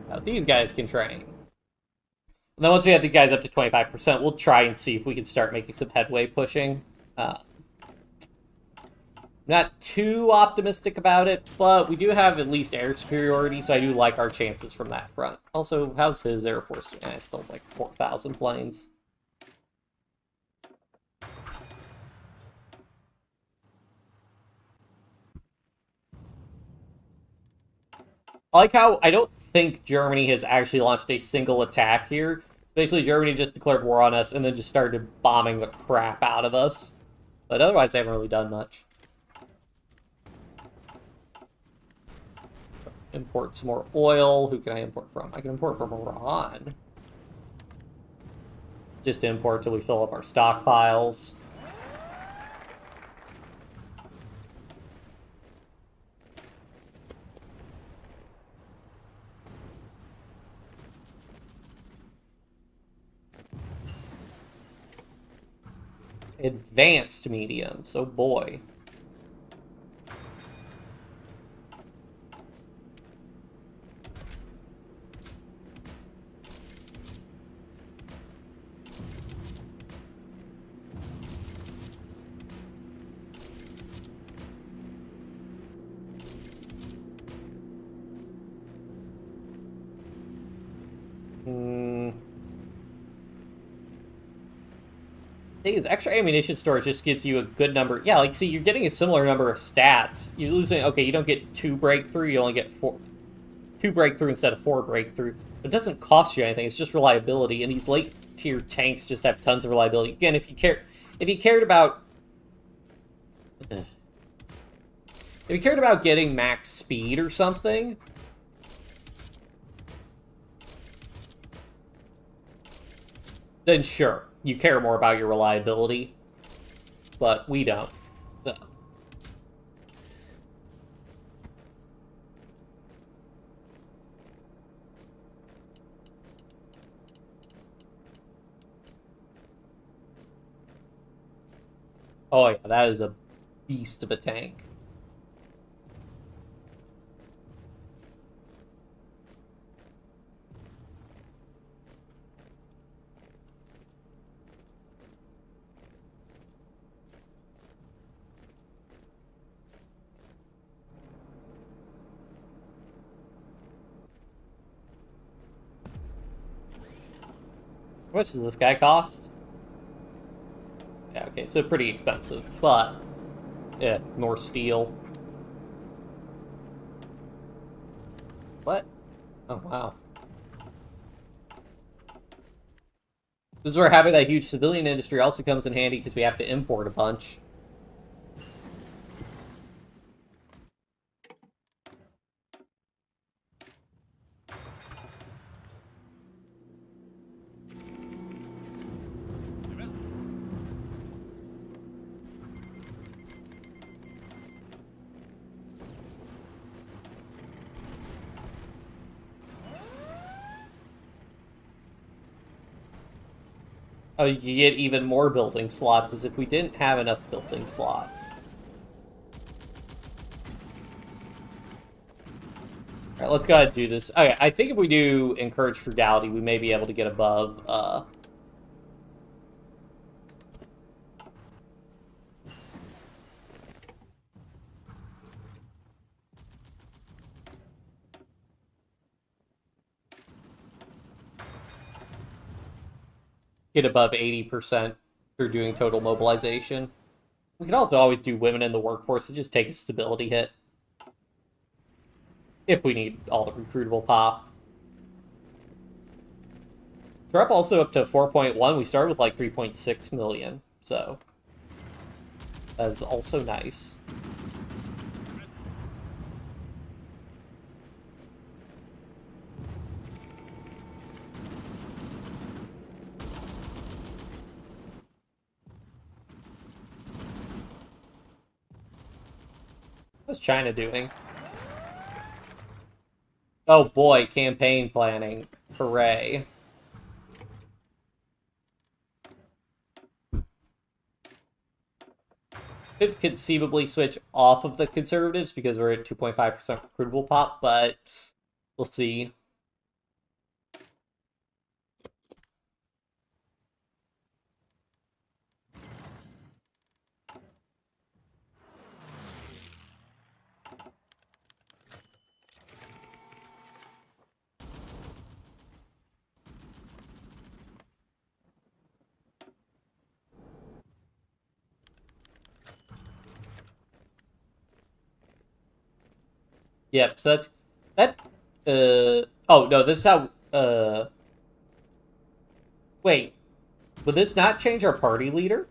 S1: Now these guys can train. And then once we have these guys up to 25%, we'll try and see if we can start making some headway pushing. Not too optimistic about it, but we do have at least air superiority, so I do like our chances from that front. Also, how's his Air Force doing? Still like 4,000 planes. I like how I don't think Germany has actually launched a single attack here. Basically, Germany just declared war on us and then just started bombing the crap out of us. But otherwise, they haven't really done much. Import some more oil. Who can I import from? I can import from Iran. Just import till we fill up our stockpiles. Advanced mediums. Oh boy. Thing is, extra ammunition storage just gives you a good number. Yeah, like, see, you're getting a similar number of stats. You're losing, okay, you don't get 2 breakthrough, you only get 2 breakthrough instead of 4 breakthrough. It doesn't cost you anything, it's just reliability, and these late tier tanks just have tons of reliability. Again, if you cared about... If you cared about getting max speed or something... then sure. You care more about your reliability, but we don't. So. Oh yeah, that is a beast of a tank. How much does this guy cost? Yeah, okay, so pretty expensive, but yeah, more steel. What? Oh, wow. This is where having that huge civilian industry also comes in handy because we have to import a bunch. Oh, you get even more building slots as if we didn't have enough building slots. Alright, let's go ahead and do this. Okay, I think if we do encourage frugality, we may be able to get above, get above 80% through doing total mobilization. We can also always do women in the workforce and just take a stability hit. If we need all the recruitable pop. We're up also up to 4.1. We started with like 3.6 million, so that's also nice. What's China doing? Oh boy, campaign planning. Hooray. Could conceivably switch off of the conservatives because we're at 2.5% recruitable pop, but we'll see. Yep, so that's that oh no, this is how wait. Would this not change our party leader?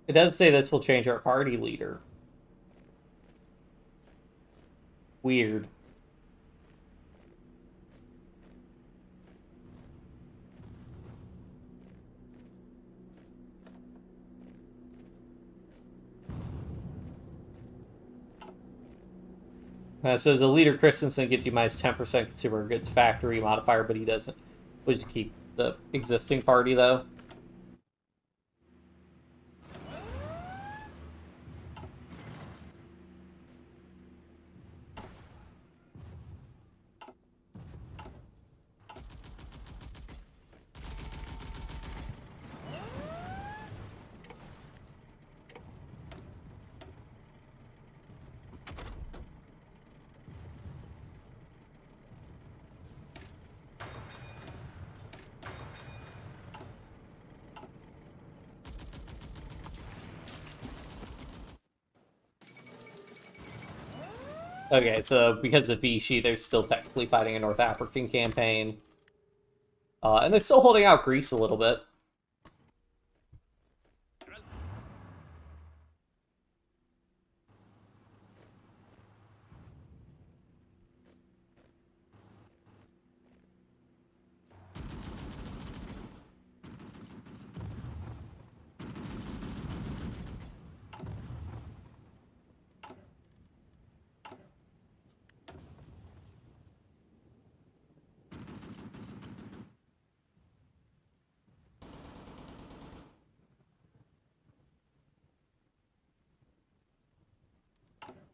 S1: It doesn't say this will change our party leader. Weird. So as a leader, Christensen gets you minus 10% consumer goods factory modifier, but he doesn't. We'll just keep the existing party, though. Okay, so because of Vichy, they're still technically fighting a North African campaign. And they're still holding out Greece a little bit.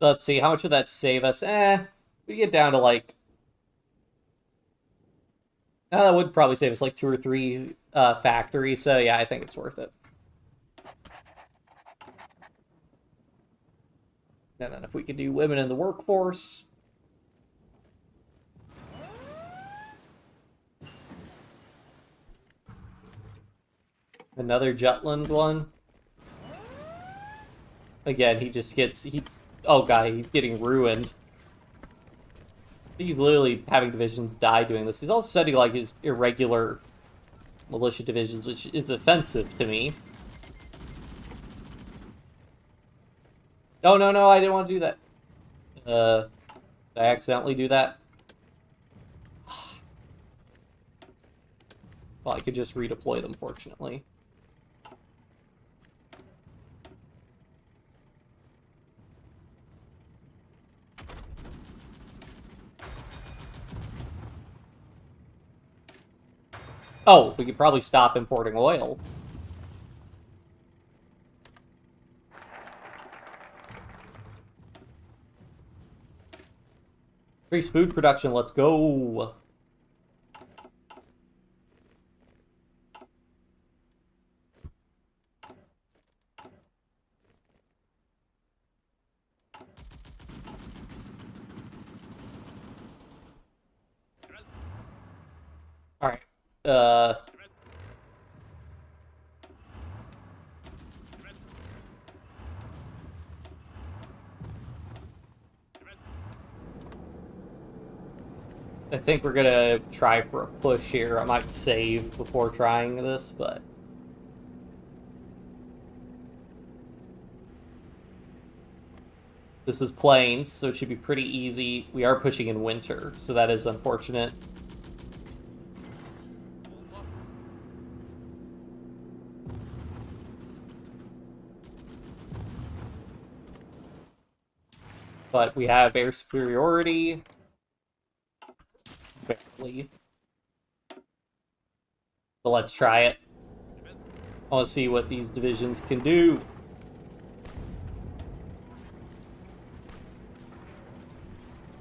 S1: Let's see, how much would that save us? We get down to like... that would probably save us like 2 or 3 factories, so yeah, I think it's worth it. And then if we could do women in the workforce... Another Jutland one. Again, he just gets... Oh god, he's getting ruined. He's literally having divisions die doing this. He's also setting like his irregular militia divisions, which is offensive to me. Oh, no, no, I didn't want to do that. Did I accidentally do that? Well, I could just redeploy them, fortunately. Oh, we could probably stop importing oil. Increase food production, let's go! Alright, I think we're gonna try for a push here. I might save before trying this, but... This is plains, so it should be pretty easy. We are pushing in winter, so that is unfortunate. But we have air superiority. Barely. But let's try it. I want to see what these divisions can do.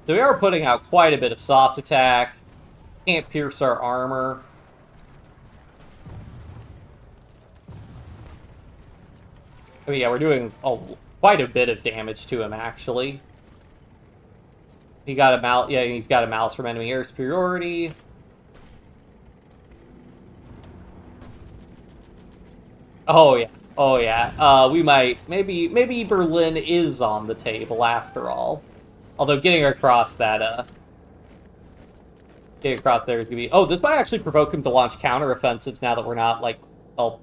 S1: So we are putting out quite a bit of soft attack. Can't pierce our armor. Oh yeah, we're doing quite a bit of damage to him, actually. He got a mal. Yeah, he's got a malice from enemy air superiority. Oh yeah, oh yeah. We might maybe Berlin is on the table after all. Although getting across that getting across there is gonna be. Oh, this might actually provoke him to launch counteroffensives now that we're not like all,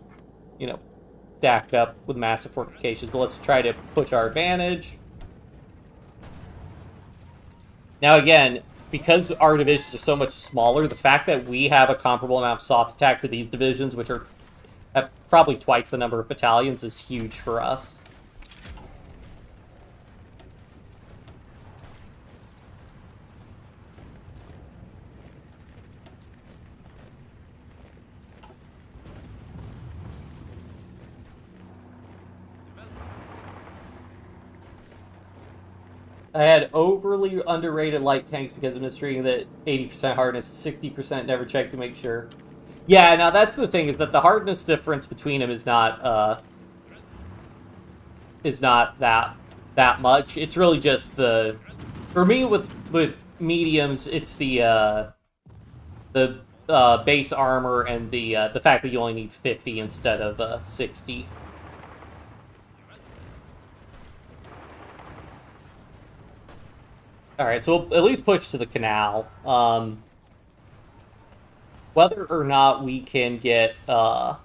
S1: you know, stacked up with massive fortifications. But let's try to push our advantage. Now again, because our divisions are so much smaller, the fact that we have a comparable amount of soft attack to these divisions, which are have probably twice the number of battalions, is huge for us. I had overly underrated light tanks because of mistreating that 80% hardness, 60% never checked to make sure. Yeah, now that's the thing, is that the hardness difference between them is not that much. It's really just the... For me, with mediums, it's the base armor and the fact that you only need 50 instead of 60. Alright, so we'll at least push to the canal. Whether or not we can get, So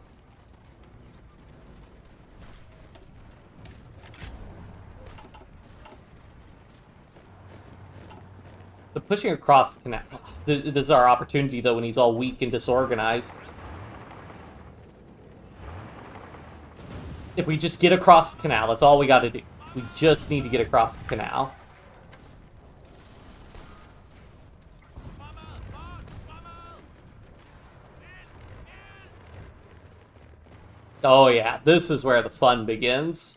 S1: pushing across the canal... This is our opportunity, though, when he's all weak and disorganized. If we just get across the canal, that's all we gotta do. We just need to get across the canal. Oh yeah, this is where the fun begins.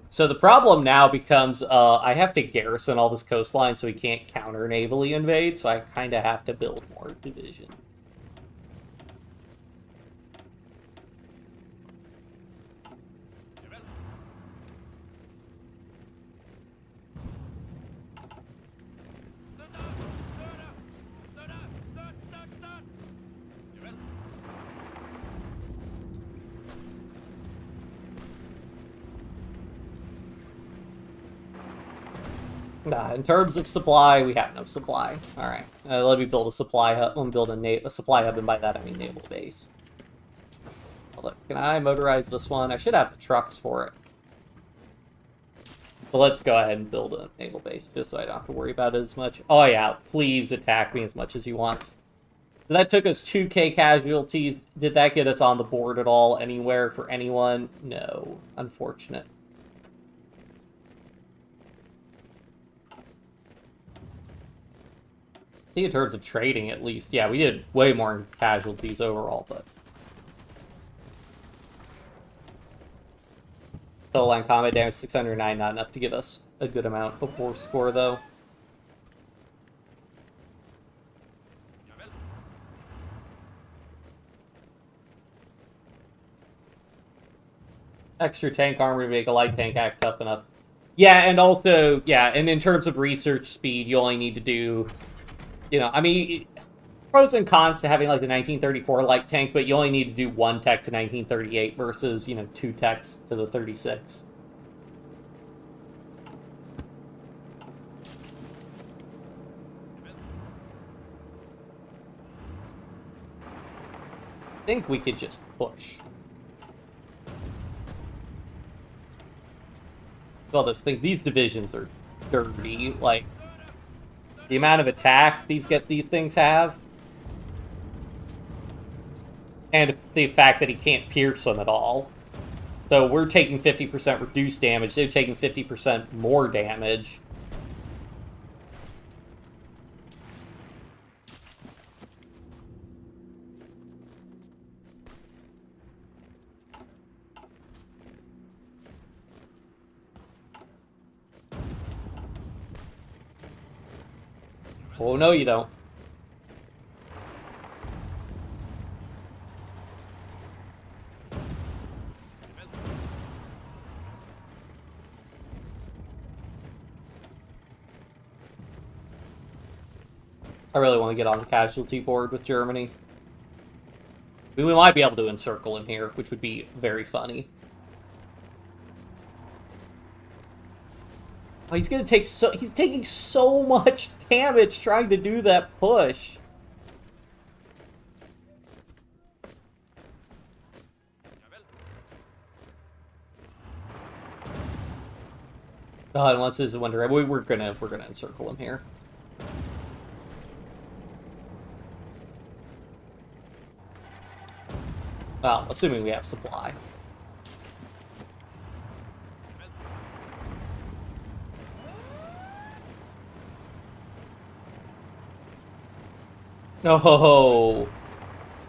S1: So the problem now becomes, I have to garrison all this coastline so he can't counter-navally invade, so I kind of have to build more division. Nah, in terms of supply, we have no supply. Alright, let me build a supply hub. Let me build a supply hub, and by that I mean naval base. Oh, look, can I motorize this one? I should have the trucks for it. But let's go ahead and build a naval base, just so I don't have to worry about it as much. Oh yeah, please attack me as much as you want. So that took us 2k casualties. Did that get us on the board at all, anywhere, for anyone? No. Unfortunate. I think in terms of trading, at least, yeah, we did way more casualties overall, but... Total line combat damage 609, not enough to give us a good amount of war score, though. Extra tank armor to make a light tank act tough enough. Yeah, and also, yeah, and in terms of research speed, you only need to do, you know, I mean, pros and cons to having like the 1934 light tank, but you only need to do one tech to 1938 versus, you know, 2 techs to the 36. I think we could just push. Well, these divisions are dirty. Like, the amount of attack these things have, and the fact that he can't pierce them at all. So we're taking 50% reduced damage. They're taking 50% more damage. Oh, no, you don't. I really want to get on the casualty board with Germany. I mean, we might be able to encircle him here, which would be very funny. Oh, he's taking so much damage trying to do that push. Oh, and once this is wonder, we're gonna encircle him here. Well, assuming we have supply. Oh,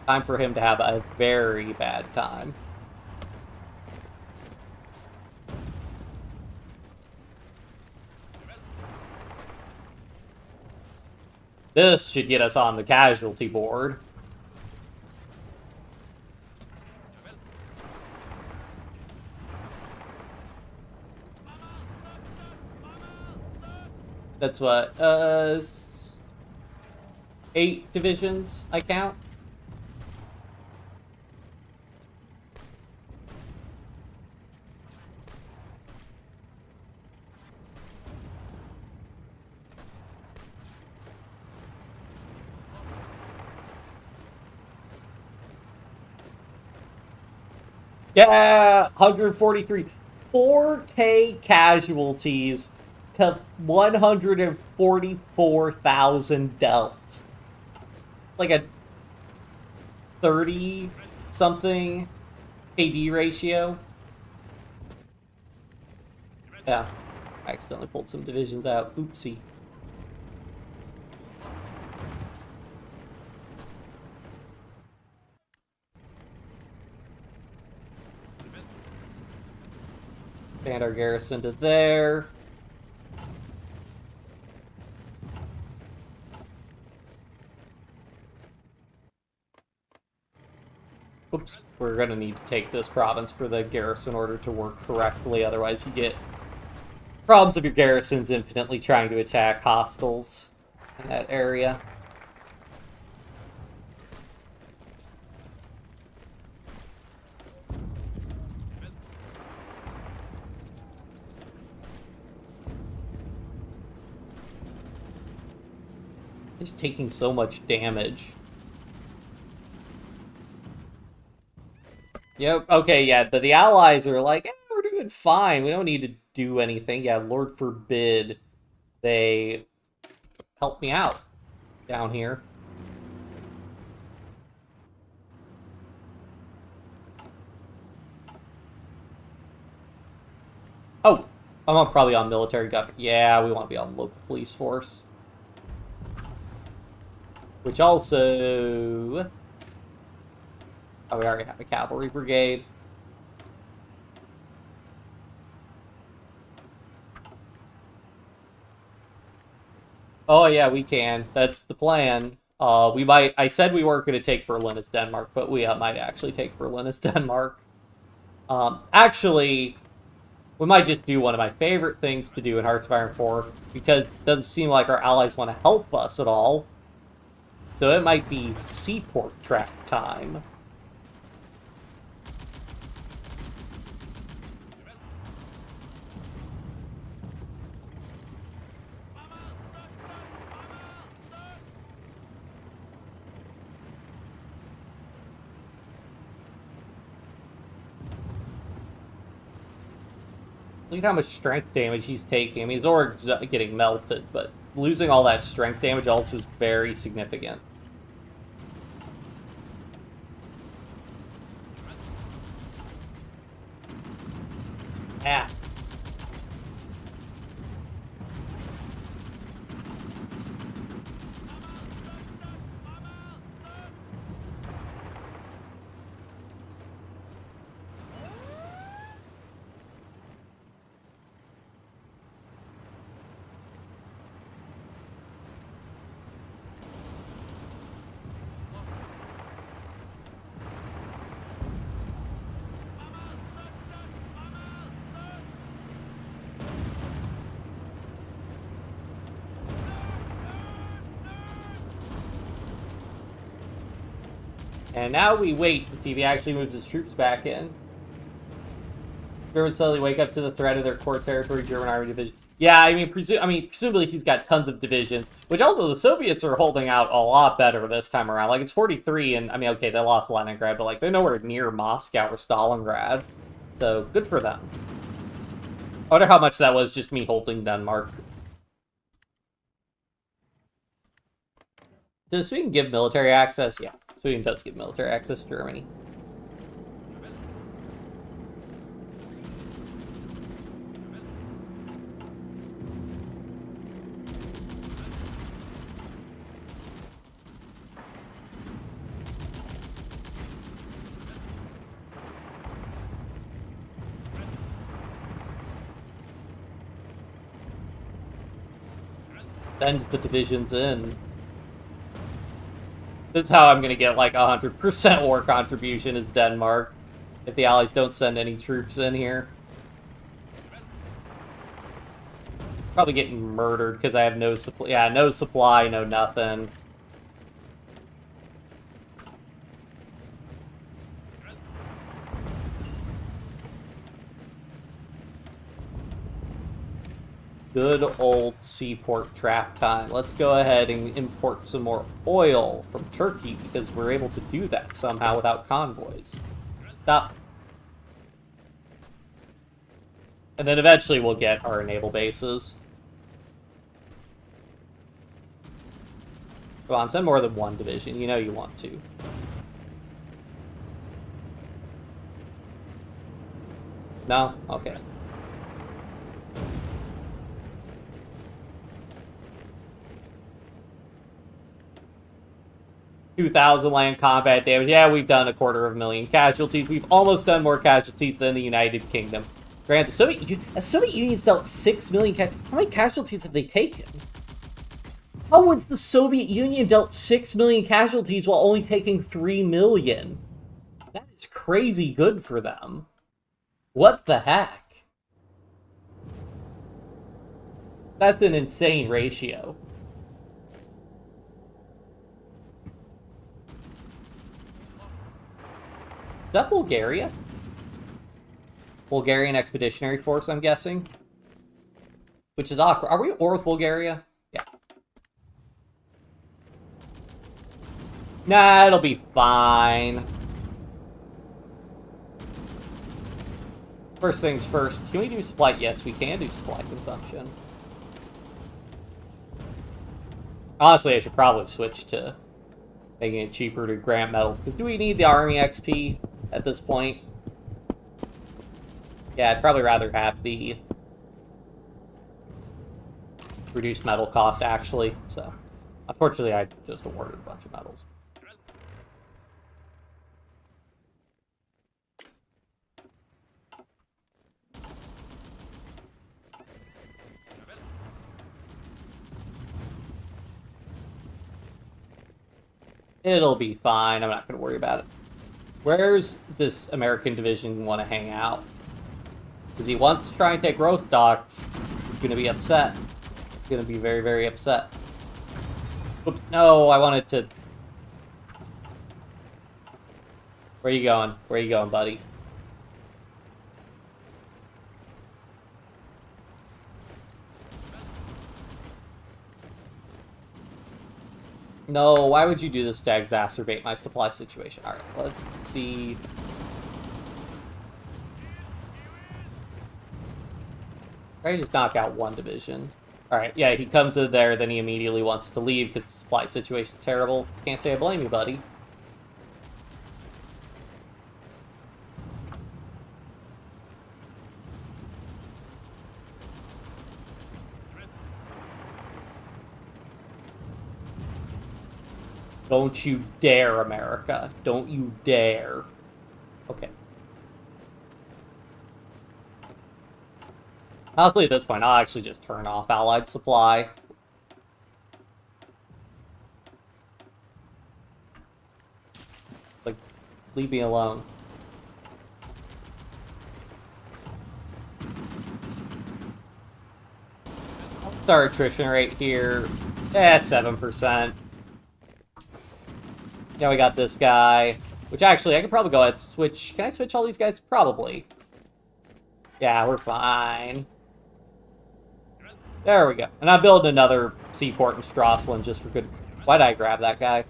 S1: time for him to have a very bad time. This should get us on the casualty board. That's what, 8 divisions, I count. Yeah, 143. 4k casualties to 144,000 dealt. Like a 30-something AD ratio. Yeah, I accidentally pulled some divisions out. Oopsie. Expand our garrison to there. Oops, we're gonna need to take this province for the garrison order to work correctly, otherwise you get problems of your garrisons infinitely trying to attack hostiles in that area. He's taking so much damage. Yep, okay, yeah, but the allies are like, we're doing fine. We don't need to do anything. Yeah, Lord forbid they help me out down here. Oh, I'm probably on military government. Yeah, we want to be on local police force. Which also... Oh, we already have a cavalry brigade. Oh, yeah, we can. That's the plan. We might... I said we weren't going to take Berlin as Denmark, but we might actually take Berlin as Denmark. Actually, we might just do one of my favorite things to do in Hearts of Iron 4, because it doesn't seem like our allies want to help us at all. So it might be seaport trap time. Look at how much strength damage he's taking. I mean, his org's getting melted, but losing all that strength damage also is very significant. Ah. And now we wait to see if he actually moves his troops back in. Germans suddenly wake up to the threat of their core territory, German army division. Yeah, I mean, presumably he's got tons of divisions, which also the Soviets are holding out a lot better this time around. Like, it's 43, and, I mean, okay, they lost Leningrad, but, like, they're nowhere near Moscow or Stalingrad. So, good for them. I wonder how much that was just me holding Denmark. Does Sweden give military access? Yeah, Sweden does give military access to Germany. Then to put divisions in. This is how I'm going to get like 100% war contribution is Denmark, if the Allies don't send any troops in here. Probably getting murdered because I have no supply. Yeah, no supply, no nothing. Good old seaport trap time. Let's go ahead and import some more oil from Turkey because we're able to do that somehow without convoys. Stop. And then eventually we'll get our naval bases. Come on, send more than one division. You know you want to. No? Okay. 2,000 land combat damage. Yeah, we've done 250,000 casualties. We've almost done more casualties than the United Kingdom. Granted, the Soviet Union's dealt 6 million How many casualties have they taken? How was the Soviet Union dealt 6 million casualties while only taking 3 million? That is crazy good for them. What the heck? That's an insane ratio. Is that Bulgaria? Bulgarian Expeditionary Force, I'm guessing. Which is awkward. Are we at war with Bulgaria? Yeah. Nah, it'll be fine. First things first, can we do supply? Yes, we can do supply consumption. Honestly, I should probably switch to making it cheaper to grant medals, because do we need the army XP at this point? Yeah, I'd probably rather have the reduced medal cost, actually. So, unfortunately, I just awarded a bunch of medals. It'll be fine. I'm not going to worry about it. Where's this American division want to hang out? Because he wants to try and take Rostock. He's going to be upset. He's going to be very, very upset. Oops, no, I wanted to... Where are you going? Where are you going, buddy? No, why would you do this to exacerbate my supply situation? Alright, let's see. I just knock out one division. Alright, yeah, he comes in there, then he immediately wants to leave because the supply situation's terrible. Can't say I blame you, buddy. Don't you dare, America. Don't you dare. Okay. Honestly, at this point, I'll actually just turn off Allied supply. Like, leave me alone. What's our attrition rate here? 7%. Yeah, we got this guy. Which actually, I could probably go ahead and switch. Can I switch all these guys? Probably. Yeah, we're fine. There we go. And I'm building another seaport in Strasslund just for good... Why'd I grab that guy?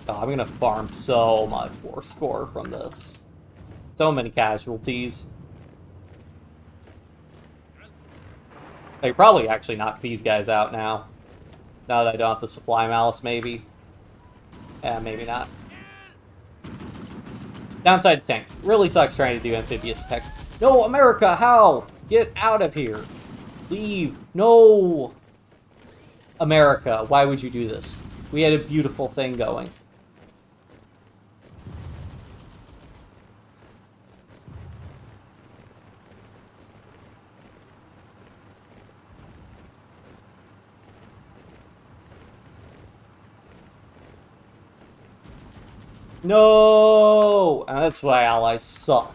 S1: Oh, I'm gonna farm so much war score from this. So many casualties. I could probably actually knock these guys out now. Now that I don't have the supply malice, maybe. Yeah, maybe not. Downside to tanks. Really sucks trying to do amphibious attacks. No, America, how? Get out of here. Leave. No. America, why would you do this? We had a beautiful thing going. No! And that's why allies suck.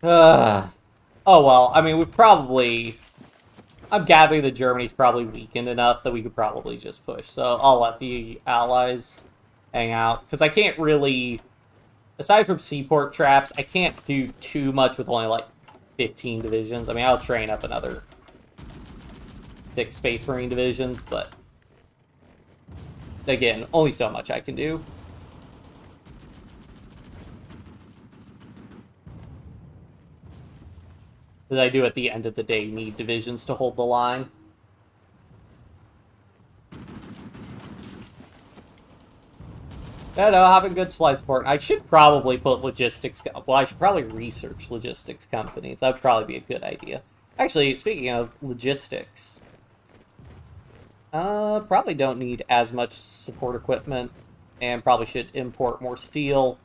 S1: Oh well, I mean, we've probably... I'm gathering that Germany's probably weakened enough that we could probably just push. So I'll let the allies hang out. Because I can't really... Aside from seaport traps, I can't do too much with only, like, 15 divisions. I mean, I'll train up another 6 Space Marine divisions, but... Again, only so much I can do. Because I do, at the end of the day, need divisions to hold the line. Yeah, no, having good supply support. I should probably put logistics... Well, I should probably research logistics companies. That would probably be a good idea. Actually, speaking of logistics... probably don't need as much support equipment. And probably should import more steel.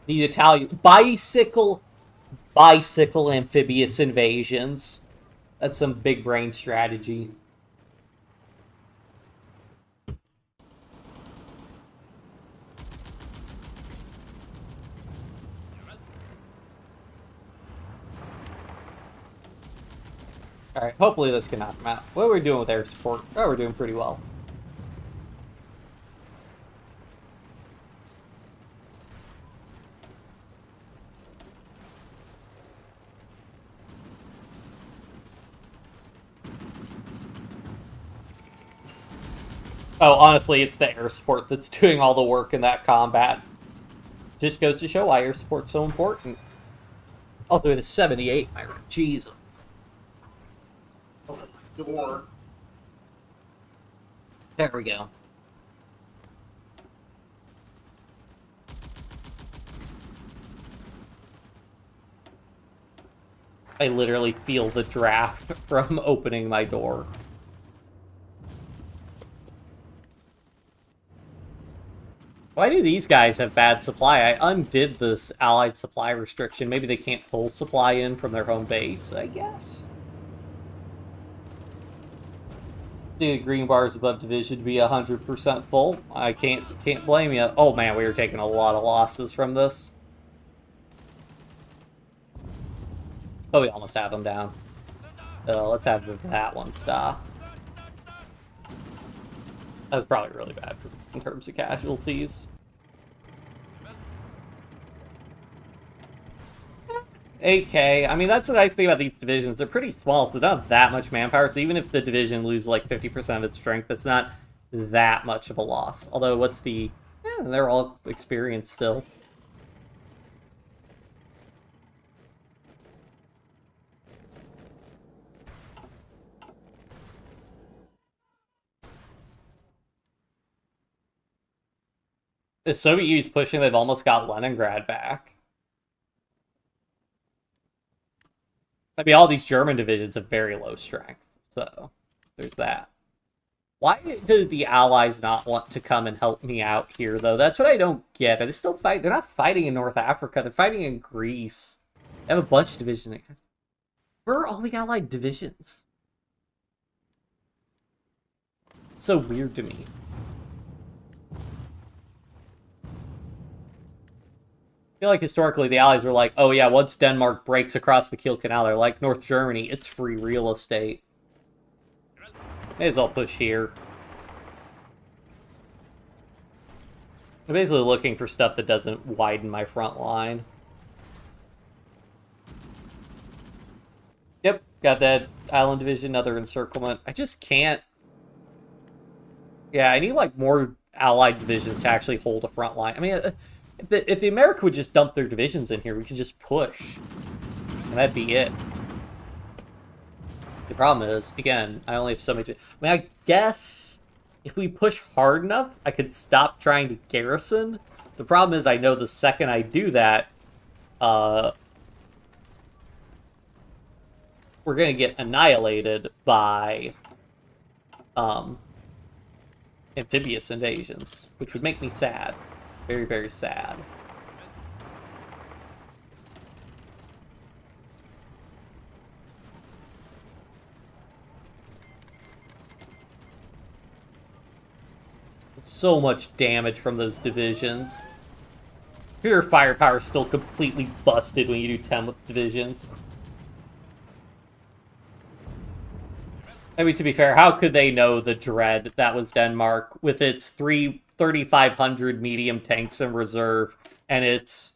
S1: The Italian... Bicycle amphibious invasions. That's some big brain strategy. Alright, hopefully this can knock him out. What are we doing with air support? Oh, we're doing pretty well. Oh, honestly, it's the air support that's doing all the work in that combat. Just goes to show why air support's so important. Also, it is 78, Myron. Jeez. Open my door. There we go. I literally feel the draft from opening my door. Why do these guys have bad supply? I undid this allied supply restriction. Maybe they can't pull supply in from their home base, I guess. The green bars above division to be 100% full. I can't blame you. Oh man, we were taking a lot of losses from this. Oh, we almost have them down. Let's have that one stop. That was probably really bad in terms of casualties. 8K. I mean, that's the nice thing about these divisions. They're pretty small, so they don't have that much manpower. So even if the division loses like 50% of its strength, that's not that much of a loss. Although, what's the... Yeah, they're all experienced still. The Soviet Union's pushing, they've almost got Leningrad back. I mean, all these German divisions have very low strength, so there's that. Why do the Allies not want to come and help me out here, though? That's what I don't get. Are they still fighting? They're not fighting in North Africa. They're fighting in Greece. They have a bunch of divisions. Where are all the Allied divisions? It's so weird to me. I feel like historically the Allies were like, oh yeah, once Denmark breaks across the Kiel Canal, they're like North Germany, it's free real estate. May as well push here. I'm basically looking for stuff that doesn't widen my front line. Yep, got that island division, another encirclement. I just can't... Yeah, I need like more Allied divisions to actually hold a front line. I mean... If the America would just dump their divisions in here, we could just push. And that'd be it. The problem is, again, I only have so many... I mean, I guess if we push hard enough, I could stop trying to garrison. The problem is, I know the second I do that, we're going to get annihilated by amphibious invasions, which would make me sad. Very, very sad. So much damage from those divisions. Your firepower is still completely busted when you do 10 with divisions. I mean, to be fair, how could they know the dread that was Denmark with its 3,500 medium tanks in reserve, and it's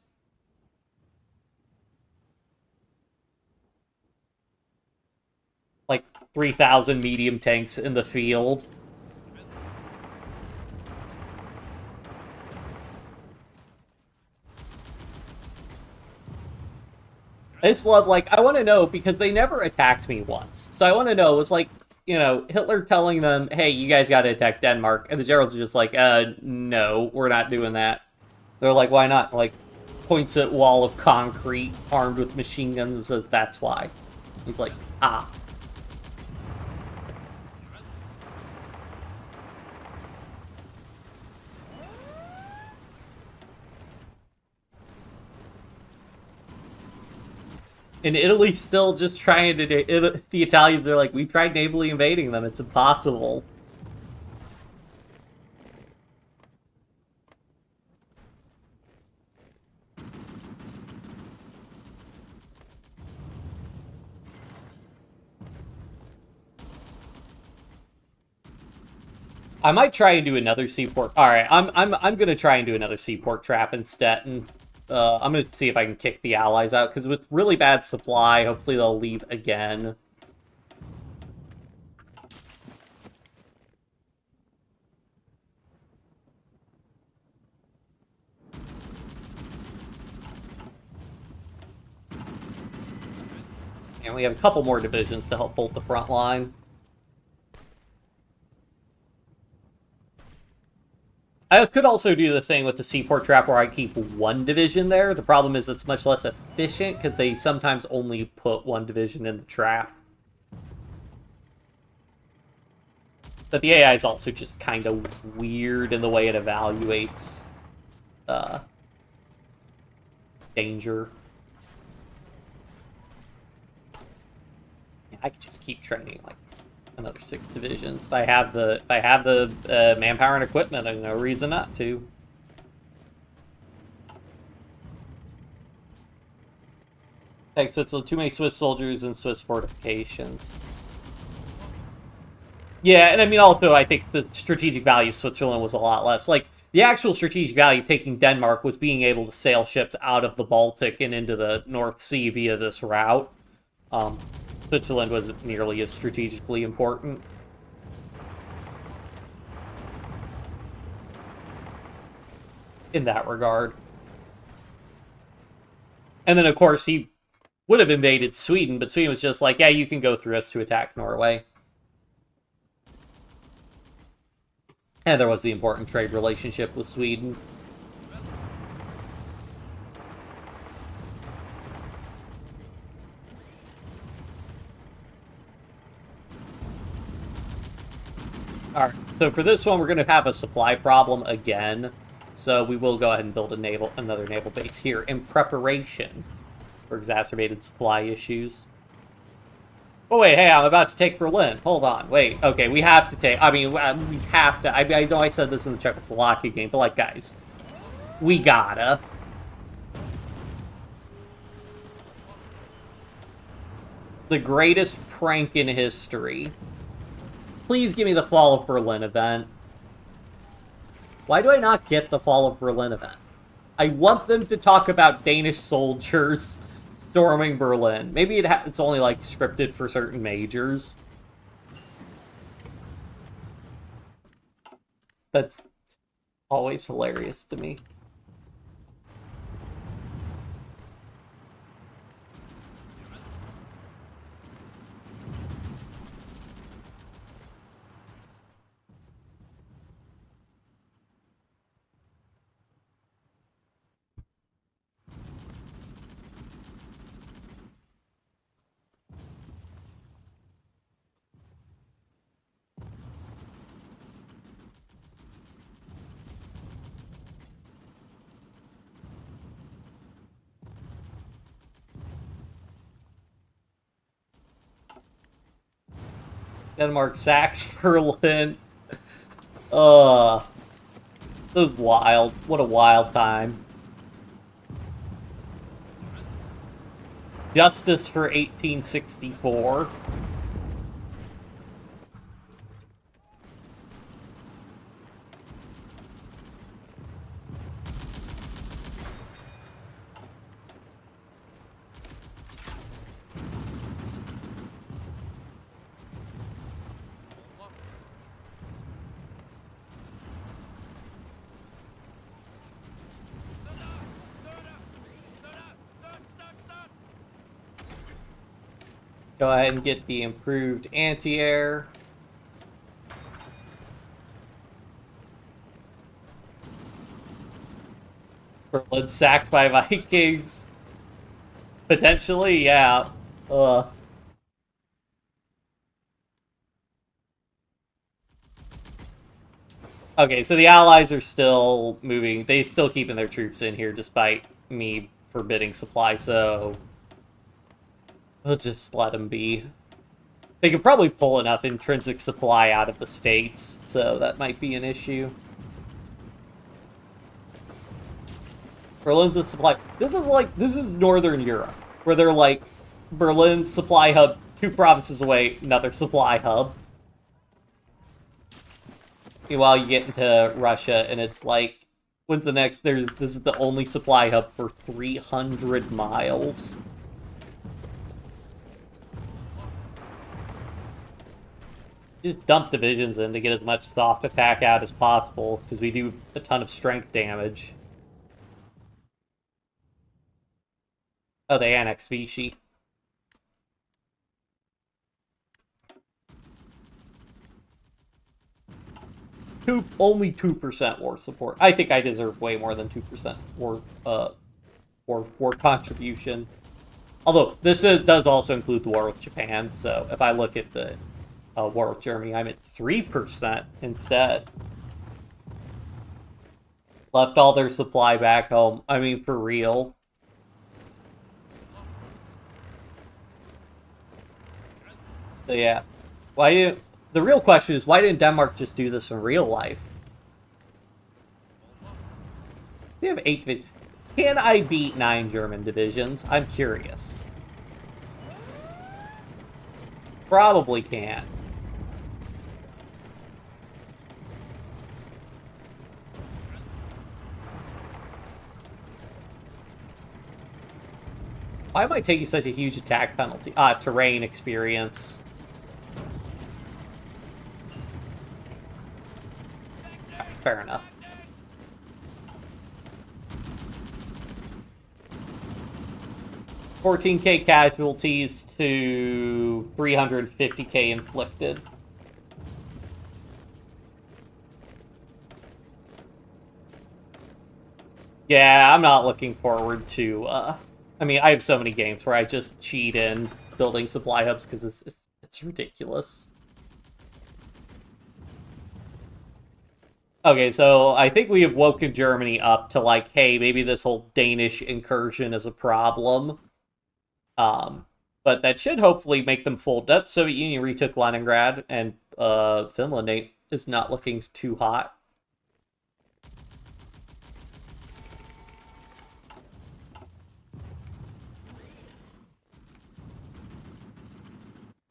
S1: like 3,000 medium tanks in the field? I just love, like, I want to know, because they never attacked me once. So I want to know, it was like, you know, Hitler telling them, hey, you guys got to attack Denmark. And the generals are just like, no, we're not doing that. They're like, why not? Like, points at wall of concrete armed with machine guns and says, that's why. He's like, ah. And Italy's still just trying to... The Italians are like, we tried navally invading them. It's impossible. I might try and do another seaport. All right, I'm gonna try and do another seaport trap in Stettin. I'm gonna see if I can kick the allies out, because with really bad supply, hopefully they'll leave again. And we have a couple more divisions to help hold the front line. I could also do the thing with the seaport trap where I keep one division there. The problem is it's much less efficient because they sometimes only put one division in the trap. But the AI is also just kind of weird in the way it evaluates danger. I could just keep training like another 6 divisions. If I have the manpower and equipment, there's no reason not to. Thanks, Switzerland. Too many Swiss soldiers and Swiss fortifications. Yeah, and I mean also I think the strategic value of Switzerland was a lot less. Like the actual strategic value of taking Denmark was being able to sail ships out of the Baltic and into the North Sea via this route. Switzerland wasn't nearly as strategically important. In that regard. And then, of course, he would have invaded Sweden, but Sweden was just like, yeah, you can go through us to attack Norway. And there was the important trade relationship with Sweden. Alright, so for this one, we're going to have a supply problem again. So we will go ahead and build another naval base here in preparation for exacerbated supply issues. Oh wait, hey, I'm about to take Berlin. Hold on, wait. Okay, we have to take... I mean, we have to... I know I said this in the Czechoslovakia game, but like, guys, we gotta. The greatest prank in history. Please give me the Fall of Berlin event. Why do I not get the Fall of Berlin event? I want them to talk about Danish soldiers storming Berlin. Maybe it's only, like, scripted for certain majors. That's always hilarious to me. Denmark sacks Berlin. It was wild. What a wild time. Justice for 1864. Go ahead and get the improved anti-air. Berlin sacked by Vikings. Potentially, yeah. Okay, so the Allies are still moving. They still keeping their troops in here despite me forbidding supply, so... we'll just let them be. They can probably pull enough intrinsic supply out of the states, so that might be an issue. Berlin's a supply... This is Northern Europe, where they're like, Berlin supply hub, 2 provinces away, another supply hub. Meanwhile, you get into Russia, and it's like, when's the next? This is the only supply hub for 300 miles. Just dump divisions in to get as much soft attack out as possible, because we do a ton of strength damage. Oh, they annexed Vichy. Only 2% war support. I think I deserve way more than 2% war contribution. Although this does also include the war with Japan, so if I look at the war with Germany, I'm at 3% instead. Left all their supply back home. I mean, for real. So yeah, the real question is, why didn't Denmark just do this in real life? They have 8 divisions. Can I beat 9 German divisions? I'm curious. Probably can. Why am I taking such a huge attack penalty? Terrain experience. Fair enough. $14,000 casualties to 350,000 inflicted. Yeah, I'm not looking forward to, I mean, I have so many games where I just cheat in building supply hubs because it's ridiculous. Okay, so I think we have woken Germany up to, like, hey, maybe this whole Danish incursion is a problem. But that should hopefully make them fold. That Soviet Union retook Leningrad, and Finland is not looking too hot.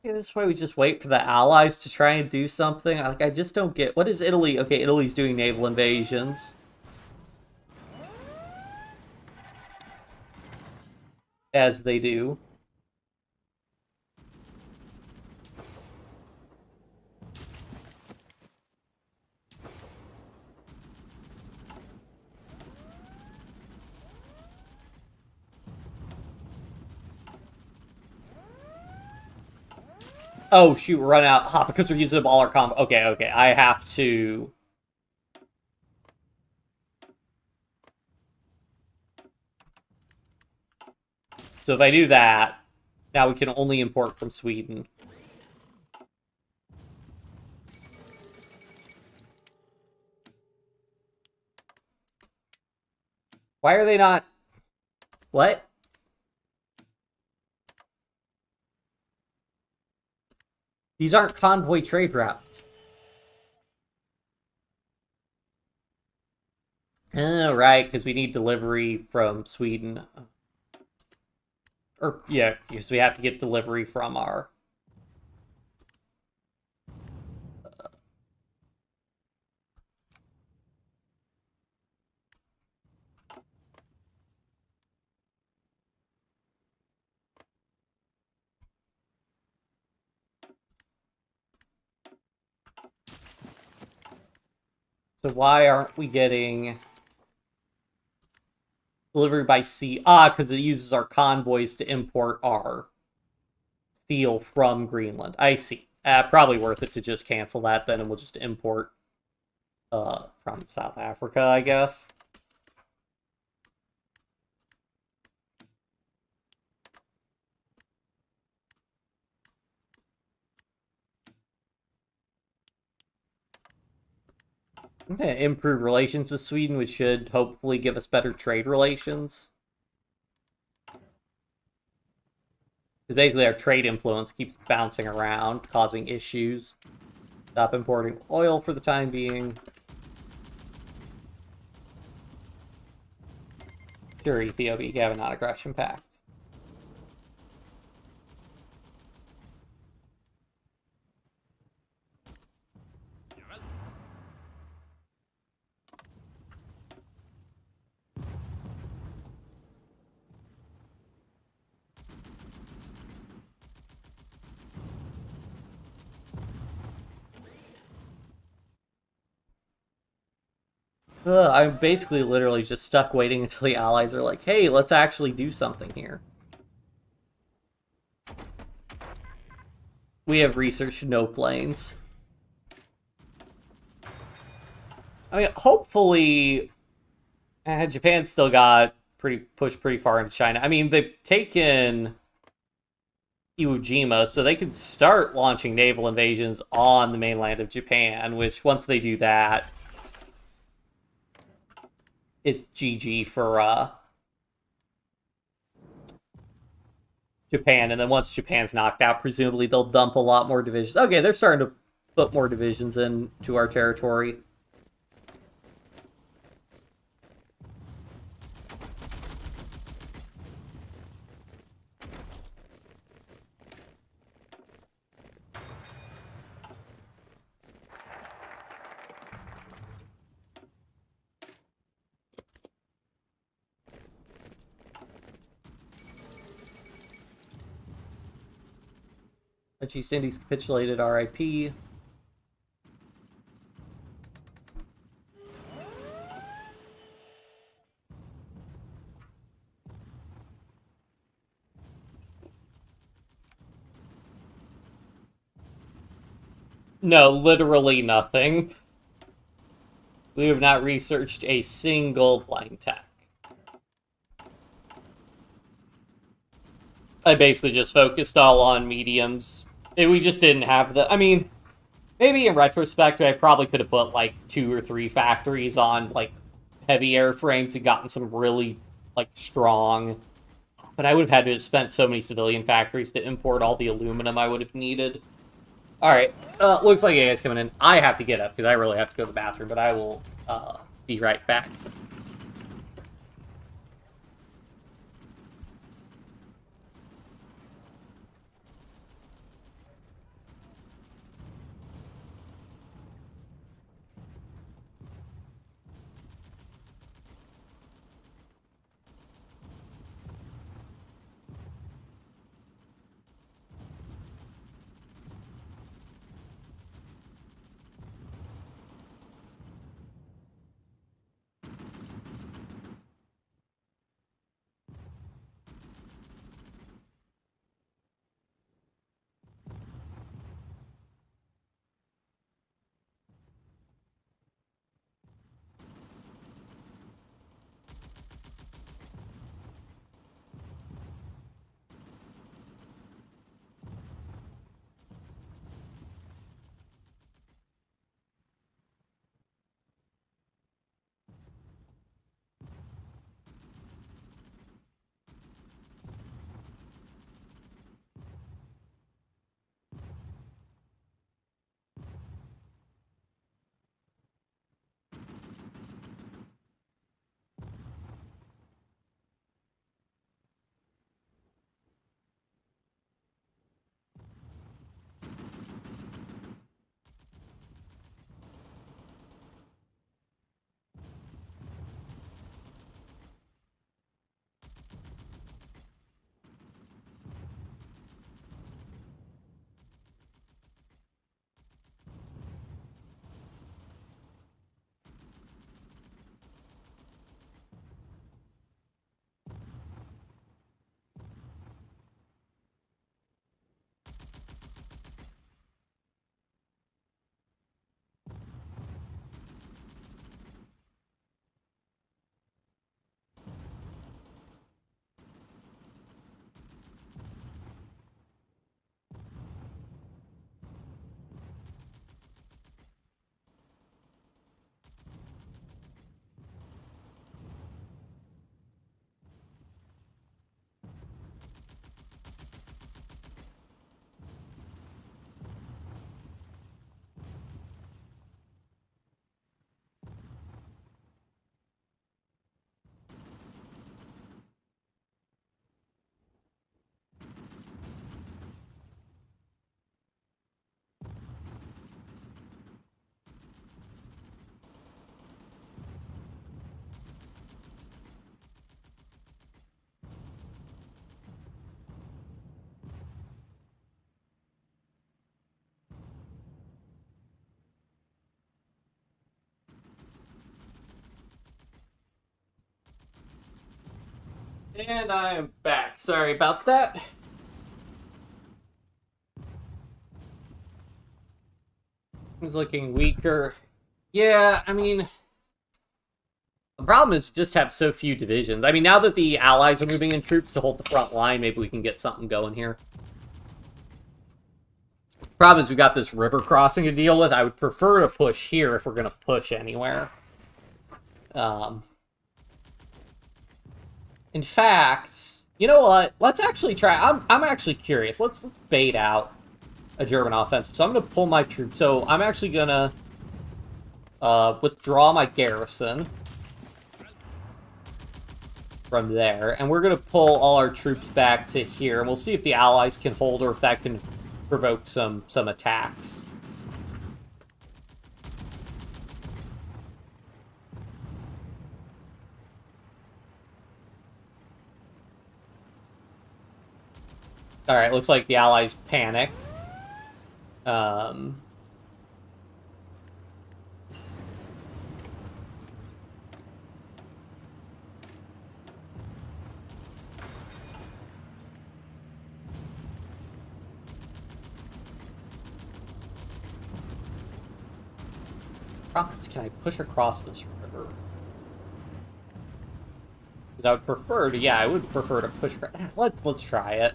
S1: Yeah, this is why we just wait for the Allies to try and do something. I just don't get... What is Italy? Okay, Italy's doing naval invasions. As they do. Oh, shoot, we're running out. Because we're using up all our combo. Okay, I have to... So if I do that, now we can only import from Sweden. Why are they not... What? These aren't convoy trade routes. Oh, right, because we need delivery from Sweden. Or, yeah, because we have to get delivery from our... So why aren't we getting delivery by sea? Because it uses our convoys to import our steel from Greenland. I see. Probably worth it to just cancel that then, and we'll just import from South Africa, I guess. I'm going to improve relations with Sweden, which should hopefully give us better trade relations. Because basically our trade influence keeps bouncing around, causing issues. Stop importing oil for the time being. Sure, Ethiopia, you have a non-aggression pact. I'm basically literally just stuck waiting until the allies are like, hey, let's actually do something here. We have researched no planes. I mean, hopefully, Japan still got pushed pretty far into China. I mean, they've taken Iwo Jima, so they could start launching naval invasions on the mainland of Japan, which once they do that, it's GG for Japan. And then once Japan's knocked out, presumably they'll dump a lot more divisions. Okay, they're starting to put more divisions into our territory. East Indies capitulated, RIP. No, literally nothing. We have not researched a single plane tech. I basically just focused all on mediums. We just didn't have the... I mean, maybe in retrospect, I probably could have put, like, 2 or 3 factories on, like, heavy airframes and gotten some really, like, strong... But I would have had to have spent so many civilian factories to import all the aluminum I would have needed. Alright, looks like AI's coming in. I have to get up, because I really have to go to the bathroom, but I will be right back. And I'm back. Sorry about that. He's looking weaker. Yeah, I mean, the problem is just have so few divisions. I mean, now that the allies are moving in troops to hold the front line, maybe we can get something going here. Problem is we got this river crossing to deal with. I would prefer to push here if we're going to push anywhere. In fact, you know what? Let's actually try. I'm actually curious. Let's bait out a German offensive. So I'm going to pull my troops. So I'm actually going to withdraw my garrison from there, and we're going to pull all our troops back to here, and we'll see if the allies can hold or if that can provoke some attacks. Alright, looks like the allies panic. Promise, can I push across this river? Because I would prefer to, yeah, I would prefer to push across. Let's try it.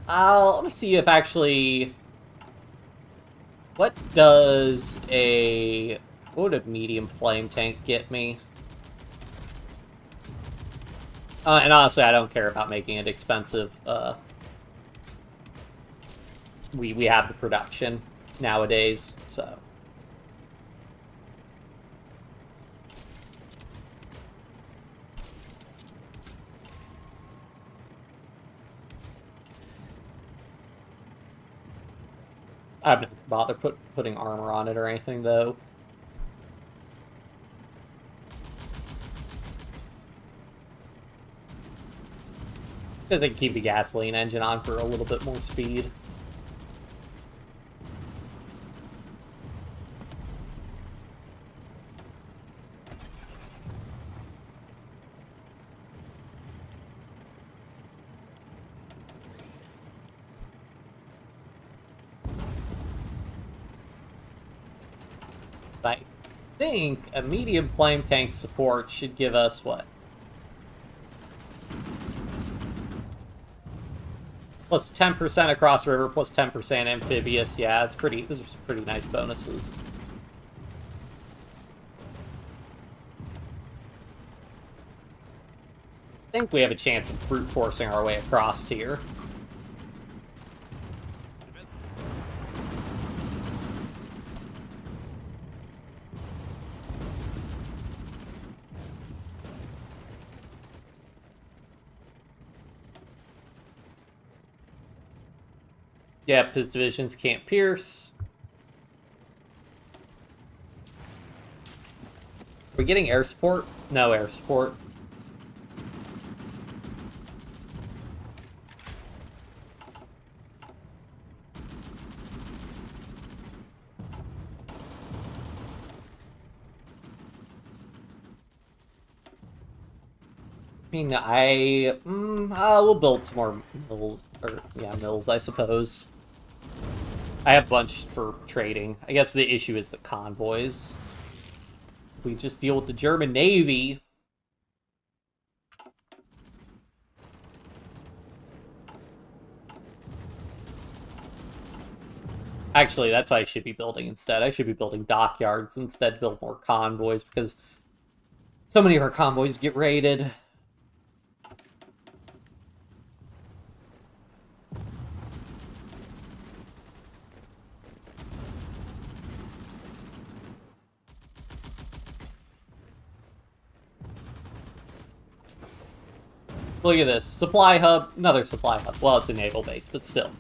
S1: Let me see if actually... What would a medium flame tank get me? And honestly, I don't care about making it expensive. We have the production nowadays, so... I'm not gonna bother putting armor on it or anything, though. Because they can keep the gasoline engine on for a little bit more speed. I think a medium flame tank support should give us what? Plus 10% across river, plus 10% amphibious. Yeah, those are some pretty nice bonuses. I think we have a chance of brute forcing our way across here. Yep, his divisions can't pierce. Are we getting air support? No air support. I mean, we'll build some more mills, mills, I suppose. I have a bunch for trading. I guess the issue is the convoys. We just deal with the German Navy. Actually, that's what I should be building instead. I should be building dockyards instead, build more convoys, because so many of our convoys get raided. Look at this. Supply hub. Another supply hub. Well, it's a naval base, but still.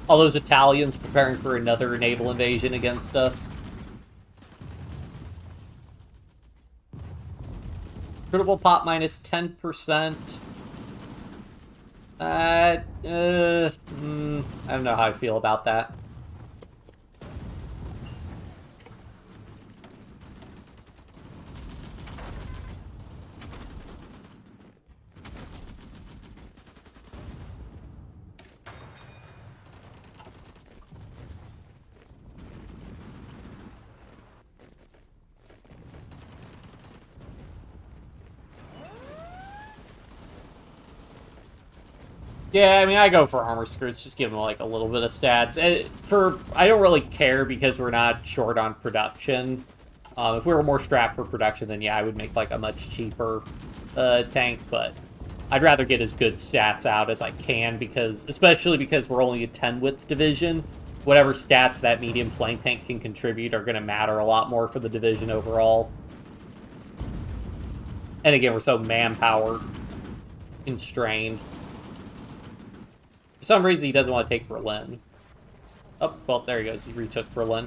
S1: All those Italians preparing for another naval invasion against us. Critical pop minus 10%. I don't know how I feel about that. Yeah, I mean, I go for armor skirts, just give them like a little bit of stats. I don't really care because we're not short on production. If we were more strapped for production, then yeah, I would make like a much cheaper tank, but I'd rather get as good stats out as I can because, especially because we're only a 10 width division, whatever stats that medium flank tank can contribute are going to matter a lot more for the division overall. And again, we're so manpower constrained. For some reason, he doesn't want to take Berlin. Oh, well, there he goes. He retook Berlin.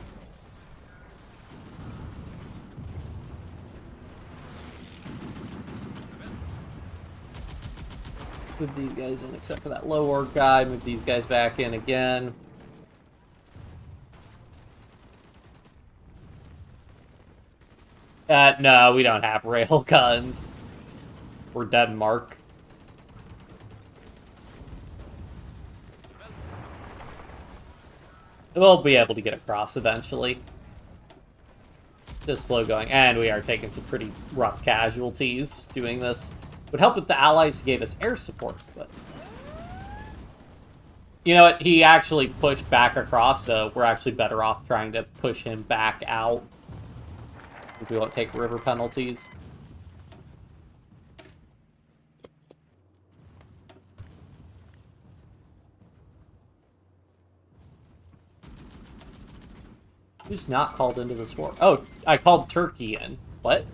S1: Move these guys in, except for that low org guy. Move these guys back in again. No, we don't have rail guns. We're Denmark. We'll be able to get across eventually. Just slow going. And we are taking some pretty rough casualties doing this. Would help if the allies gave us air support, but... You know what? He actually pushed back across, so we're actually better off trying to push him back out. If we won't take river penalties. Who's not called into this war? Oh, I called Turkey in. What?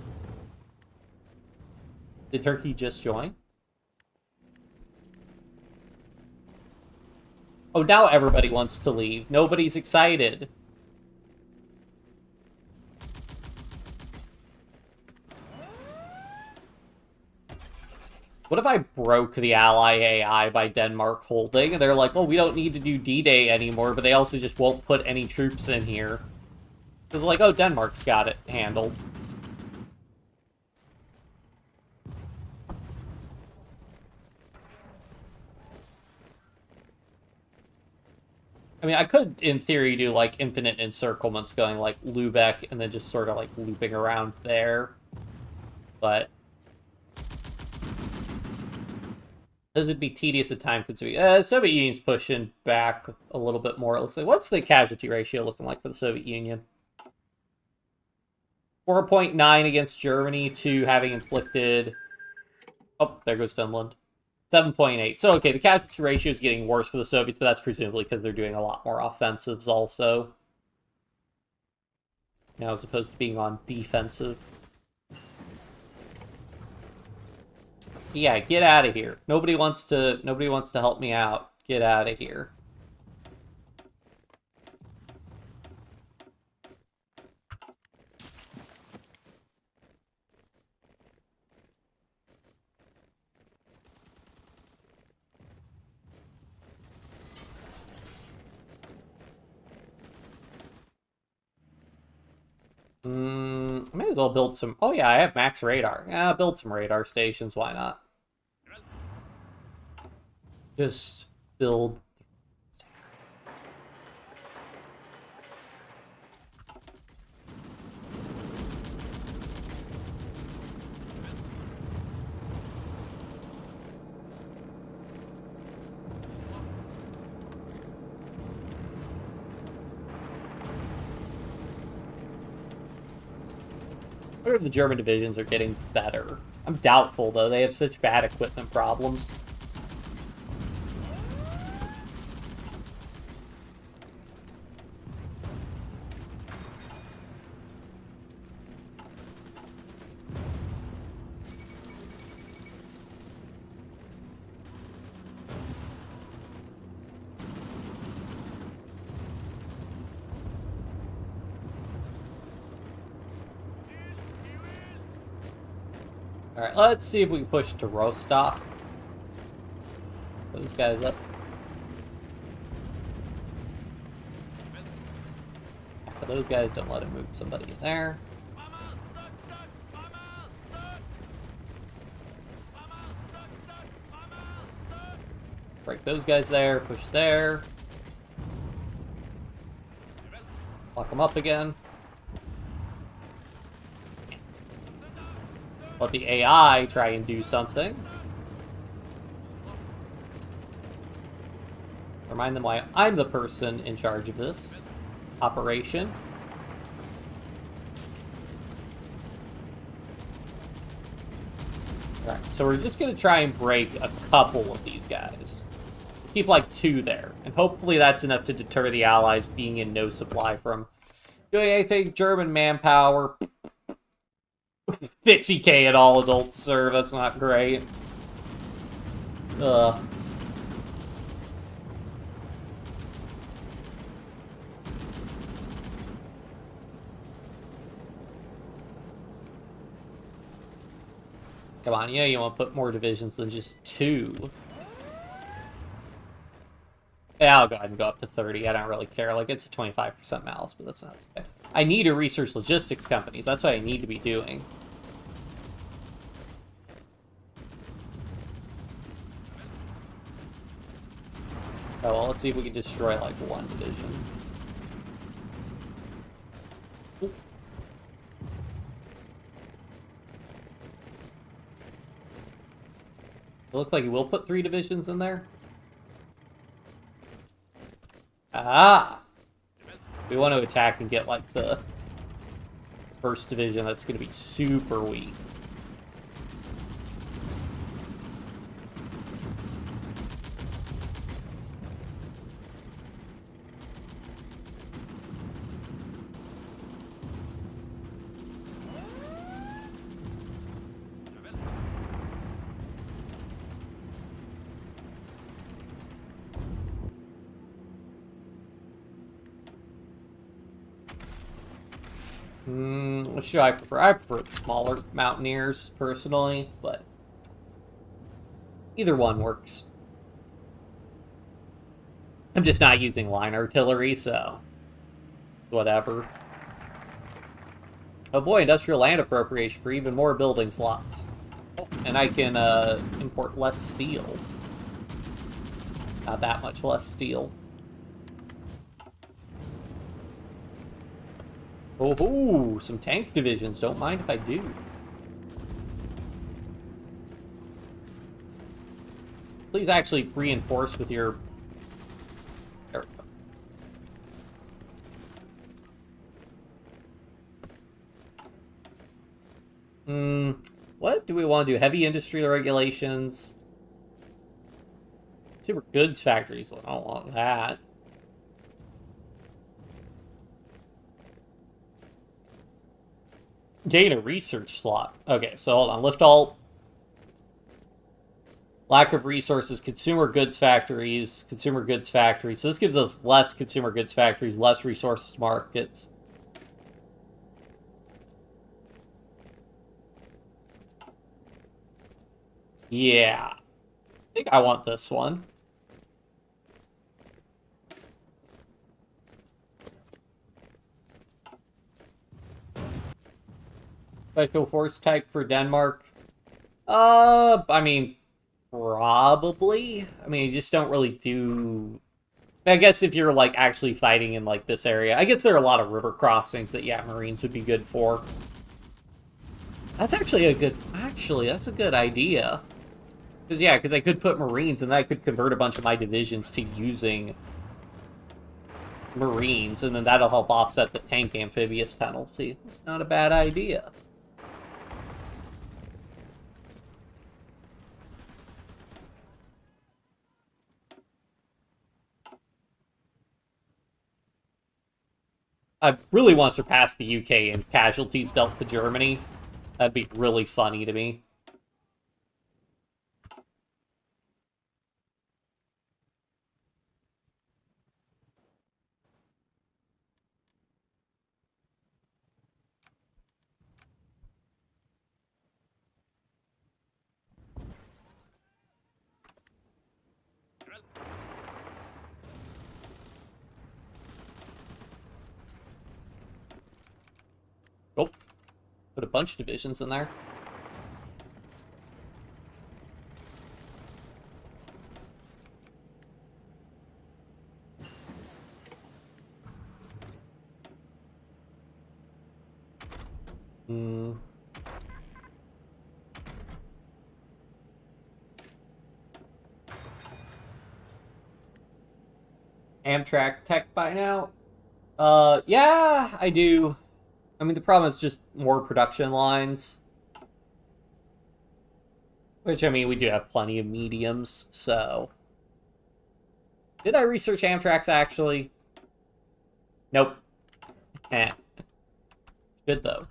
S1: Did Turkey just join? Oh, now everybody wants to leave. Nobody's excited. What if I broke the ally AI by Denmark holding? And they're like, oh, we don't need to do D-Day anymore, but they also just won't put any troops in here. Because like, oh, Denmark's got it handled. I mean, I could, in theory, do, like, infinite encirclements going, like, Lübeck, and then just sort of, like, looping around there. But... this would be tedious and time-consuming. Soviet Union's pushing back a little bit more, it looks like. What's the casualty ratio looking like for the Soviet Union? 4.9 against Germany to having inflicted... oh, there goes Finland. 7.8. So, okay, the casualty ratio is getting worse for the Soviets, but that's presumably because they're doing a lot more offensives also. Now, as opposed to being on defensive. Yeah, get out of here. Nobody wants to help me out. Get out of here. I may as well build some... oh yeah, I have max radar. Yeah, build some radar stations, why not? Just build... I wonder if the German divisions are getting better. I'm doubtful, though. They have such bad equipment problems. Alright, let's see if we can push to Rostock. Those guys up. Those guys, don't let him move somebody in there. Break those guys there, push there. Lock them up again. Let the AI try and do something. Remind them why I'm the person in charge of this operation. Alright, so we're just going to try and break a couple of these guys. Keep like 2 there, and hopefully that's enough to deter the Allies being in no supply from doing anything. German manpower. 50k at all adults serve, that's not great. Ugh. Come on, you want to put more divisions than just 2. Yeah, I'll go ahead and go up to 30. I don't really care. Like, it's a 25% malice, but that's not okay. I need to research logistics companies. That's what I need to be doing. Oh, well, let's see if we can destroy, like, 1 division. Ooh. It looks like we'll put 3 divisions in there. Ah! We want to attack and get, like, the first division that's going to be super weak. What should I prefer? I prefer smaller mountaineers, personally, but either one works. I'm just not using line artillery, so whatever. Oh boy, industrial land appropriation for even more building slots. And I can import less steel. Not that much less steel. Oh, some tank divisions. Don't mind if I do. Please actually reinforce with your... There we go. What do we want to do? Heavy industrial regulations. Consumer goods factories. Well, I don't want that. Gain a research slot. Okay, so hold on. Lift alt. Lack of resources. Consumer goods factories. Consumer goods factories. So this gives us less consumer goods factories, less resources markets. Yeah. I think I want this one. Special force type for Denmark. I mean, probably. I mean, you just don't really do... I guess if you're, like, actually fighting in, like, this area. I guess there are a lot of river crossings that, yeah, Marines would be good for. That's actually a good... Actually, that's a good idea. Because, yeah, because I could put Marines, and then I could convert a bunch of my divisions to using Marines, and then that'll help offset the tank amphibious penalty. It's not a bad idea. I really want to surpass the UK in casualties dealt to Germany. That'd be really funny to me. Oh, put a bunch of divisions in there. Amtrak tech by now? Yeah, I do. I mean, the problem is just more production lines. Which, I mean, we do have plenty of mediums, so... Did I research Amtrak's, actually? Nope. Eh. Good, though.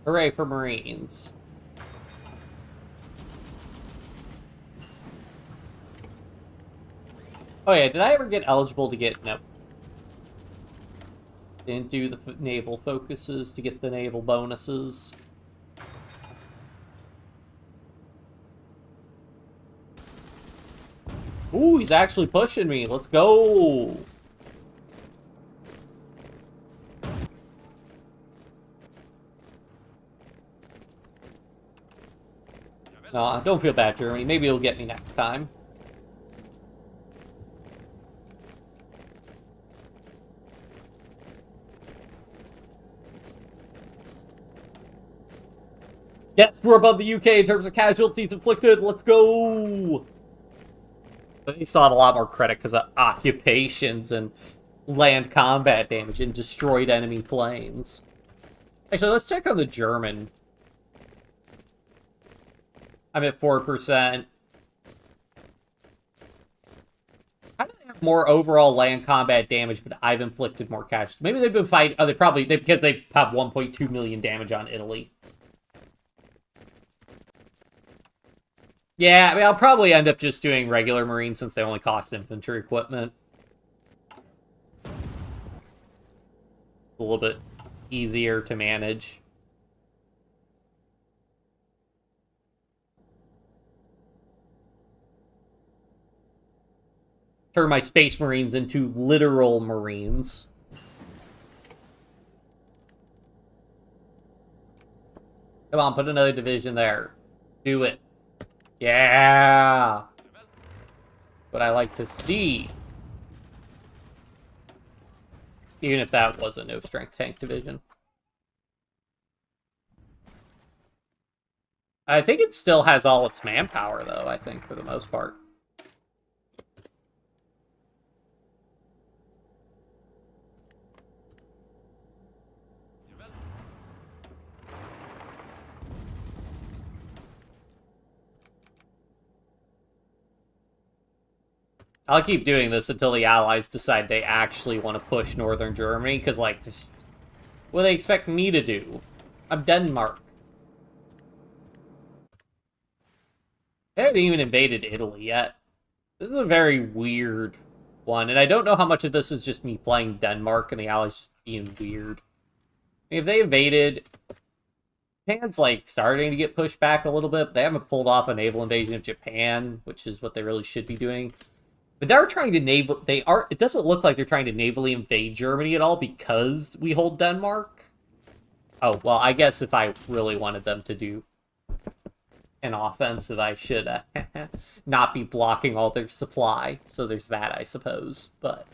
S1: Hooray for Marines. Oh yeah, did I ever get eligible to get... Nope. Didn't do the naval focuses to get the naval bonuses. Ooh, he's actually pushing me. Let's go. No, don't feel bad, Germany. Maybe it'll get me next time. Yes, we're above the UK in terms of casualties inflicted. Let's go. They still have a lot more credit because of occupations and land combat damage and destroyed enemy planes. Actually, let's check on the German. I'm at 4%. How do they have more overall land combat damage, but I've inflicted more casualties? Maybe they've been fighting... Oh, because they have 1.2 million damage on Italy. Yeah, I mean, I'll probably end up just doing regular Marines since they only cost infantry equipment. A little bit easier to manage. Turn my Space Marines into literal Marines. Come on, put another division there. Do it. Yeah! What I like to see. Even if that was a no-strength tank division. I think it still has all its manpower, though, I think, for the most part. I'll keep doing this until the Allies decide they actually want to push Northern Germany, because, like, this... What do they expect me to do? I'm Denmark. They haven't even invaded Italy yet. This is a very weird one, and I don't know how much of this is just me playing Denmark and the Allies being weird. I mean, if they invaded... Japan's, like, starting to get pushed back a little bit, but they haven't pulled off a naval invasion of Japan, which is what they really should be doing. But they're trying to it doesn't look like they're trying to navally invade Germany at all because we hold Denmark. Oh, well, I guess if I really wanted them to do an offensive, I should not be blocking all their supply. So there's that, I suppose. But...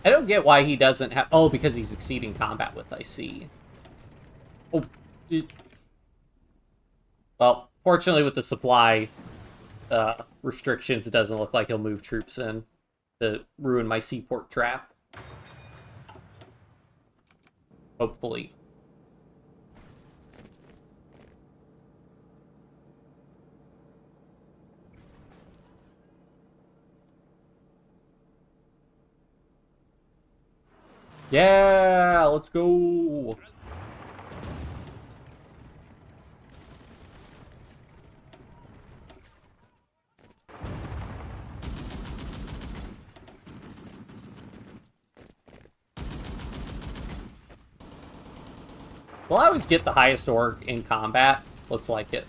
S1: I don't get why he doesn't have... Oh, because he's exceeding combat width, I see. Oh. Well, fortunately with the supply restrictions, it doesn't look like he'll move troops in to ruin my seaport trap. Hopefully. Yeah, let's go. Will I always get the highest orc in combat? Looks like it.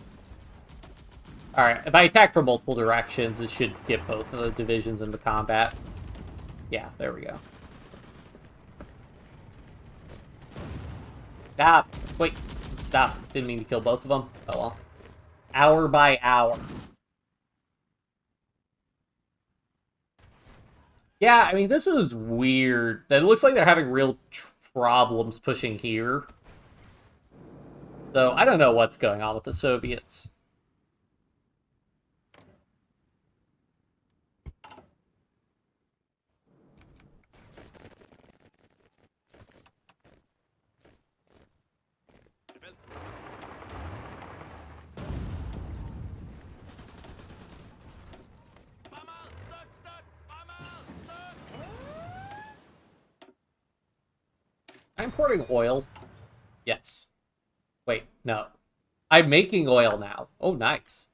S1: Alright, if I attack from multiple directions, it should get both of the divisions into combat. Yeah, there we go. Stop! Wait, stop. Didn't mean to kill both of them. Oh well. Hour by hour. Yeah, I mean, this is weird. It looks like they're having real problems pushing here. So, I don't know what's going on with the Soviets. I'm importing oil. Yes. Wait, no. I'm making oil now. Oh, nice.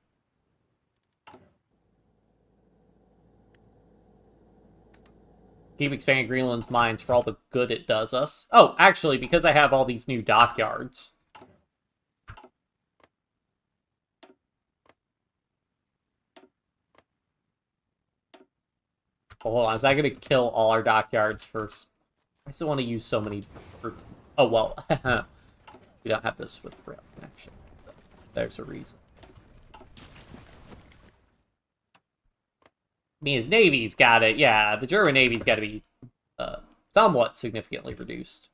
S1: Keep expanding Greenland's mines for all the good it does us. Oh, actually, because I have all these new dockyards. Oh, hold on, is that going to kill all our dockyards first? I still want to use so many... Oh, well. We don't have this with rail connection. There's a reason. I mean, his Navy's got it. Yeah, the German Navy's got to be somewhat significantly reduced.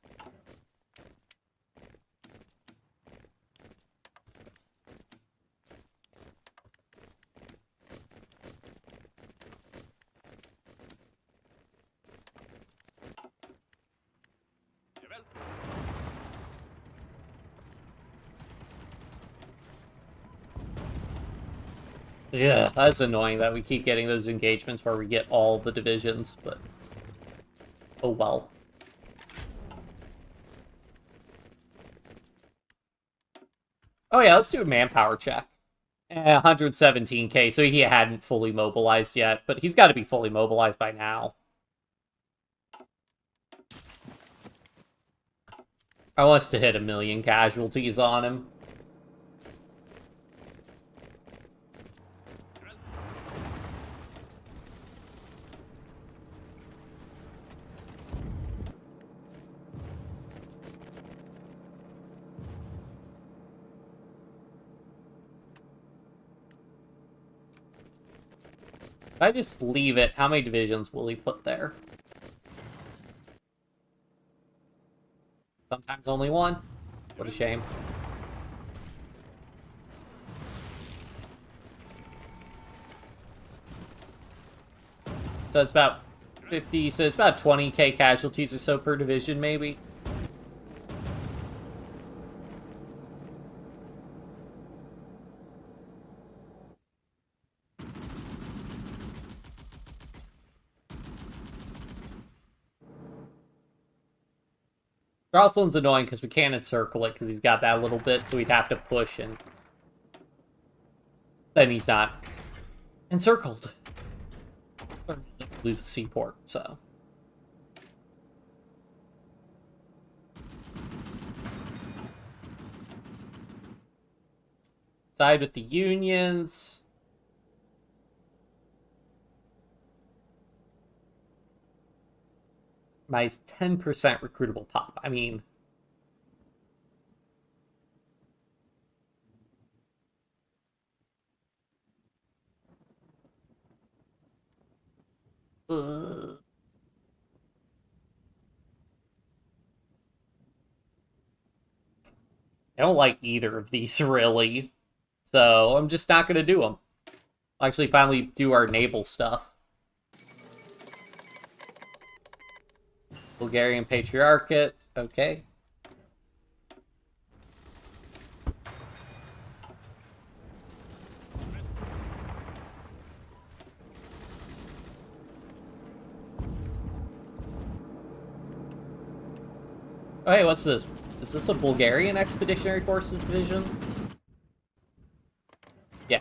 S1: Yeah, that's annoying that we keep getting those engagements where we get all the divisions, but oh well. Oh yeah, let's do a manpower check. 117k, so he hadn't fully mobilized yet, but he's got to be fully mobilized by now. I want us to hit 1 million casualties on him. If I just leave it, how many divisions will he put there? Sometimes only one. What a shame. So it's about 50, so it's about 20k casualties or so per division, maybe. Jocelyn's annoying because we can't encircle it because he's got that little bit, so we'd have to push, and then he's not encircled. Or lose the seaport, so. Side with the unions. My 10% recruitable pop. I mean... I don't like either of these, really. So, I'm just not going to do them. I'll actually finally do our naval stuff. Bulgarian Patriarchate. Okay. Oh, hey, what's this? Is this a Bulgarian Expeditionary Forces division? Yeah.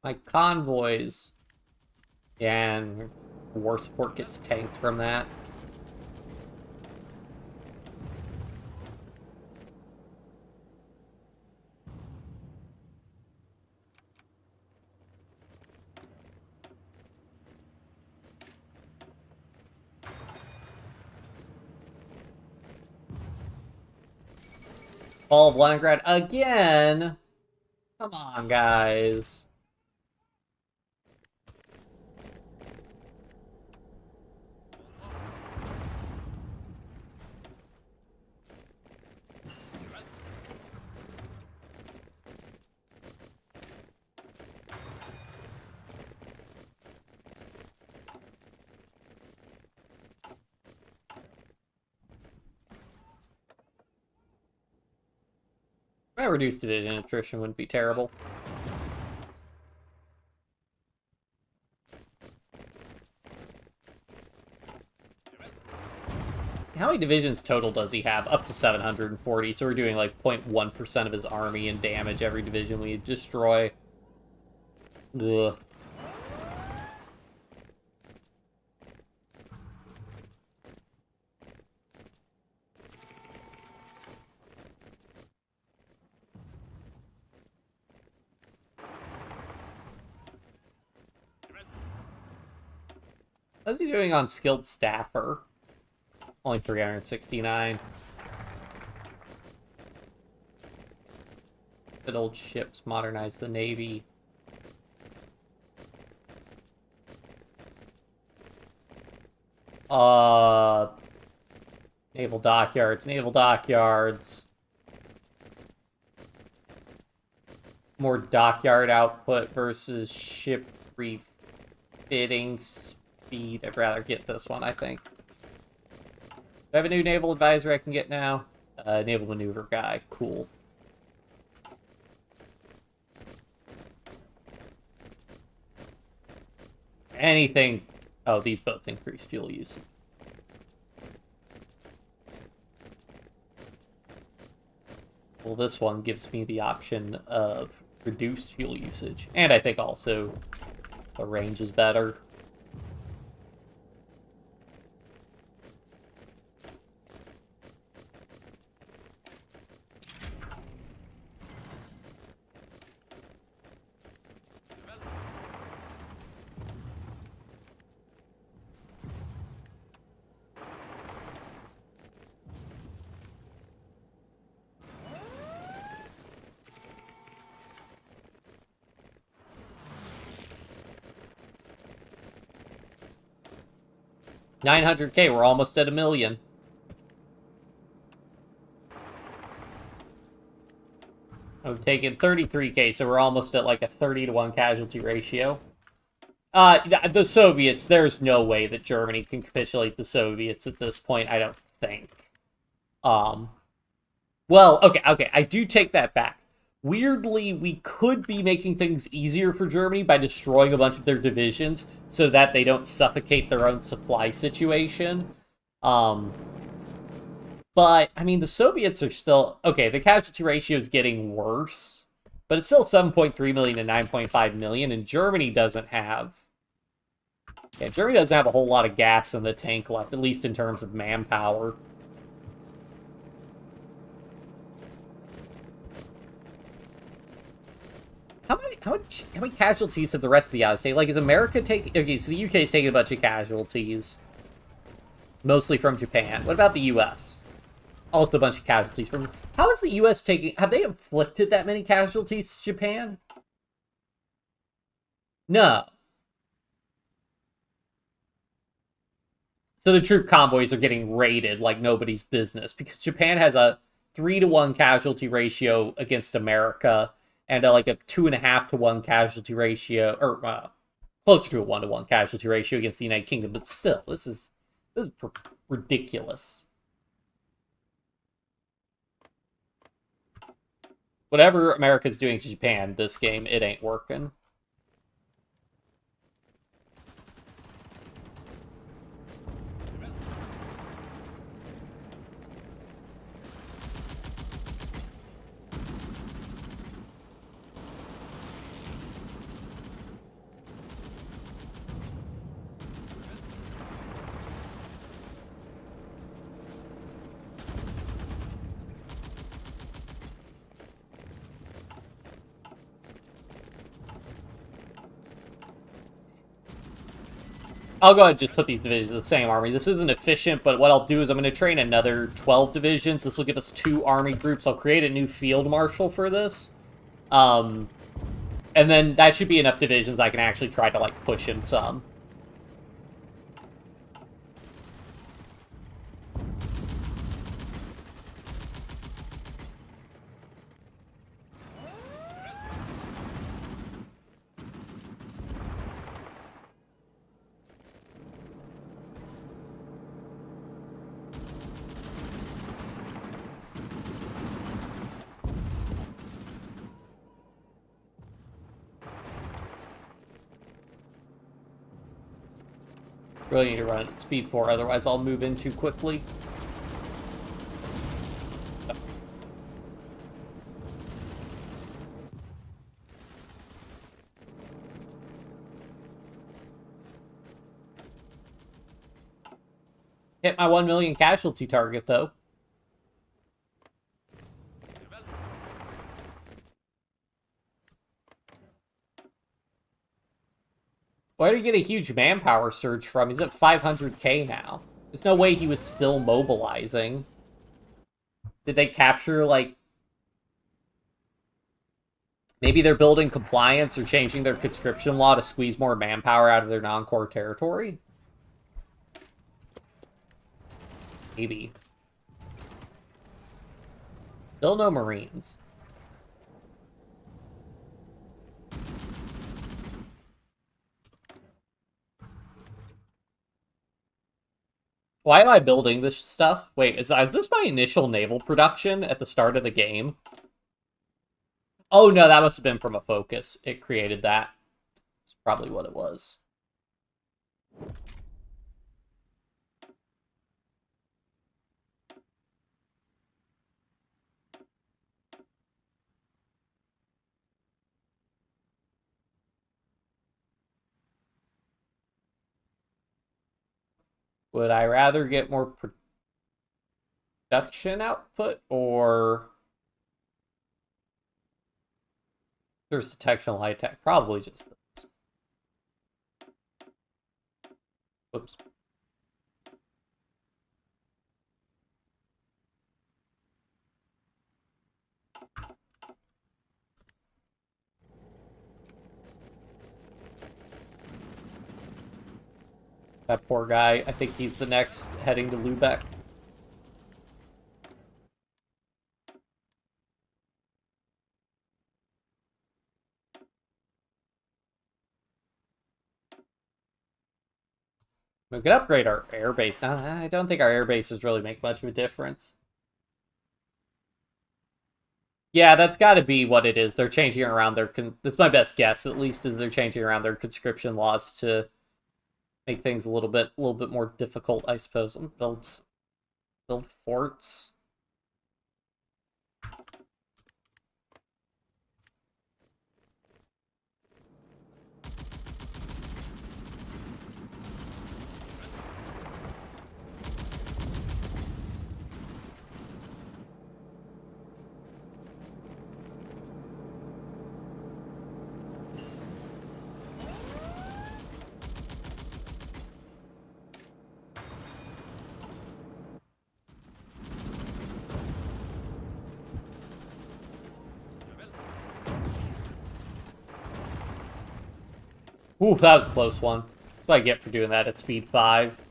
S1: My convoys. Yeah, and war support gets tanked from that. Fall of Leningrad again? Come on, guys. My reduced division attrition wouldn't be terrible. How many divisions total does he have? Up to 740, so we're doing like 0.1% of his army in damage every division we destroy. Ugh. How's he doing on skilled staffer? Only 369. Good old ships modernize the navy. Naval dockyards, naval dockyards. More dockyard output versus ship refitting speed. I'd rather get this one, I think. Do I have a new naval advisor I can get now? Naval maneuver guy. Cool. Anything. Oh, these both increase fuel usage. Well, this one gives me the option of reduced fuel usage. And I think also the range is better. $900K, we're almost at $1 million. I've taken 33K, so we're almost at like a 30-to-1 casualty ratio. The Soviets, there's no way that Germany can capitulate the Soviets at this point, I don't think. Well, okay, I do take that back. Weirdly, we could be making things easier for Germany by destroying a bunch of their divisions so that they don't suffocate their own supply situation. But, I mean, the Soviets are still... Okay, the casualty ratio is getting worse, but it's still 7.3 million to 9.5 million, and Germany doesn't have... Yeah, Germany doesn't have a whole lot of gas in the tank left, at least in terms of manpower. How many casualties have the rest of the Allies taken? Like, is America taking... Okay, so the UK is taking a bunch of casualties. Mostly from Japan. What about the US? Also a bunch of casualties from... How is the US taking... Have they inflicted that many casualties to Japan? No. So the troop convoys are getting raided like nobody's business, because Japan has a 3-to-1 casualty ratio against America, and like a 2.5-to-1 casualty ratio, or closer to a 1-to-1 casualty ratio against the United Kingdom. But still, this is ridiculous. Whatever America's doing to Japan this game, it ain't working. I'll go ahead and just put these divisions in the same army. This isn't efficient, but what I'll do is I'm going to train another 12 divisions. This will give us 2 army groups. I'll create a new field marshal for this. And then that should be enough divisions I can actually try to, like, push in some. Really need to run at speed 4, otherwise I'll move in too quickly. Hit my 1 million casualty target, though. Where did he get a huge manpower surge from? He's at 500k now. There's no way he was still mobilizing. Did they capture, like... Maybe they're building compliance or changing their conscription law to squeeze more manpower out of their non-core territory? Maybe. Still no Marines. Why am I building this stuff? Wait, is this my initial naval production at the start of the game? Oh no, that must have been from a focus. It created that. That's probably what it was. Would I rather get more production output, or... There's detection light tech. Probably just this. Whoops. That poor guy. I think he's the next heading to Lubeck. We could upgrade our airbase. Now, I don't think our air bases really make much of a difference. Yeah, that's got to be what it is. They're changing around their... That's my best guess, at least, is they're changing around their conscription laws to make things a little bit more difficult, I suppose. Build forts. Ooh, that was a close one. That's what I get for doing that at speed 5.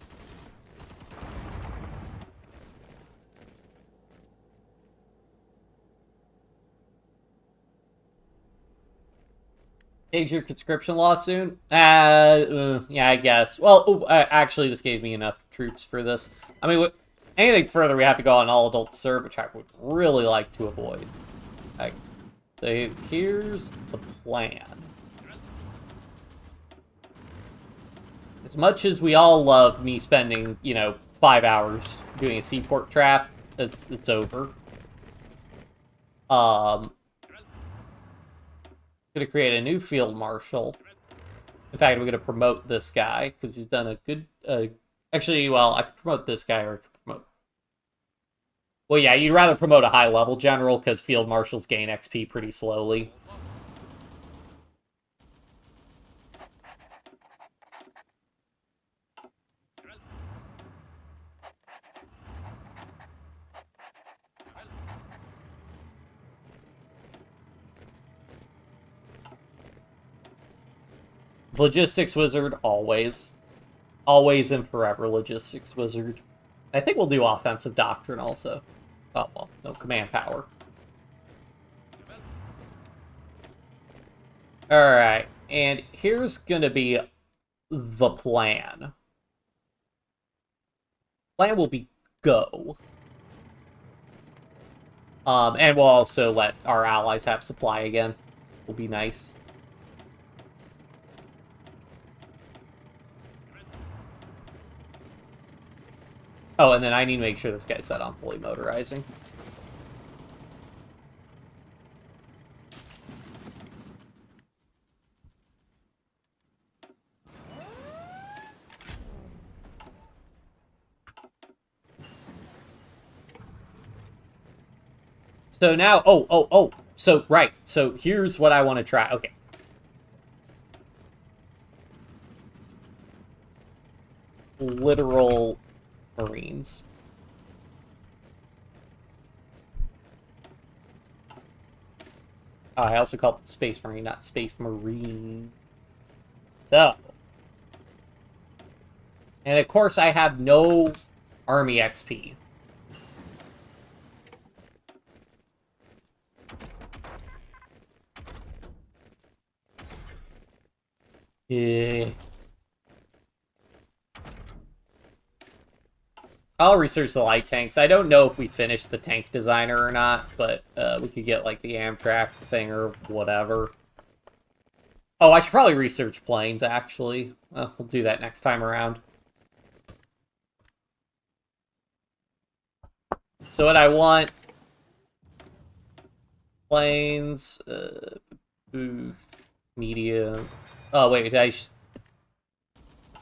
S1: Change your conscription law soon? Yeah, I guess. Well, actually, this gave me enough troops for this. I mean, anything further, we have to go on all adult serve, which I would really like to avoid. Like, so here's the plan. As much as we all love me spending, 5 hours doing a seaport trap, it's over. Gonna create a new field marshal. In fact, I'm gonna promote this guy because he's done a good. Actually, well, I could promote this guy, or I could promote. Well, yeah, you'd rather promote a high-level general because field marshals gain XP pretty slowly. Logistics wizard, always. Always and forever logistics wizard. I think we'll do offensive doctrine also. Oh, well, no command power. Alright, and here's gonna be the plan. Plan will be go. And we'll also let our allies have supply again. Will be nice. Oh, and then I need to make sure this guy's set on fully motorizing. So now, so, right. So here's what I want to try. Okay. Literal Marines. Oh, I also call it Space Marine, not Space Marine. So. And of course, I have no Army XP. Yeah. I'll research the light tanks. I don't know if we finished the tank designer or not, but we could get, like, the Amtrak thing or whatever. Oh, I should probably research planes, actually. We'll do that next time around. So what I want... Planes... medium... Oh, wait, I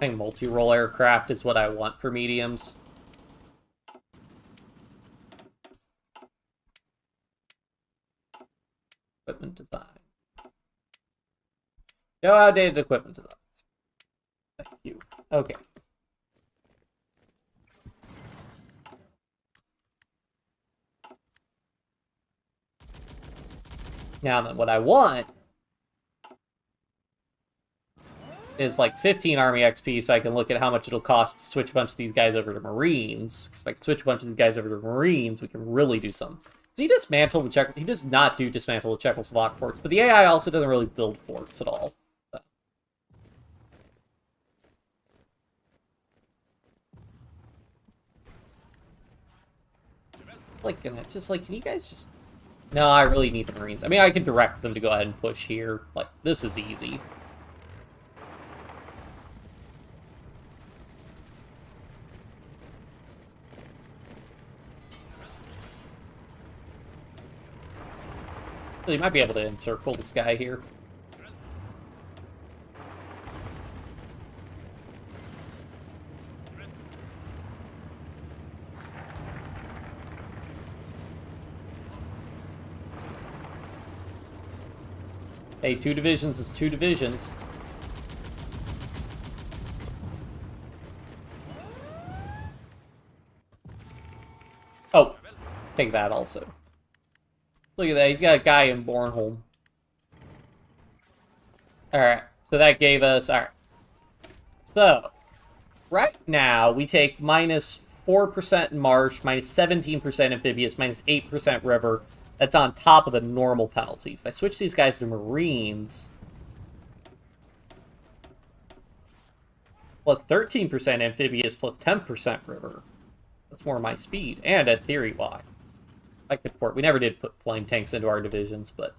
S1: think multi-role aircraft is what I want for mediums. Equipment design. No outdated equipment designs. Thank you. Okay. Now then, what I want is like 15 Army XP so I can look at how much it'll cost to switch a bunch of these guys over to Marines. Because if I can switch a bunch of these guys over to Marines, we can really do something. Does he dismantle the Czech? He does not do dismantle the Czechoslovak forts, but the AI also doesn't really build forts at all. So. Like, just like, can you guys just... No, I really need the Marines. I mean, I can direct them to go ahead and push here. Like, this is easy. So you might be able to encircle this guy here. Hey, 2 divisions is 2 divisions. Oh, take that also. Look at that, he's got a guy in Bornholm. Alright, so that gave us... Alright. So, right now, we take minus 4% in March, minus 17% amphibious, minus 8% river. That's on top of the normal penalties. If I switch these guys to Marines... Plus 13% amphibious, plus 10% river. That's more my speed, and at theory, why? I could port. We never did put flame tanks into our divisions, but...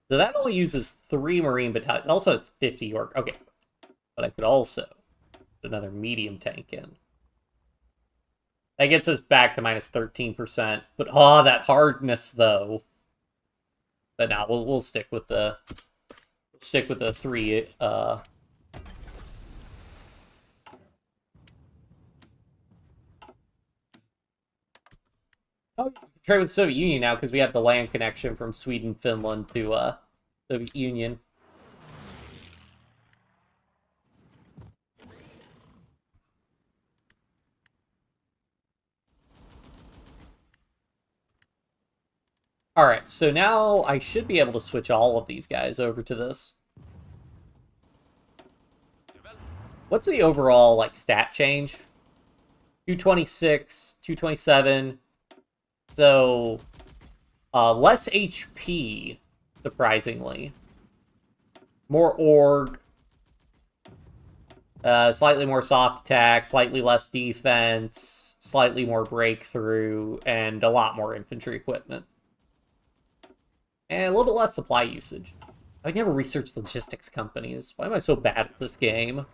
S1: So that only uses 3 Marine battalions. It also has 50 York. Okay. But I could also put another medium tank in. That gets us back to minus 13%. But, oh, that hardness, though. But now we'll stick with the... Stick with the 3, Oh, we can trade with Soviet Union now because we have the land connection from Sweden, Finland to Soviet Union. Alright, so now I should be able to switch all of these guys over to this. What's the overall, like, stat change? 226, 227. So, less HP, surprisingly. More org. Slightly more soft attack, slightly less defense, slightly more breakthrough, and a lot more infantry equipment. And a little bit less supply usage. I never researched logistics companies. Why am I so bad at this game?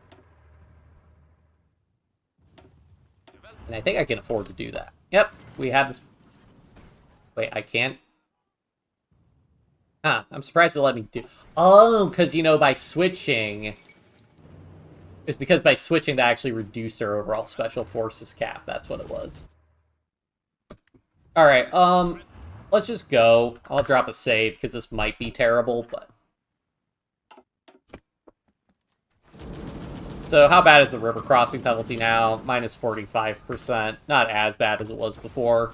S1: And I think I can afford to do that. Yep, we have this... Wait, I can't? Huh, I'm surprised it let me do... Oh, because, you know, by switching... It's because by switching, that actually reduced our overall special forces cap. That's what it was. Alright, let's just go. I'll drop a save, because this might be terrible, but... So, how bad is the river crossing penalty now? Minus 45%. Not as bad as it was before.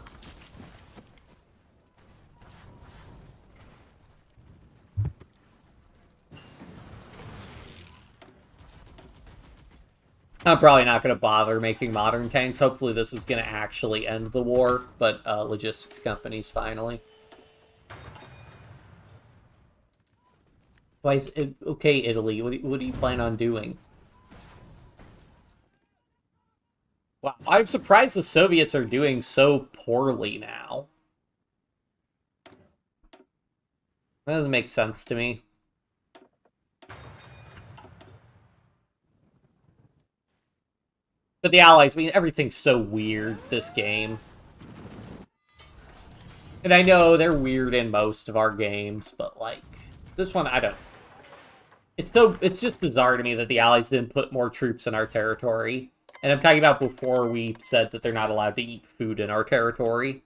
S1: I'm probably not going to bother making modern tanks. Hopefully this is going to actually end the war, but logistics companies finally. Why is it... Okay, Italy, what do you plan on doing? Wow, I'm surprised the Soviets are doing so poorly now. That doesn't make sense to me. But the Allies, I mean, everything's so weird, this game. And I know they're weird in most of our games, but, like, this one, I don't... It's just bizarre to me that the Allies didn't put more troops in our territory. And I'm talking about before we said that they're not allowed to eat food in our territory.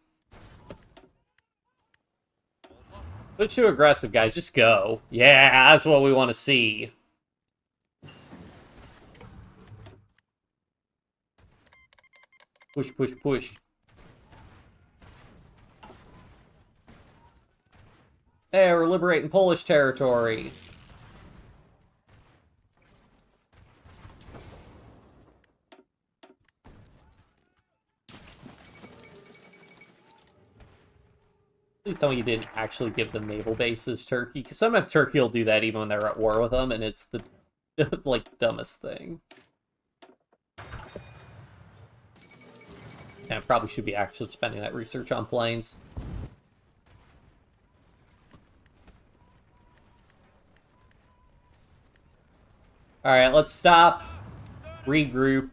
S1: Switch to aggressive, guys. Just go. Yeah, that's what we want to see. Push, push, push. Hey, we're liberating Polish territory. Please tell me you didn't actually give them naval bases, Turkey. Because sometimes Turkey will do that even when they're at war with them, and it's the, like, dumbest thing. Yeah, I probably should be actually spending that research on planes. Alright, let's stop. Regroup.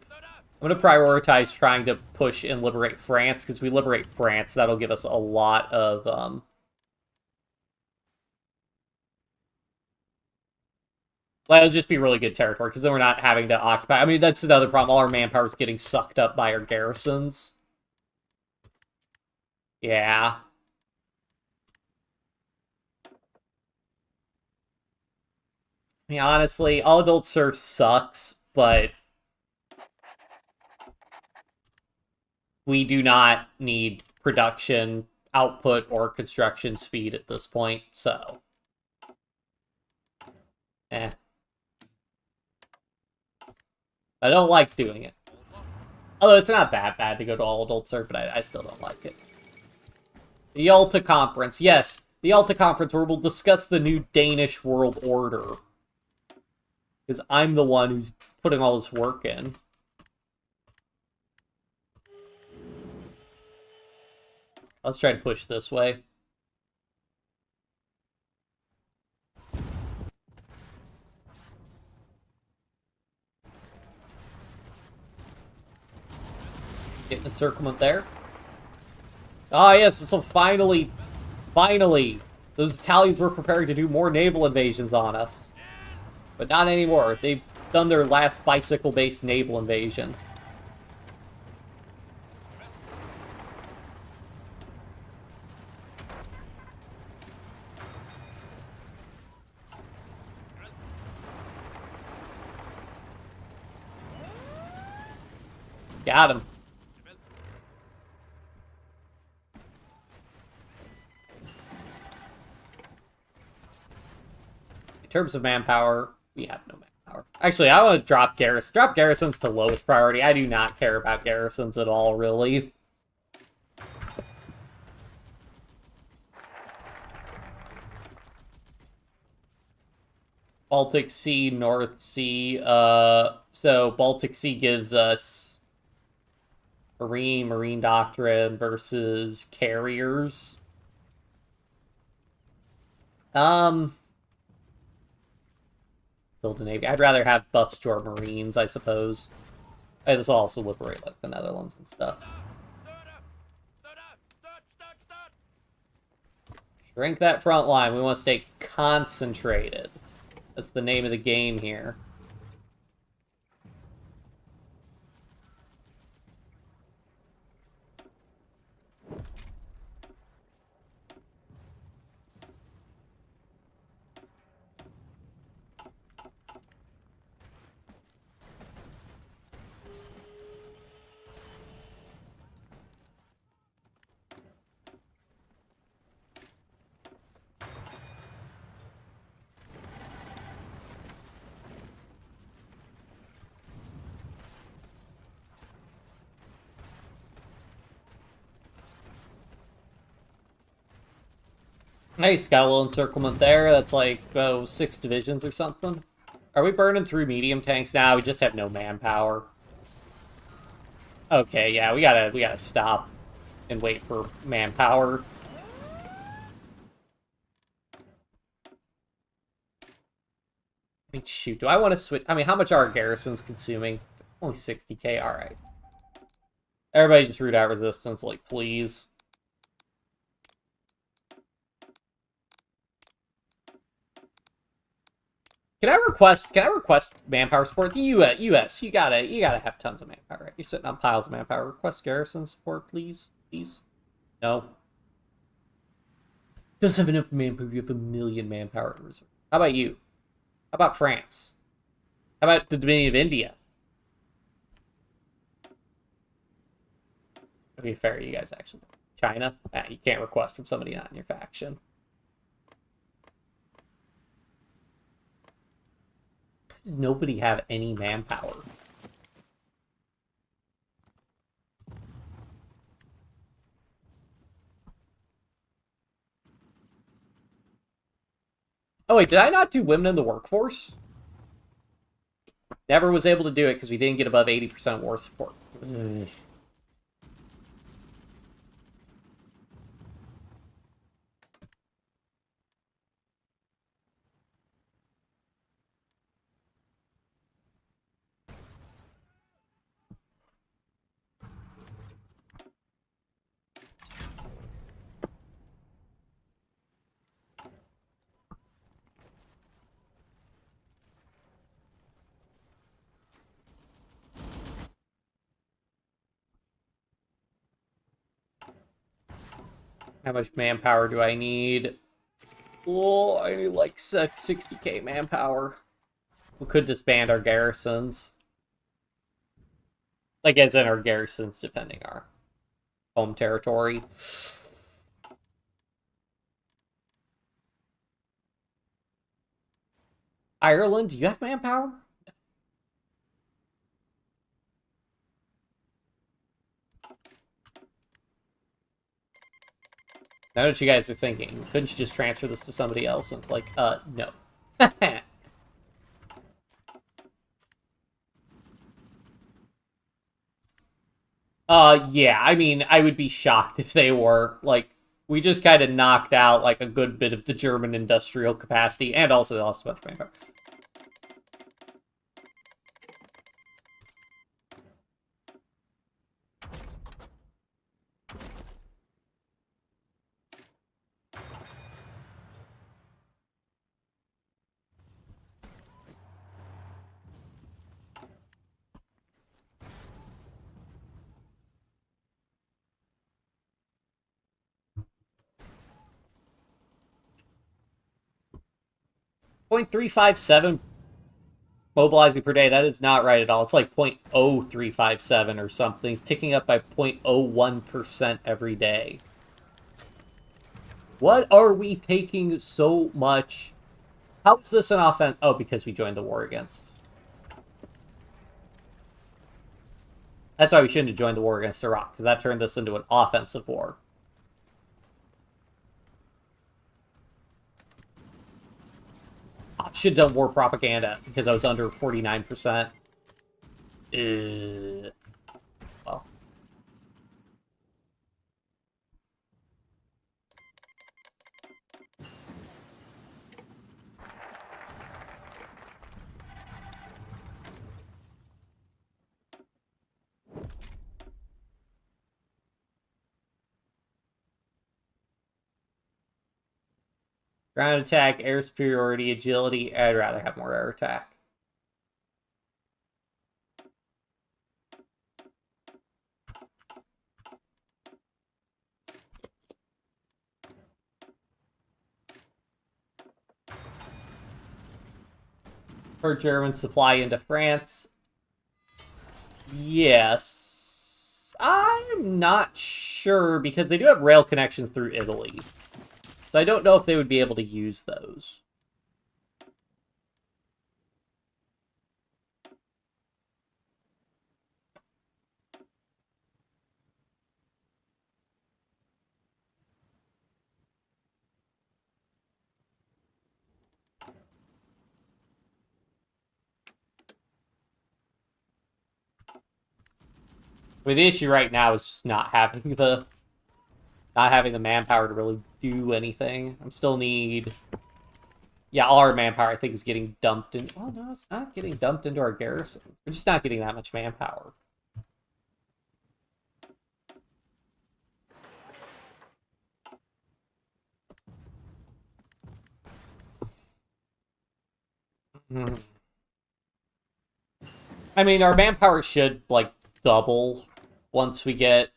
S1: I'm going to prioritize trying to push and liberate France, because we liberate France, that'll give us a lot of, well, it'll just be really good territory, because then we're not having to occupy. I mean, that's another problem. All our manpower's getting sucked up by our garrisons. Yeah. I mean, honestly, all adult surf sucks, but we do not need production output or construction speed at this point, so... I don't like doing it. Although it's not that bad to go to all adult surf, but I still don't like it. The Yalta Conference. Yes, the Yalta Conference, where we'll discuss the new Danish world order. Because I'm the one who's putting all this work in. Let's try to push this way. Getting encirclement there. Ah, yes, this will finally... Finally! Those Italians were preparing to do more naval invasions on us. But not anymore. They've done their last bicycle-based naval invasion. Got him. terms of manpower, we have no manpower. Actually, I want to drop garrisons to lowest priority. I do not care about garrisons at all, really. Baltic Sea, North Sea. So Baltic Sea gives us Marine Doctrine versus carriers. Build a navy. I'd rather have buffs to our Marines, I suppose. Hey, this will also liberate like the Netherlands and stuff. Shrink that front line. We want to stay concentrated. That's the name of the game here. Nice, got a little encirclement there. That's like, 6 divisions or something. Are we burning through medium tanks now? We just have no manpower. Okay, yeah, we gotta stop and wait for manpower. I mean, shoot, do I want to switch? I mean, how much are our garrisons consuming? Only 60k, alright. Everybody just root out resistance, like, please. Can I request manpower support? The US, you gotta have tons of manpower, right? You're sitting on piles of manpower. Request garrison support, please. Please. No. Doesn't have enough manpower. You have 1 million manpower in reserve. How about you? How about France? How about the Dominion of India? Okay, fair, you guys actually. China? You can't request from somebody not in your faction. Does nobody have any manpower? Oh wait, did I not do women in the workforce? Never was able to do it because we didn't get above 80% war support. Ugh. How much manpower do I need? Oh, I need like 60k manpower. We could disband our garrisons. Like, as in our garrisons defending our home territory. Ireland, do you have manpower? I know what you guys are thinking. Couldn't you just transfer this to somebody else? And it's like, no. Yeah, I mean, I would be shocked if they were. Like, we just kind of knocked out, like, a good bit of the German industrial capacity, and also lost a bunch of manpower. .357 mobilizing per day. That is not right at all. It's like 0.0357 or something. It's ticking up by 0.01% every day. What are we taking so much How is this an offense? Oh, because we joined the war against. That's why we shouldn't have joined the war against Iraq, because that turned this into an offensive war. I should have done war propaganda, because I was under 49%. Well. Ground attack, air superiority, agility. I'd rather have more air attack. For German supply into France. Yes. I'm not sure, because they do have rail connections through Italy. So I don't know if they would be able to use those. I mean, the issue right now is just not having the manpower to really do anything. I still need... Yeah, all our manpower, I think, is getting dumped in... Oh, no, it's not getting dumped into our garrison. We're just not getting that much manpower. I mean, our manpower should, like, double once we get,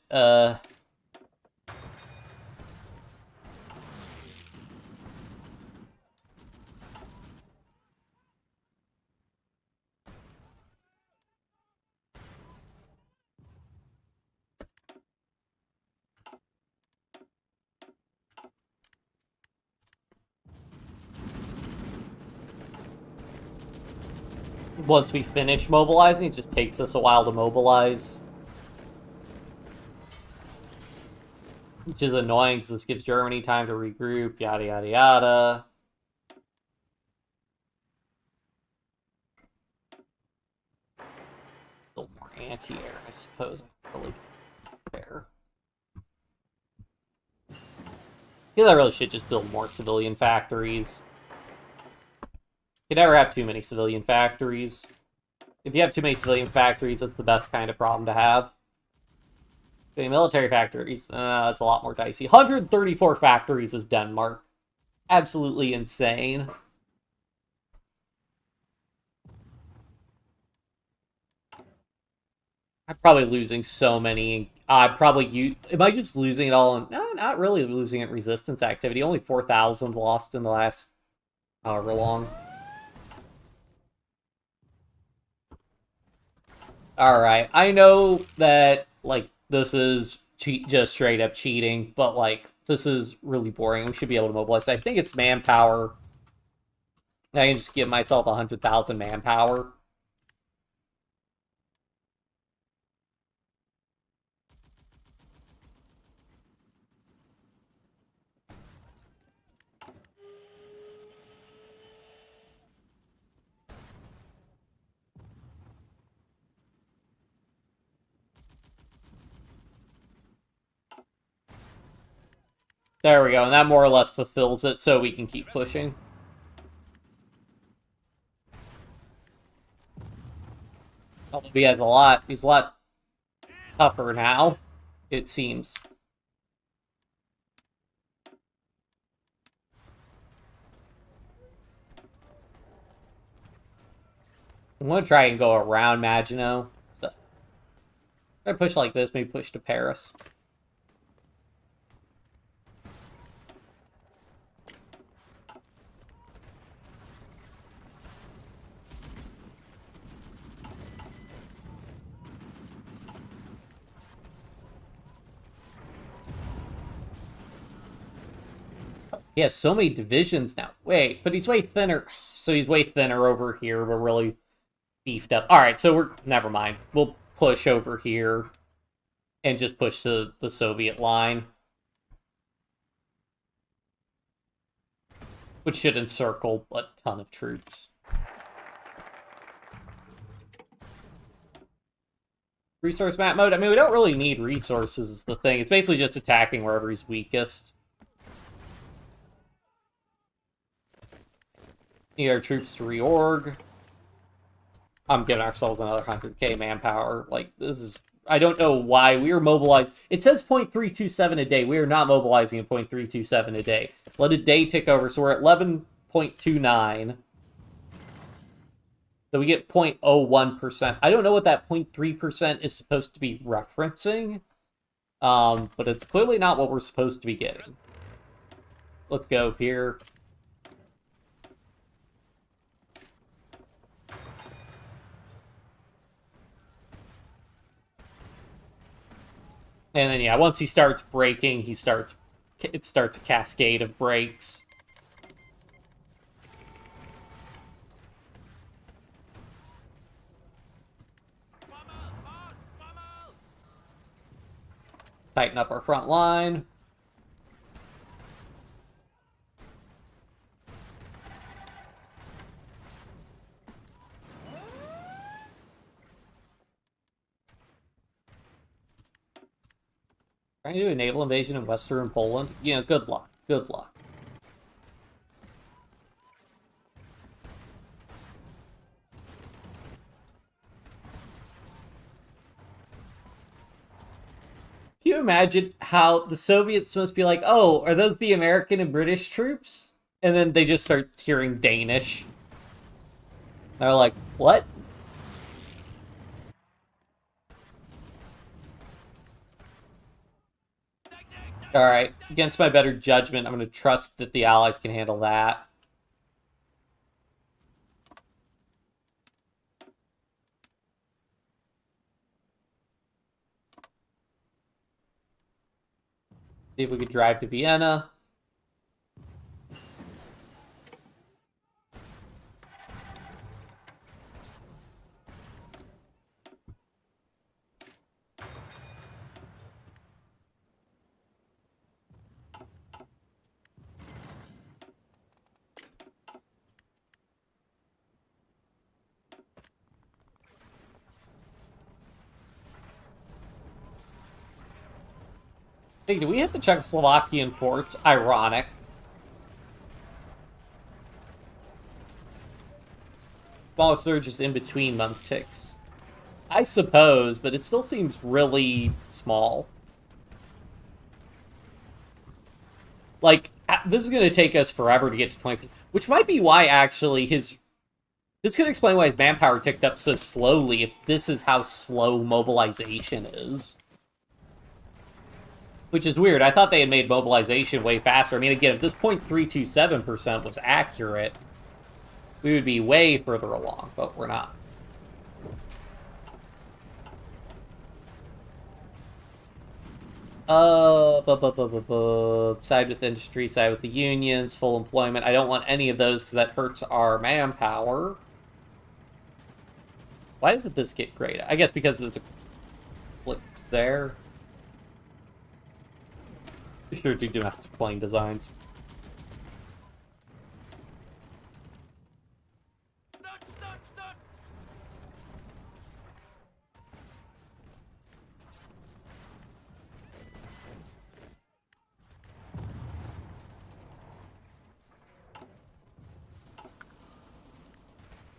S1: once we finish mobilizing. It just takes us a while to mobilize. Which is annoying, because this gives Germany time to regroup, yada yada yada. A little more anti-air, I suppose. I don't really care. Because I really should just build more civilian factories. You can never have too many civilian factories. If you have too many civilian factories, that's the best kind of problem to have. Okay, military factories. That's a lot more dicey. 134 factories is Denmark. Absolutely insane. I'm probably losing so many. Am I just losing it all? No, not really losing it. Resistance activity. Only 4,000 lost in the last however long. Alright, I know that, like, this is just straight up cheating, but, like, this is really boring. We should be able to mobilize. I think it's manpower. I can just give myself 100,000 manpower. There we go, and that more or less fulfills it, so we can keep pushing. Although he's a lot tougher now, it seems. I'm gonna try and go around Maginot. So, if I push like this, maybe push to Paris. He has so many divisions now. Wait, but he's way thinner. So he's way thinner over here. We're really beefed up. All right, so never mind. We'll push over here and just push the Soviet line, which should encircle a ton of troops. Resource map mode? I mean, we don't really need resources is the thing. It's basically just attacking wherever he's weakest. Need our troops to reorg. I'm giving ourselves another 100k manpower. Like, this is... I don't know why we are mobilized. It says 0.327 a day. We are not mobilizing at 0.327 a day. Let a day tick over. So we're at 11.29. So we get 0.01%. I don't know what that 0.3% is supposed to be referencing. But it's clearly not what we're supposed to be getting. Let's go here. And then, yeah, once he starts breaking, it starts a cascade of breaks. Tighten up our front line. Trying to enable invasion in Western Poland? You know, good luck. Good luck. Can you imagine how the Soviets must be like, oh, are those the American and British troops? And then they just start hearing Danish. They're like, what? Alright, against my better judgment, I'm going to trust that the Allies can handle that. See if we could drive to Vienna. Hey, did we hit the Czechoslovakian ports? Ironic. Smallest surge is in between month ticks. I suppose, but it still seems really small. Like, this is going to take us forever to get to 20%, which might be why, actually, this could explain why his manpower ticked up so slowly, if this is how slow mobilization is. Which is weird. I thought they had made mobilization way faster. I mean, again, if this 0.327% was accurate, we would be way further along, but we're not. Side with industry, side with the unions, full employment. I don't want any of those because that hurts our manpower. Why doesn't this get great? I guess because there's a flip there. Sure do domestic plane designs.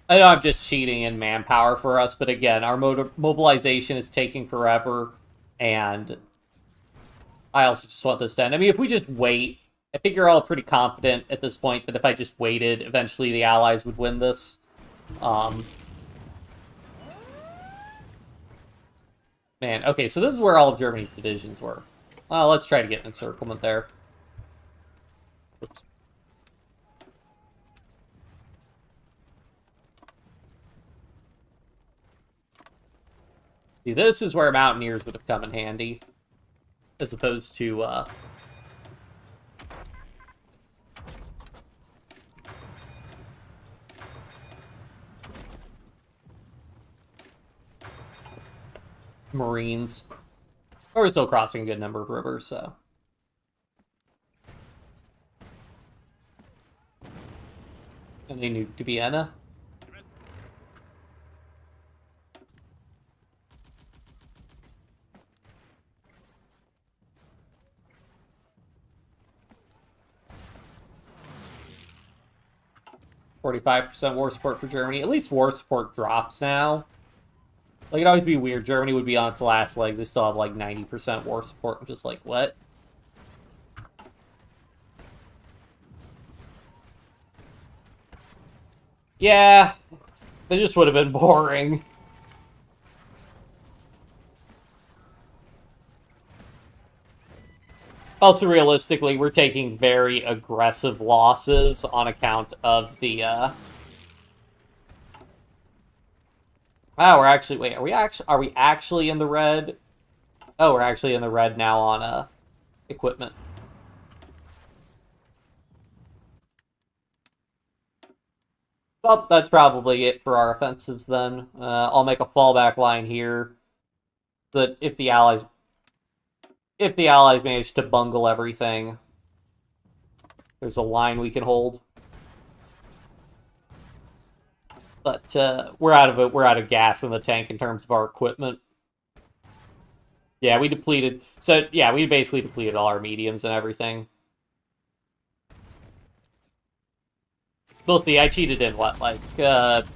S1: I know I'm just cheating in manpower for us, but again, our mobilization is taking forever, and I also just want this to end. I mean, if we just wait, I think you're all pretty confident at this point that if I just waited, eventually the Allies would win this. Man, okay, so this is where all of Germany's divisions were. Well, let's try to get an encirclement there. Oops. See, this is where Mountaineers would have come in handy, as opposed to Marines. But we're still crossing a good number of rivers, so. And they nuked Vienna. %, war support for Germany. At least war support drops now. Like, it'd always be weird. Germany would be on its last legs. They still have, like, 90% war support. I'm just like, what? Yeah. It just would have been boring. Also, realistically, we're taking very aggressive losses on account of the, Oh, we're actually... Wait, are we actually in the red? Oh, we're actually in the red now on, equipment. Well, that's probably it for our offensives then. I'll make a fallback line here. That if the Allies manage to bungle everything, there's a line we can hold. But we're out of gas in the tank in terms of our equipment. Yeah, we depleted. So yeah, we basically depleted all our mediums and everything. Mostly, I cheated in what, like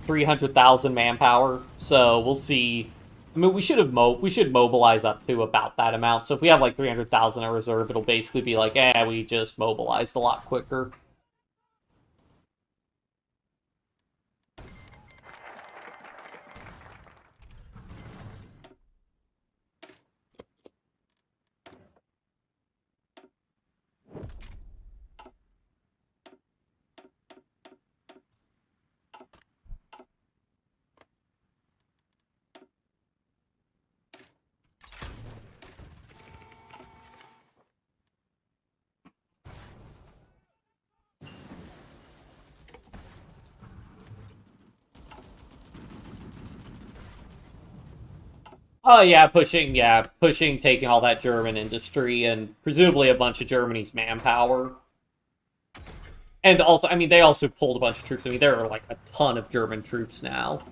S1: 300,000 manpower. So we'll see. I mean, we should mobilize up to about that amount. So if we have like 300,000 in reserve, it'll basically be like, we just mobilized a lot quicker. Oh yeah, pushing, taking all that German industry and presumably a bunch of Germany's manpower. And also, I mean, they also pulled a bunch of troops. I mean, there are like a ton of German troops now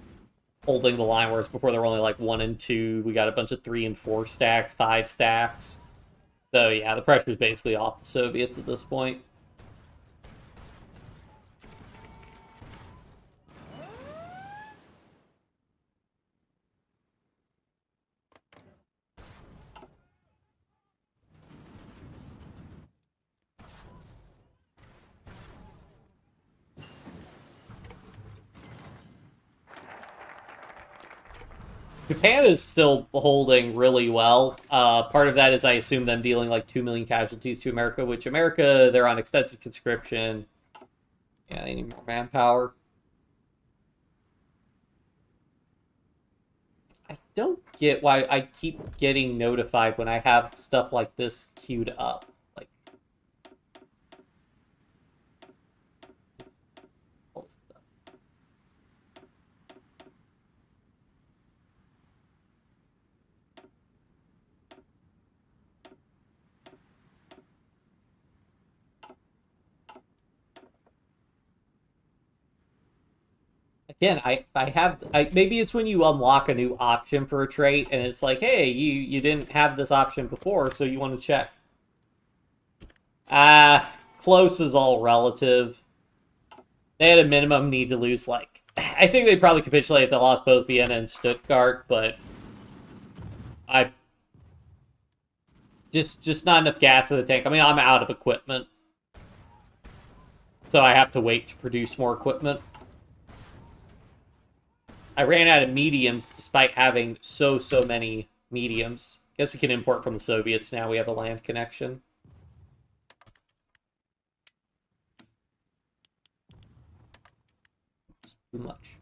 S1: holding the line, whereas before there were only like 1 and 2. We got a bunch of 3 and 4 stacks, 5 stacks. So yeah, the pressure is basically off the Soviets at this point. Japan is still holding really well. Part of that is, I assume, them dealing like 2 million casualties to America, which America, they're on extensive conscription. Yeah, they need more manpower. I don't get why I keep getting notified when I have stuff like this queued up. Like, all this stuff. Again, maybe it's when you unlock a new option for a trait, and it's like, hey, you didn't have this option before, so you want to check. Close is all relative. They had a minimum need to lose, like, I think they probably capitulated if they lost both Vienna and Stuttgart, but I just not enough gas in the tank. I mean, I'm out of equipment, so I have to wait to produce more equipment. I ran out of mediums despite having so many mediums. Guess we can import from the Soviets now. We have a land connection. It's too much.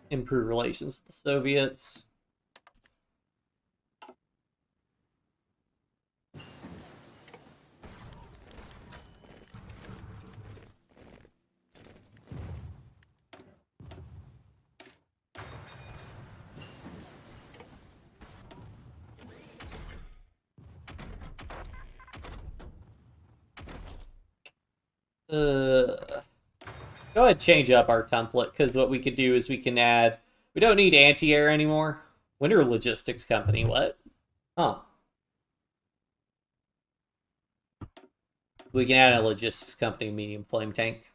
S1: Improve relations with the Soviets. Go ahead and change up our template, because what we could do is we can add... We don't need anti-air anymore. Winter Logistics Company, what? Huh. We can add a logistics company medium flame tank.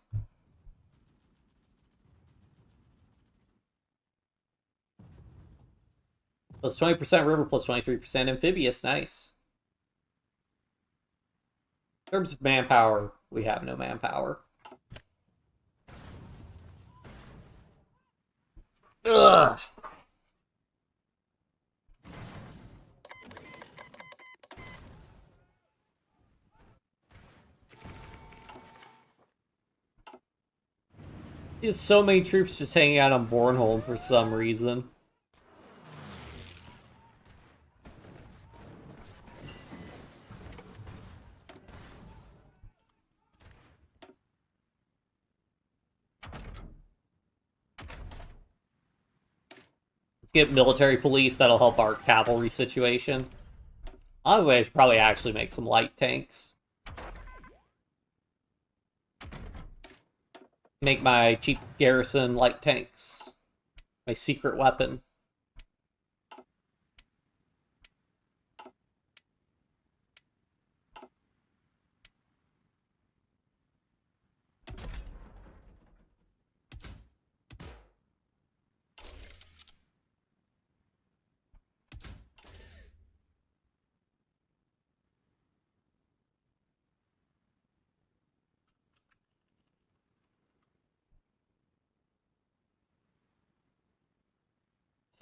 S1: Plus 20% river, plus 23% amphibious. Nice. In terms of manpower, we have no manpower. Ugh. There's so many troops just hanging out on Bornholm for some reason. Let's get military police, that'll help our cavalry situation. Honestly, I should probably actually make some light tanks. Make my cheap garrison light tanks. My secret weapon.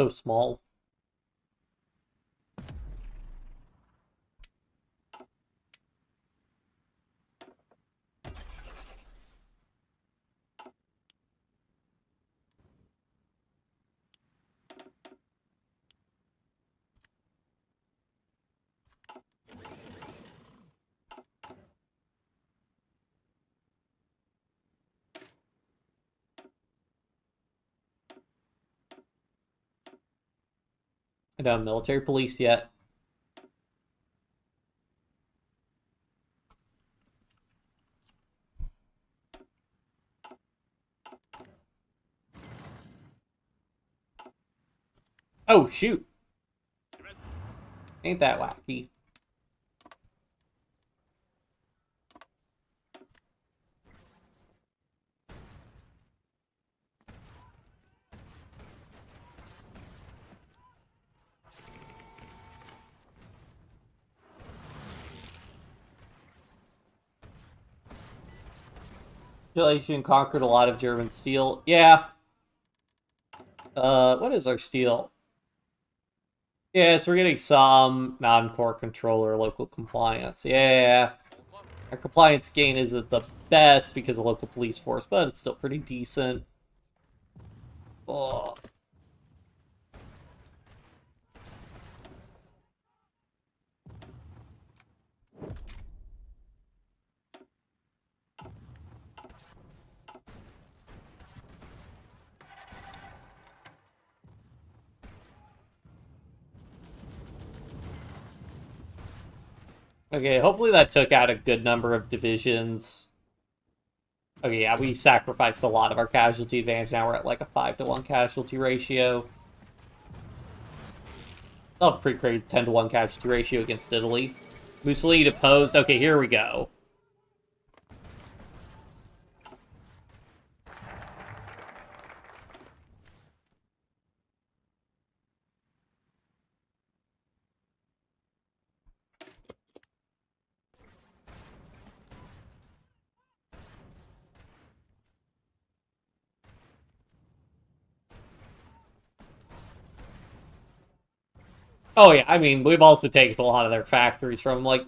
S1: So small. I don't have military police yet. Oh, shoot. Ain't that wacky. Population conquered a lot of German steel. Yeah. What is our steel? Yeah, so we're getting some non-core controller local compliance. Yeah. Our compliance gain isn't the best because of local police force, but it's still pretty decent. Oh. Okay, hopefully that took out a good number of divisions. Okay, yeah, we sacrificed a lot of our casualty advantage. Now we're at like a 5-to-1 casualty ratio. Oh, pretty crazy 10-to-1 casualty ratio against Italy. Mussolini deposed. Okay, here we go. Oh yeah, I mean, we've also taken a lot of their factories from them, like...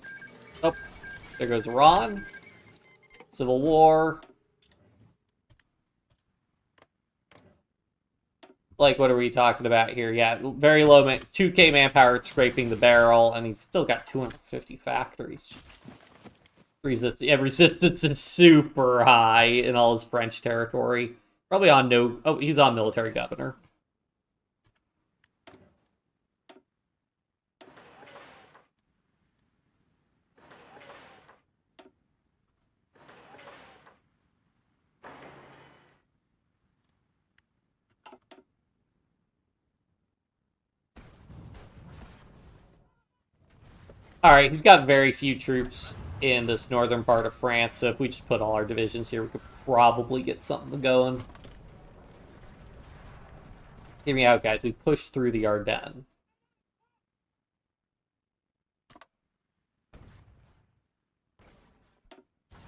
S1: Oh, there goes Iran. Civil War. Like, what are we talking about here? Yeah, very low 2k manpower scraping the barrel, and he's still got 250 factories. Resistance is super high in all his French territory. Probably on no... Oh, he's on military governor. Alright, he's got very few troops in this northern part of France, so if we just put all our divisions here, we could probably get something going. Hear me out, guys. We push through the Ardennes.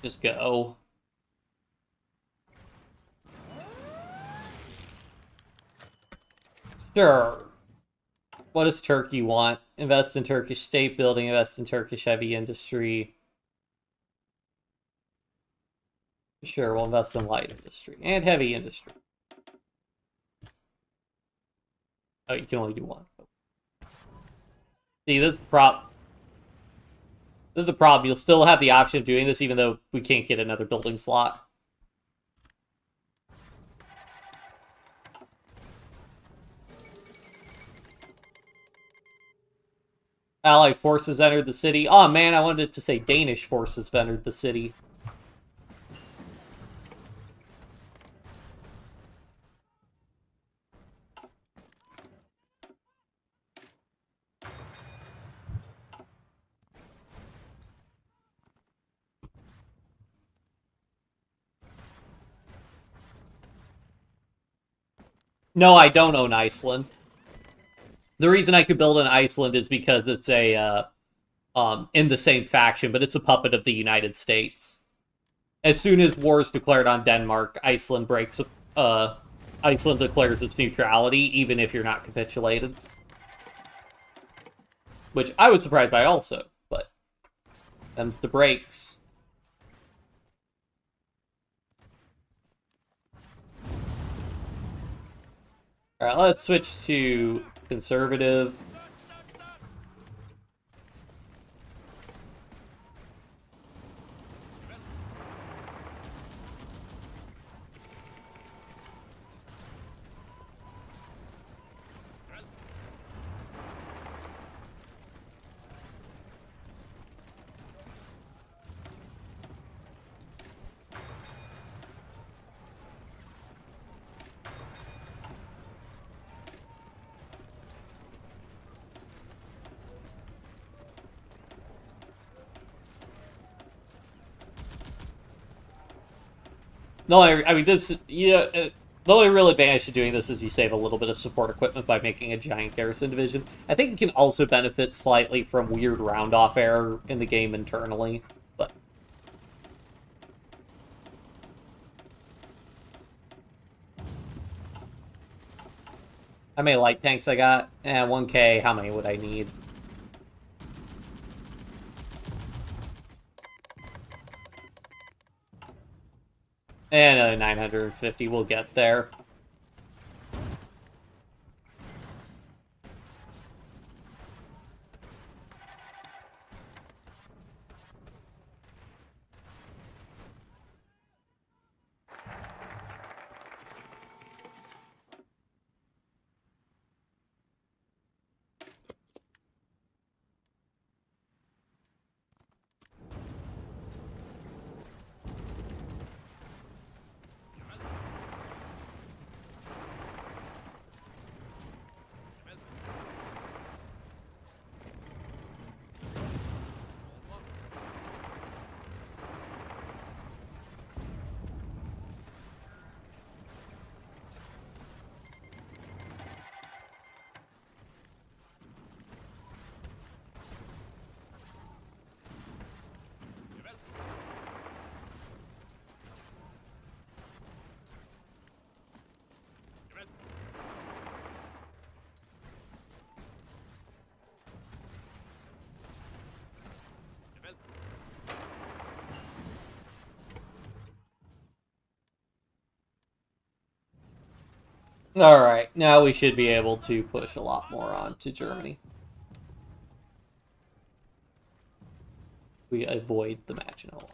S1: Just go. Sure. What does Turkey want? Invest in Turkish state building, invest in Turkish heavy industry. Sure, we'll invest in light industry and heavy industry. Oh, you can only do one. See, this is the problem. This is the problem. You'll still have the option of doing this even though we can't get another building slot. Allied forces entered the city. Oh man, I wanted to say Danish forces have entered the city. No, I don't own Iceland. The reason I could build in Iceland is because it's a in the same faction, but it's a puppet of the United States. As soon as war is declared on Denmark, Iceland declares its neutrality, even if you're not capitulated. Which I was surprised by also, but them's the breaks. Alright, let's switch to conservative. No, I mean, this, yeah, the only real advantage to doing this is you save a little bit of support equipment by making a giant garrison division. I think it can also benefit slightly from weird round-off error in the game internally, but... How many light tanks I got? 1k, how many would I need? And another 950, we'll get there. Alright, now we should be able to push a lot more on to Germany. We avoid the Maginot Line.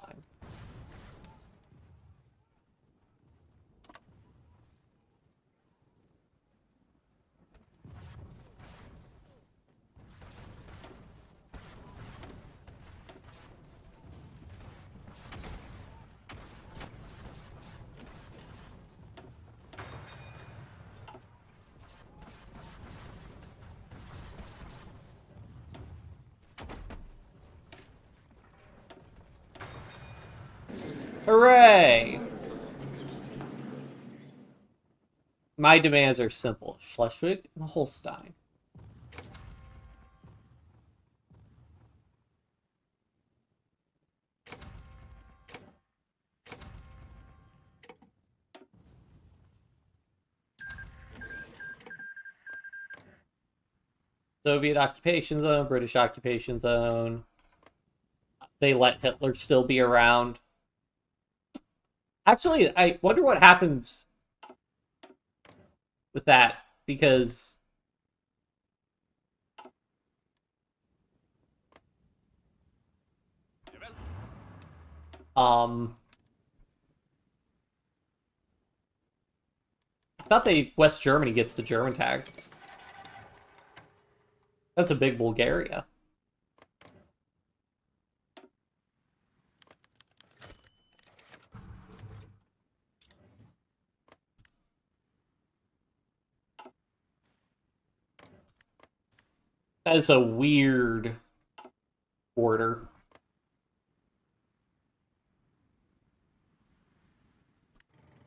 S1: Hooray! My demands are simple. Schleswig and Holstein. Soviet occupation zone, British occupation zone. They let Hitler still be around. Actually, I wonder what happens with that, because I thought West Germany gets the German tag. That's a big Bulgaria. That is a weird border.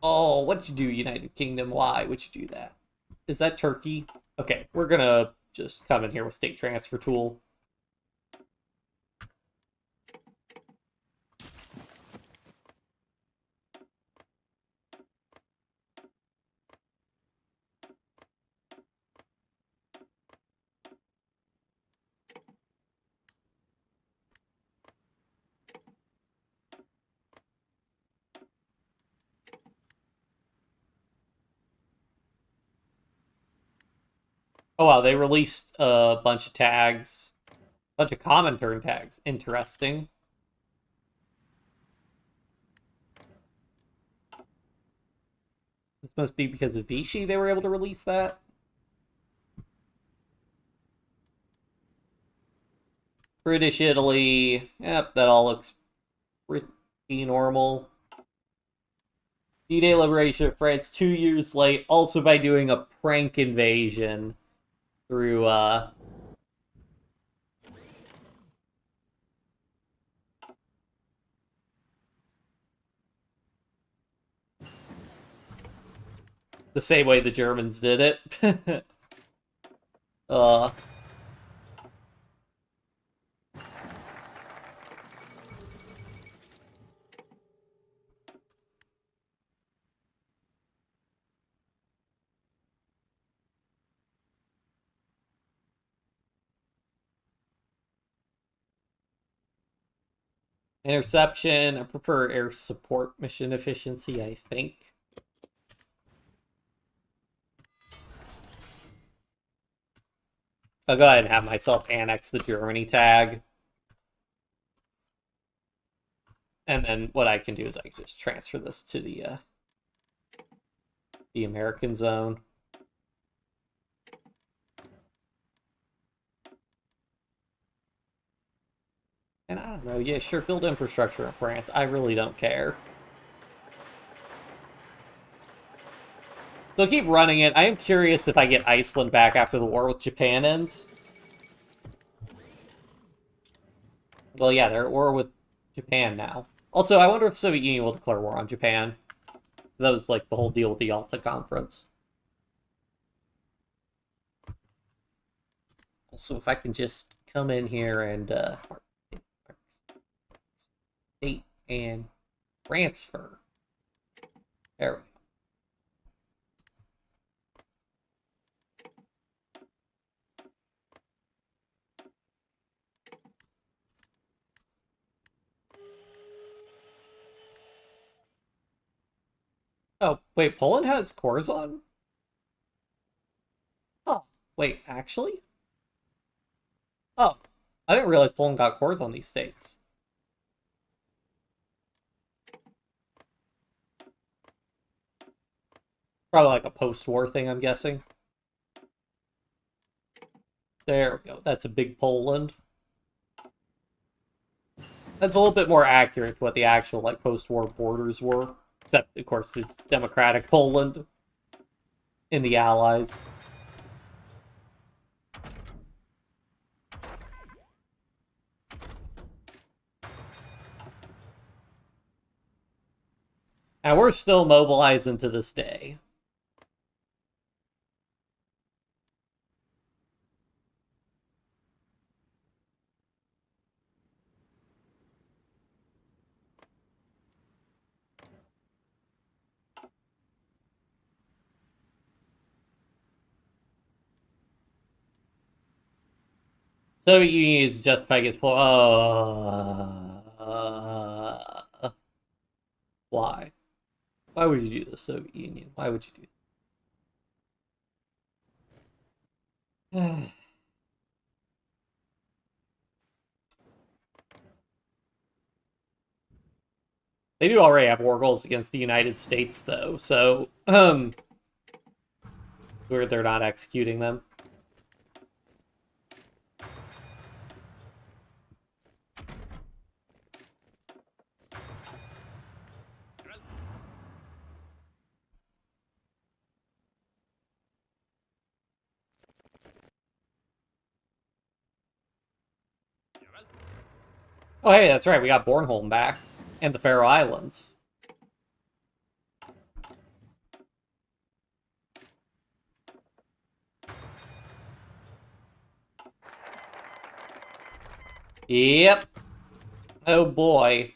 S1: Oh, what'd you do, United Kingdom? Why would you do that? Is that Turkey? Okay, we're gonna just come in here with state transfer tool. Oh wow, they released a bunch of tags. A bunch of common turn tags. Interesting. This must be because of Vichy they were able to release that. British Italy. Yep, that all looks pretty normal. D-Day liberation of France 2 years late, also by doing a prank invasion through the same way the Germans did it. uh Interception. I prefer air support mission efficiency, I think. I'll go ahead and have myself annex the Germany tag. And then what I can do is I can just transfer this to the American zone. And I don't know, yeah, sure, build infrastructure in France. I really don't care. So keep running it. I am curious if I get Iceland back after the war with Japan ends. Well, yeah, they're at war with Japan now. Also, I wonder if the Soviet Union will declare war on Japan. That was like the whole deal with the Yalta Conference. Also, if I can just come in here and state and transfer. There we go. Oh, wait, Poland has Corzon? Oh, wait, actually? Oh, I didn't realize Poland got cores on these states. Probably like a post-war thing, I'm guessing. There we go. That's a big Poland. That's a little bit more accurate to what the actual like post-war borders were. Except, of course, the democratic Poland in the Allies. And we're still mobilizing to this day. Soviet Union is justifying its point. Why? Why would you do this, Soviet Union? Why would you do this? They do already have war goals against the United States, though, so weird they're not executing them. Oh, hey, that's right. We got Bornholm back. And the Faroe Islands. Yep. Oh, boy.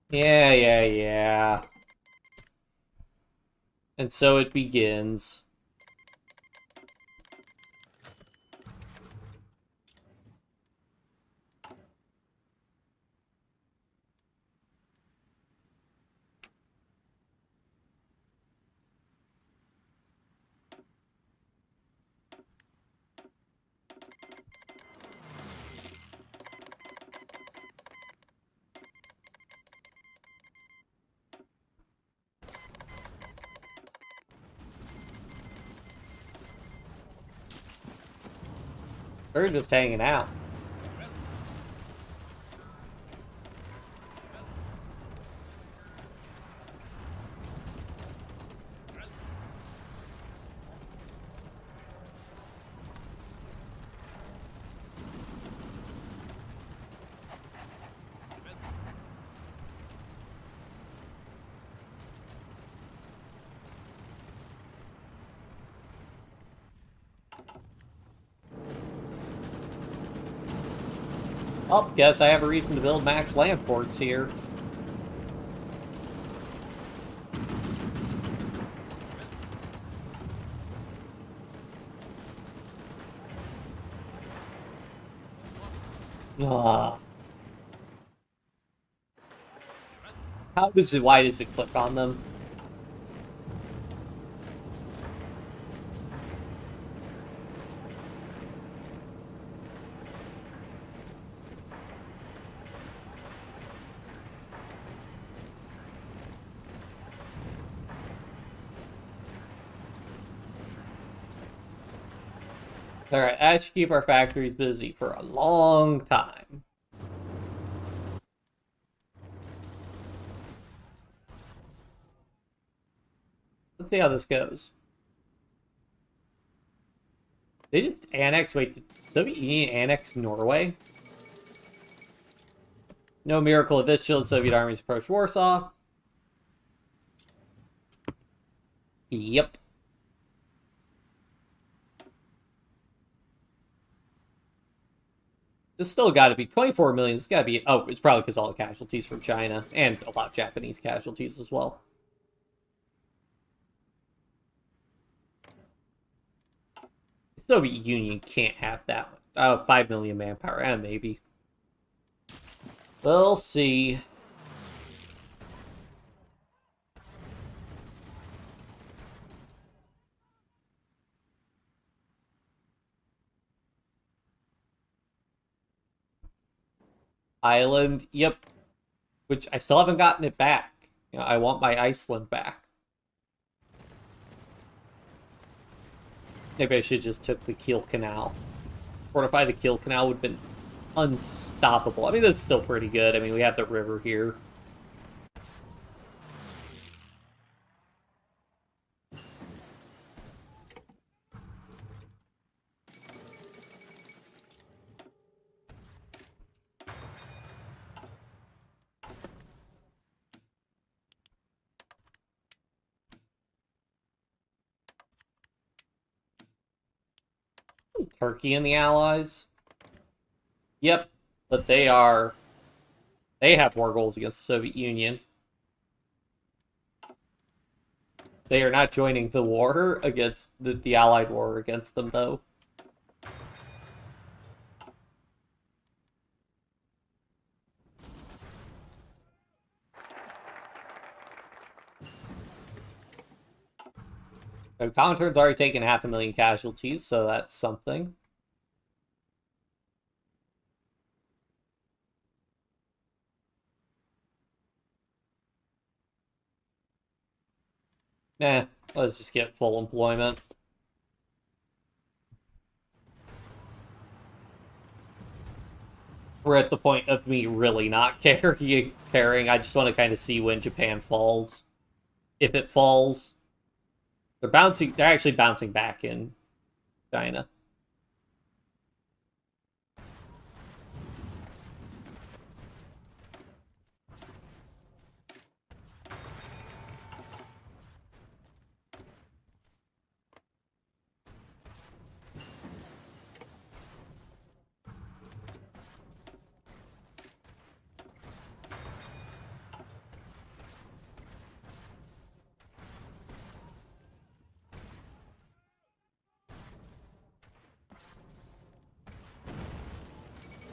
S1: Yeah. And so it begins. They're just hanging out. Well, guess I have a reason to build max land ports here. Ugh. Why does it click on them? Alright, that should keep our factories busy for a long time. Let's see how this goes. They just annexed. Wait, did Soviet Union annex Norway? No miracle of this chilled Soviet armies approach Warsaw. Yep. This still got to be 24 million. It's got to be. Oh, it's probably because all the casualties from China and a lot of Japanese casualties as well. The Soviet Union can't have that much. 5 million manpower. Maybe. We'll see. Island, yep. Which I still haven't gotten it back. You know, I want my Iceland back. Maybe I should just took the Kiel Canal. Fortify the Kiel Canal would have been unstoppable. I mean, this is still pretty good. I mean, we have the river here. Turkey and the Allies. Yep, but they have war goals against the Soviet Union. They are not joining the war against the Allied war against them, though. So Comintern's already taken 500,000 casualties, so that's something. Let's just get full employment. We're at the point of me really not caring. I just want to kind of see when Japan falls. If it falls, they're actually bouncing back in China.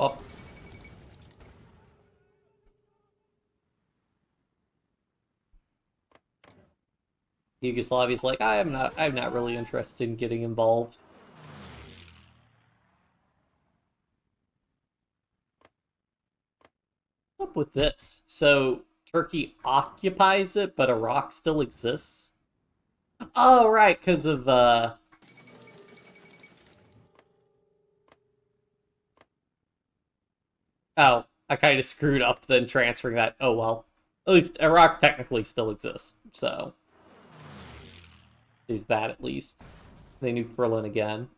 S1: Oh. Yugoslavia's like, I'm not really interested in getting involved. What's up with this? So Turkey occupies it, but Iraq still exists? Oh, right, because of Oh, I kind of screwed up then transferring that. Oh, well. At least Iraq technically still exists, so there's that at least. They nuke Berlin again.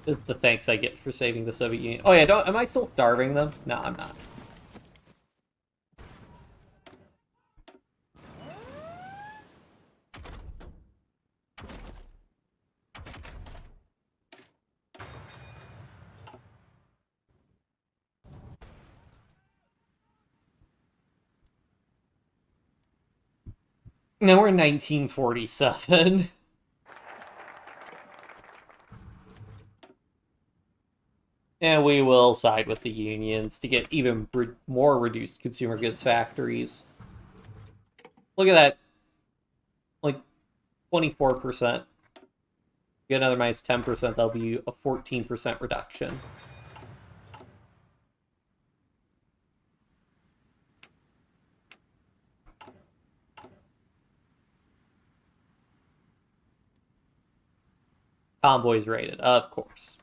S1: This is the thanks I get for saving the Soviet Union. Oh yeah, am I still starving them? No, I'm not. Now we're in 1947. And we will side with the unions to get even more reduced consumer goods factories. Look at that. Like, 24%. Get another minus 10%, that'll be a 14% reduction. Convoys rated, of course.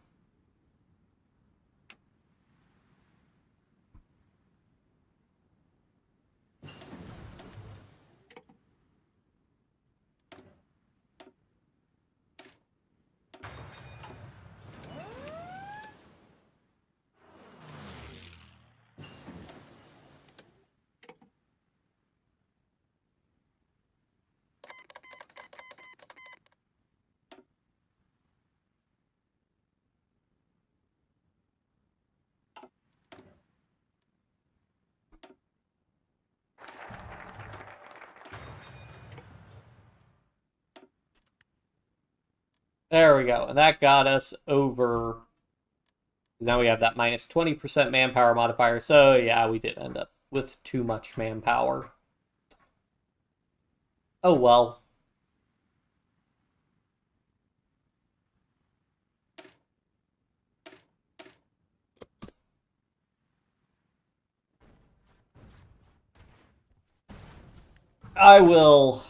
S1: There we go. And that got us over. Now we have that minus 20% manpower modifier. So yeah, we did end up with too much manpower. Oh well. I will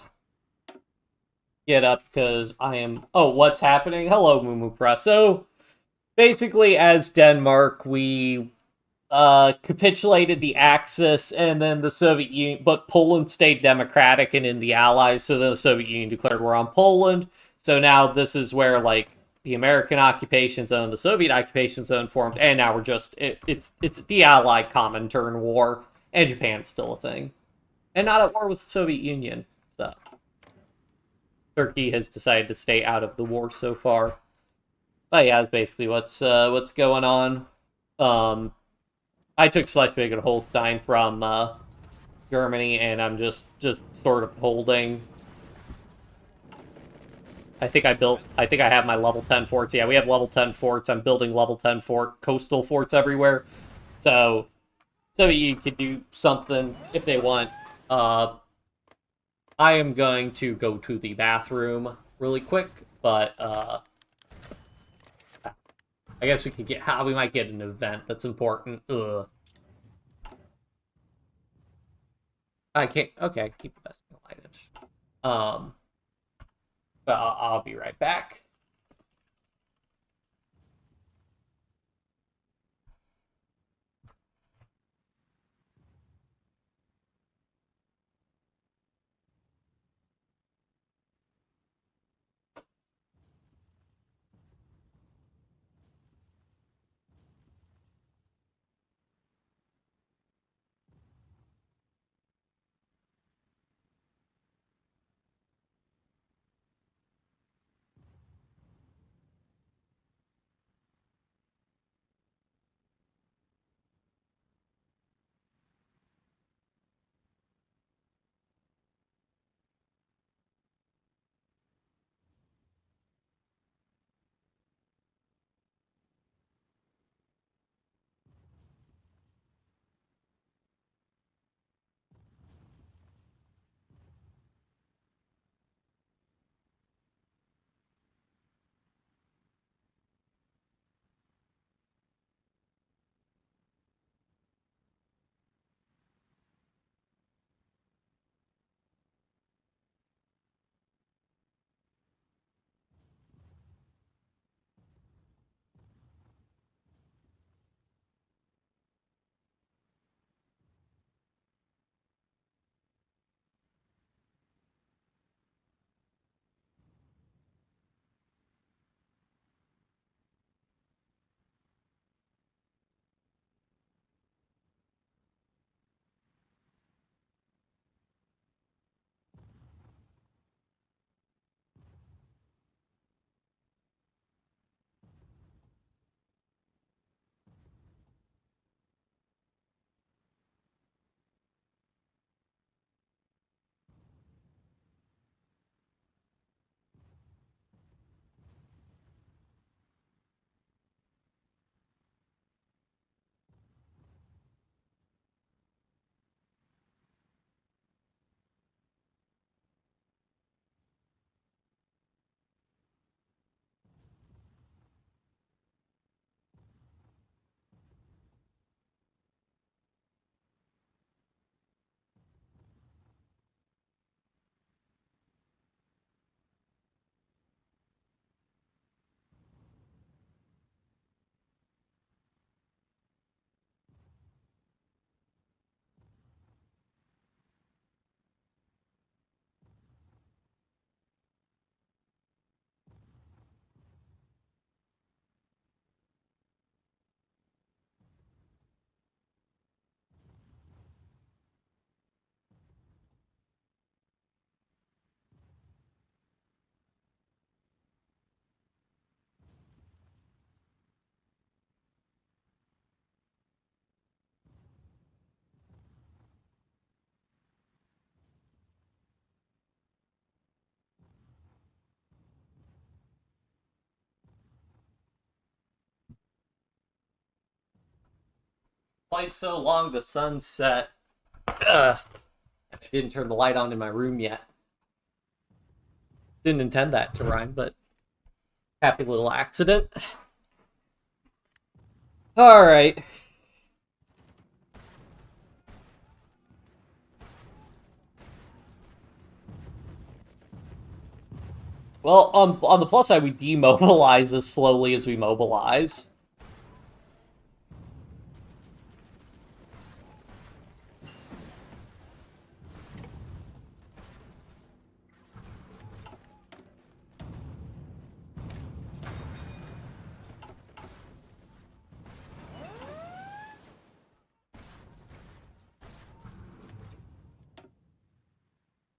S1: get up because I am... Oh, what's happening? Hello, Mumu Press. So, basically, as Denmark, we capitulated the Axis, and then the Soviet Union... But Poland stayed democratic and in the Allies, so then the Soviet Union declared war on Poland. So now this is where, like, the American occupation zone, the Soviet occupation zone formed, and now we're just... It's the Allied Comintern War, and Japan's still a thing. and not at war with the Soviet Union. So Turkey has decided to stay out of the war so far. But yeah, that's basically what's going on. I took Schleswig-Holstein from Germany, and I'm just sort of holding. I think I have my level 10 forts. Yeah, we have level 10 forts. I'm building level 10 coastal forts everywhere. So you could do something if they want. I am going to go to the bathroom really quick, but I guess we could we might get an event that's important. Ugh. I can't. Okay, keep investing in lightage. But I'll be right back. Played so long, the sun set. Ugh. I didn't turn the light on in my room yet. Didn't intend that to rhyme, but happy little accident. All right. Well, on the plus side, we demobilize as slowly as we mobilize.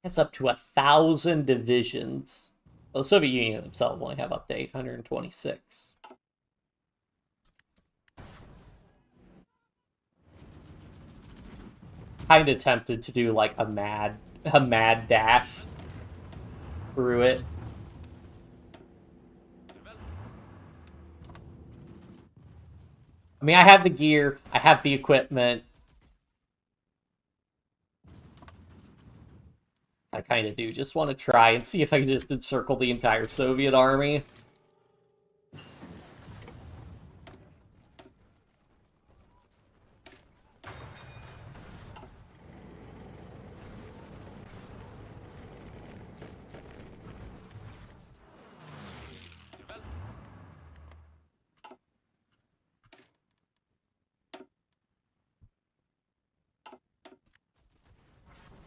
S1: It's up to 1,000 divisions. Well, the Soviet Union themselves only have up to 826. Kind of tempted to do like a mad dash through it. I mean, I have the gear, I have the equipment. I kind of do just want to try and see if I can just encircle the entire Soviet army.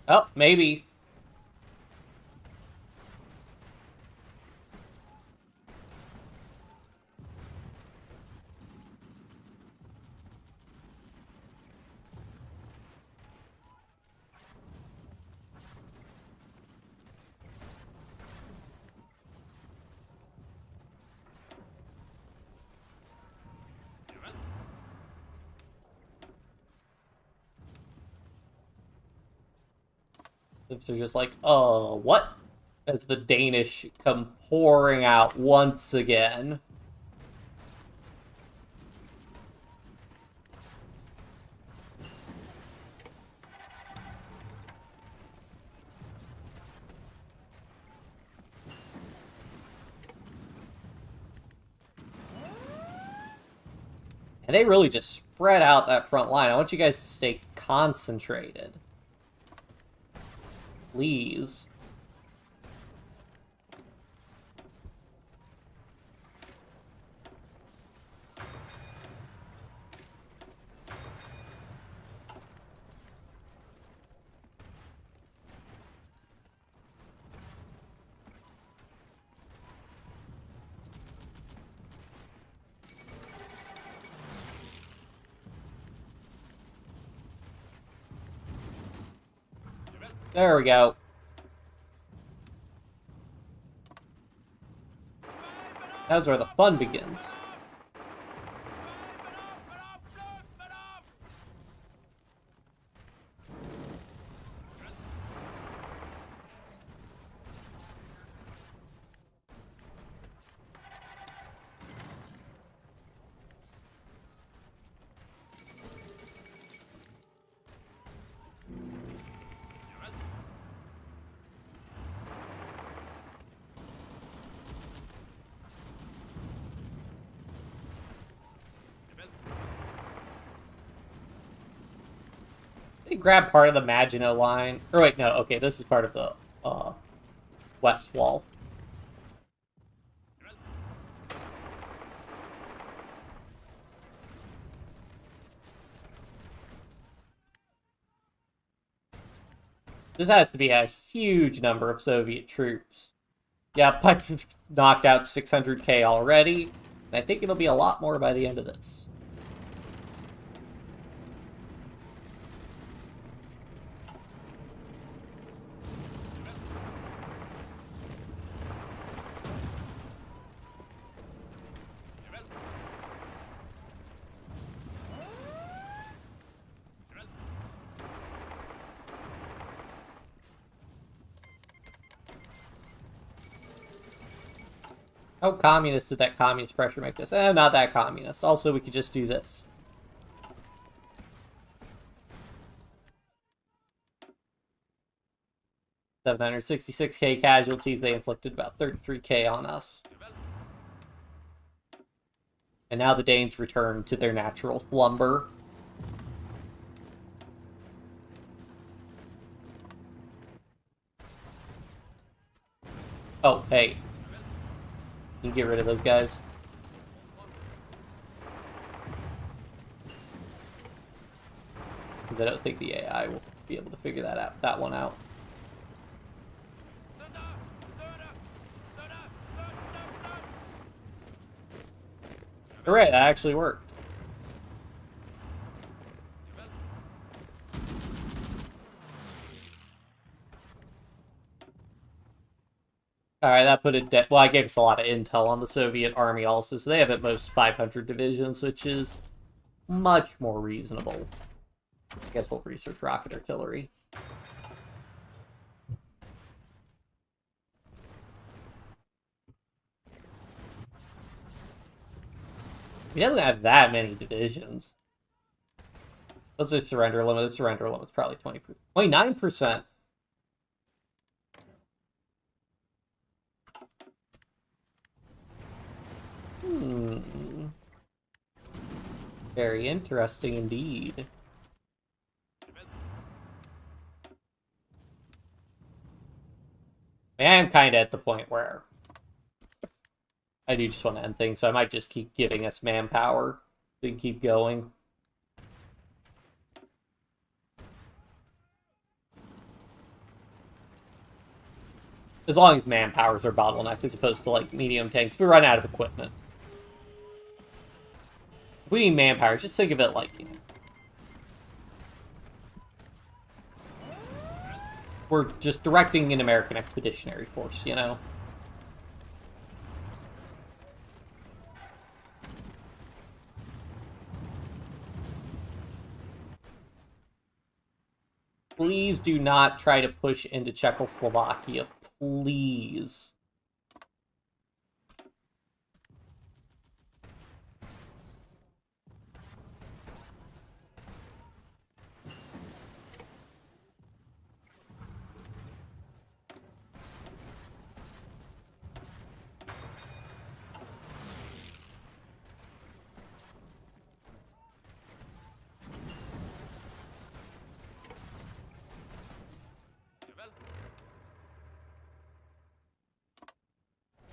S1: Oh, maybe. They're just like, oh, what? As the Danish come pouring out once again. And they really just spread out that front line. I want you guys to stay concentrated. Please. There we go. That's where the fun begins. They grab part of the Maginot Line. Or wait, no, okay, this is part of the west wall. This has to be a huge number of Soviet troops. Yeah, I've knocked out 600k already, and I think it'll be a lot more by the end of this. Oh, communist, did that communist pressure make this? Not that communist. Also, we could just do this. $766k casualties. They inflicted about 33k on us. And now the Danes return to their natural slumber. Oh, hey. You can get rid of those guys. Because I don't think the AI will be able to figure that one out. Hooray, that actually worked. Alright, that put it dead. Well, I gave us a lot of intel on the Soviet army also, so they have at most 500 divisions, which is much more reasonable. I guess we'll research rocket artillery. He doesn't have that many divisions. What's their surrender limit? The surrender limit is probably 29%. Very interesting indeed. I am kind of at the point where I do just want to end things, so I might just keep giving us manpower to keep going. As long as manpower's our bottleneck, as opposed to, like, medium tanks. If we run out of equipment. If we need manpower, just think of it like, you know, we're just directing an American expeditionary force, you know? Please do not try to push into Czechoslovakia. Please.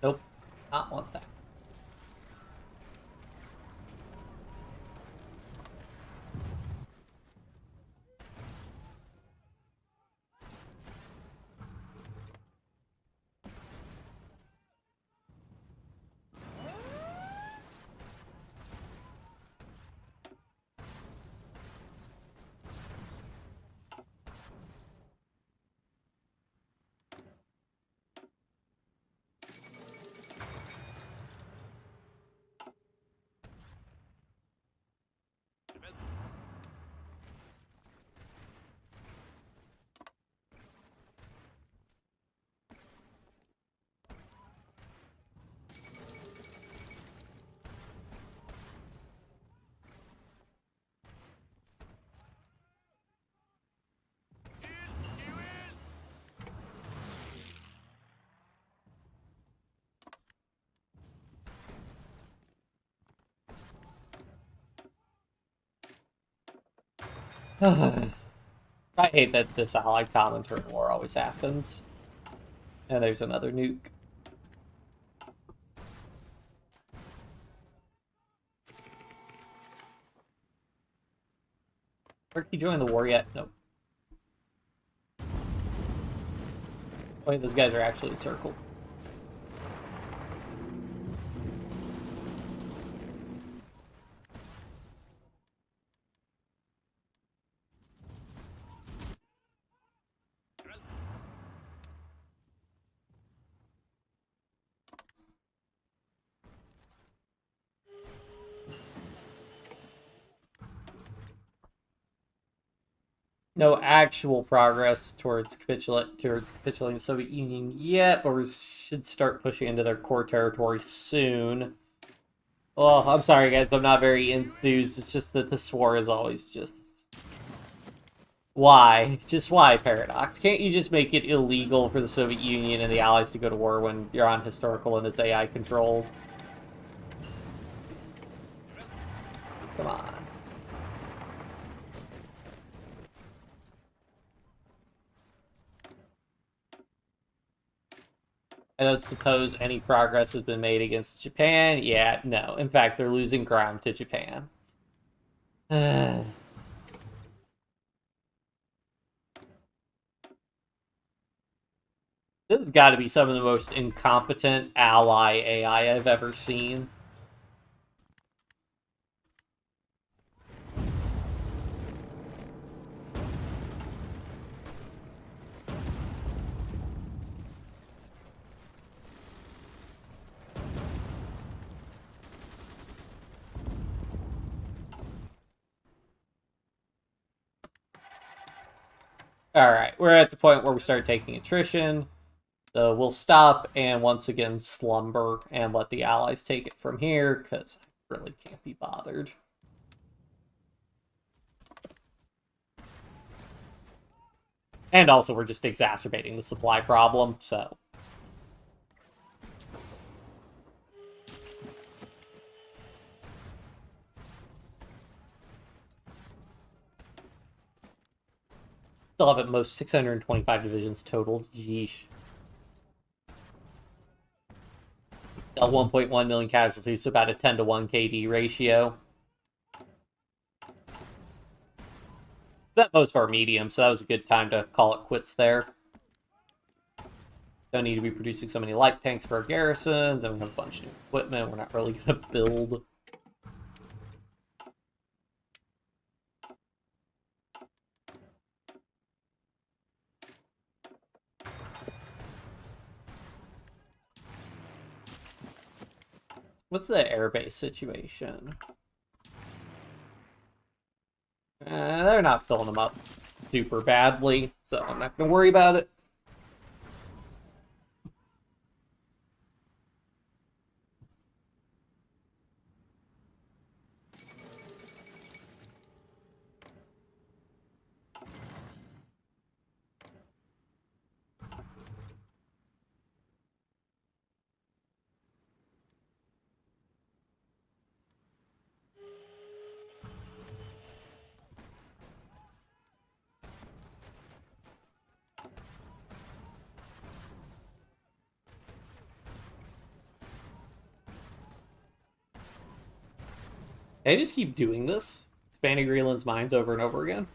S1: Nope. Not want that. I hate that this allied common turn war always happens. And there's another nuke. Turkey joined the war yet? Nope. Wait, those guys are actually encircled. No actual progress towards capitulating the Soviet Union yet, but we should start pushing into their core territory soon. Oh, I'm sorry guys, I'm not very enthused. It's just that this war is always just... Why? Just why, Paradox? Can't you just make it illegal for the Soviet Union and the Allies to go to war when you're on historical and it's AI controlled? Come on. I don't suppose any progress has been made against Japan. Yeah, no. In fact, they're losing ground to Japan. This has got to be some of the most incompetent ally AI I've ever seen. Alright, we're at the point where we start taking attrition. So we'll stop and once again slumber and let the allies take it from here, because I really can't be bothered. And also, we're just exacerbating the supply problem, so... Still have at most 625 divisions total. Yeesh. 1.1 million casualties, so about a 10 to 1 KD ratio. That most of our medium, so that was a good time to call it quits there. Don't need to be producing so many light tanks for our garrisons, and we have a bunch of new equipment we're not really going to build. What's the airbase situation? They're not filling them up super badly, so I'm not going to worry about it. They just keep doing this, expanding Greenland's mines over and over again.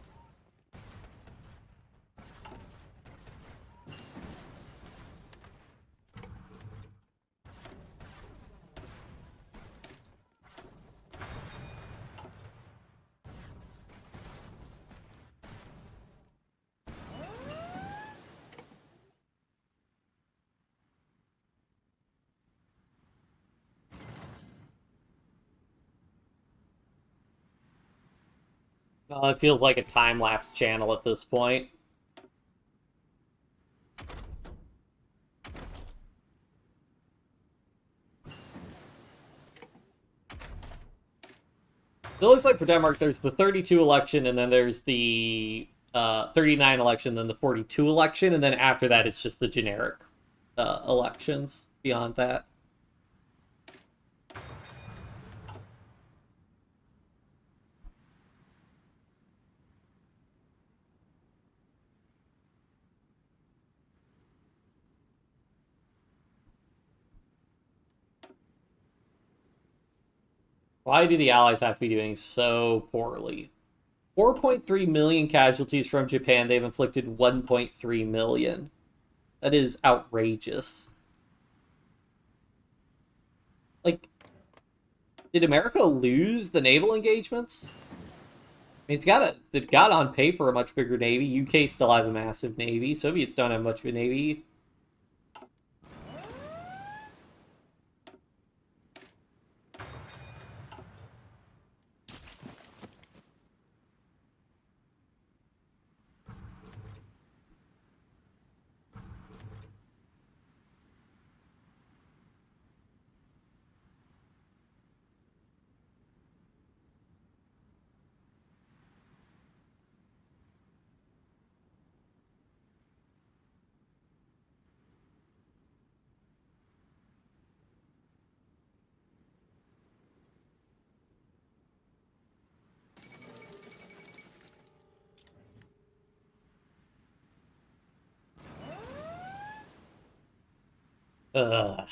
S1: It feels like a time-lapse channel at this point. It looks like for Denmark, there's the 32 election, and then there's the 39 election, then the 42 election, and then after that, it's just the generic elections beyond that. Why do the Allies have to be doing so poorly? 4.3 million casualties from Japan. They've inflicted 1.3 million. That is outrageous. Like, did America lose the naval engagements? I mean, they've got on paper a much bigger navy. UK still has a massive navy. Soviets don't have much of a navy. Ugh.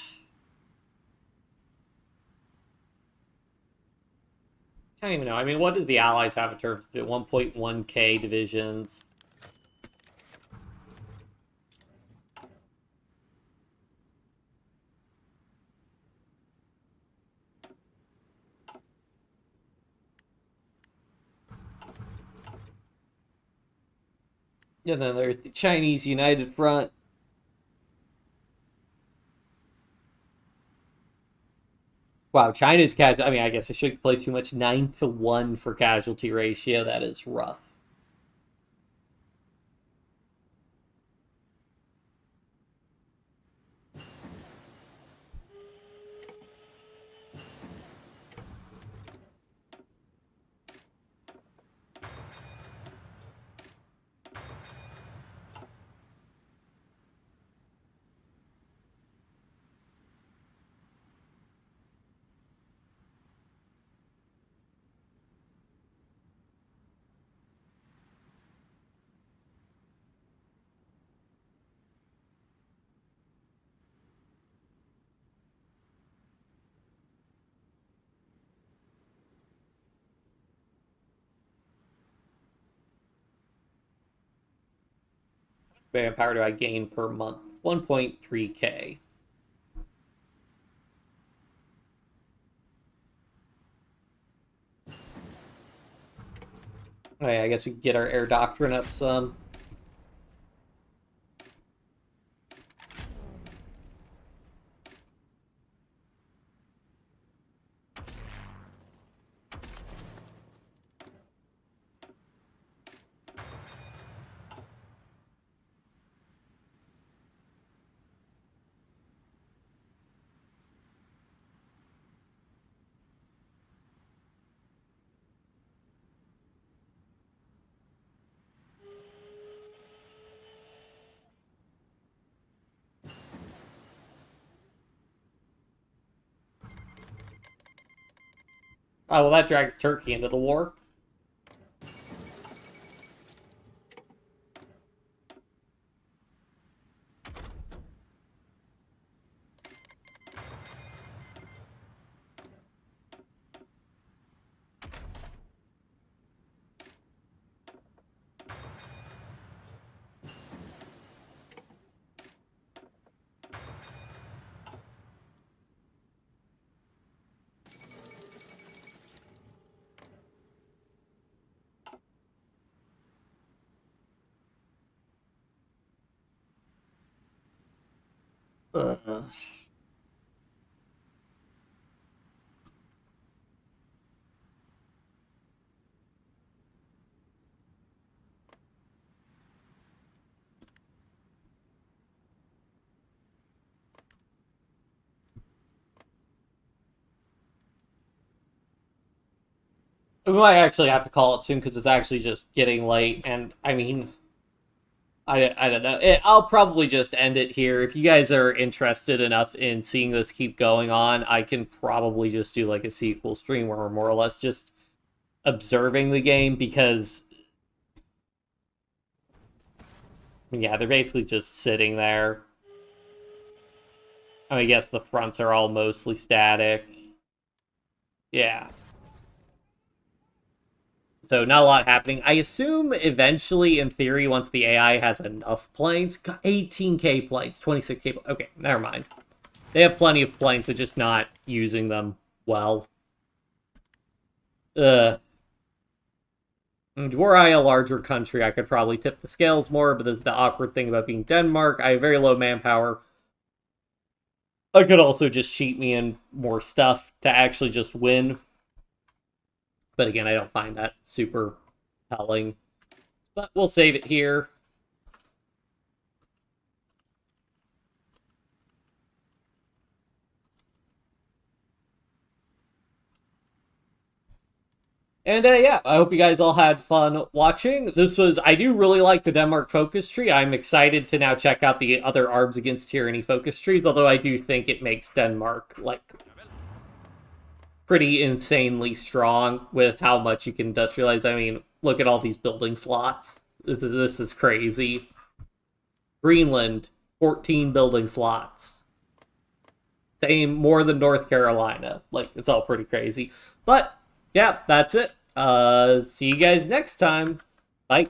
S1: I don't even know. I mean, what did the Allies have in terms of 1.1k divisions? And then there's the Chinese United Front. Wow, China's casualty. I mean, I guess I shouldn't play too much. 9 to 1 for casualty ratio. That is rough. manpower do I gain per month? 1.3k. Okay, I guess we can get our air doctrine up some. Oh, well, that drags Turkey into the war. Ugh. We might actually have to call it soon because it's actually just getting late. And I mean, I don't know. I'll probably just end it here. If you guys are interested enough in seeing this keep going on, I can probably just do like a sequel stream where we're more or less just observing the game because, yeah, they're basically just sitting there. I guess the fronts are all mostly static. Yeah. So not a lot happening. I assume eventually, in theory, once the AI has enough planes, 18k planes, 26k. Okay, never mind. They have plenty of planes, they're just not using them well. Were I a larger country, I could probably tip the scales more, but this is the awkward thing about being Denmark. I have very low manpower. I could also just cheat me in more stuff to actually just win. But again, I don't find that super telling. But we'll save it here. And yeah, I hope you guys all had fun watching. I do really like the Denmark focus tree. I'm excited to now check out the other Arms Against Tyranny focus trees, although I do think it makes Denmark, like, pretty insanely strong with how much you can industrialize. I mean, look at all these building slots. This is crazy. Greenland, 14 building slots. Same, more than North Carolina. Like, it's all pretty crazy. But, yeah, that's it. See you guys next time. Bye.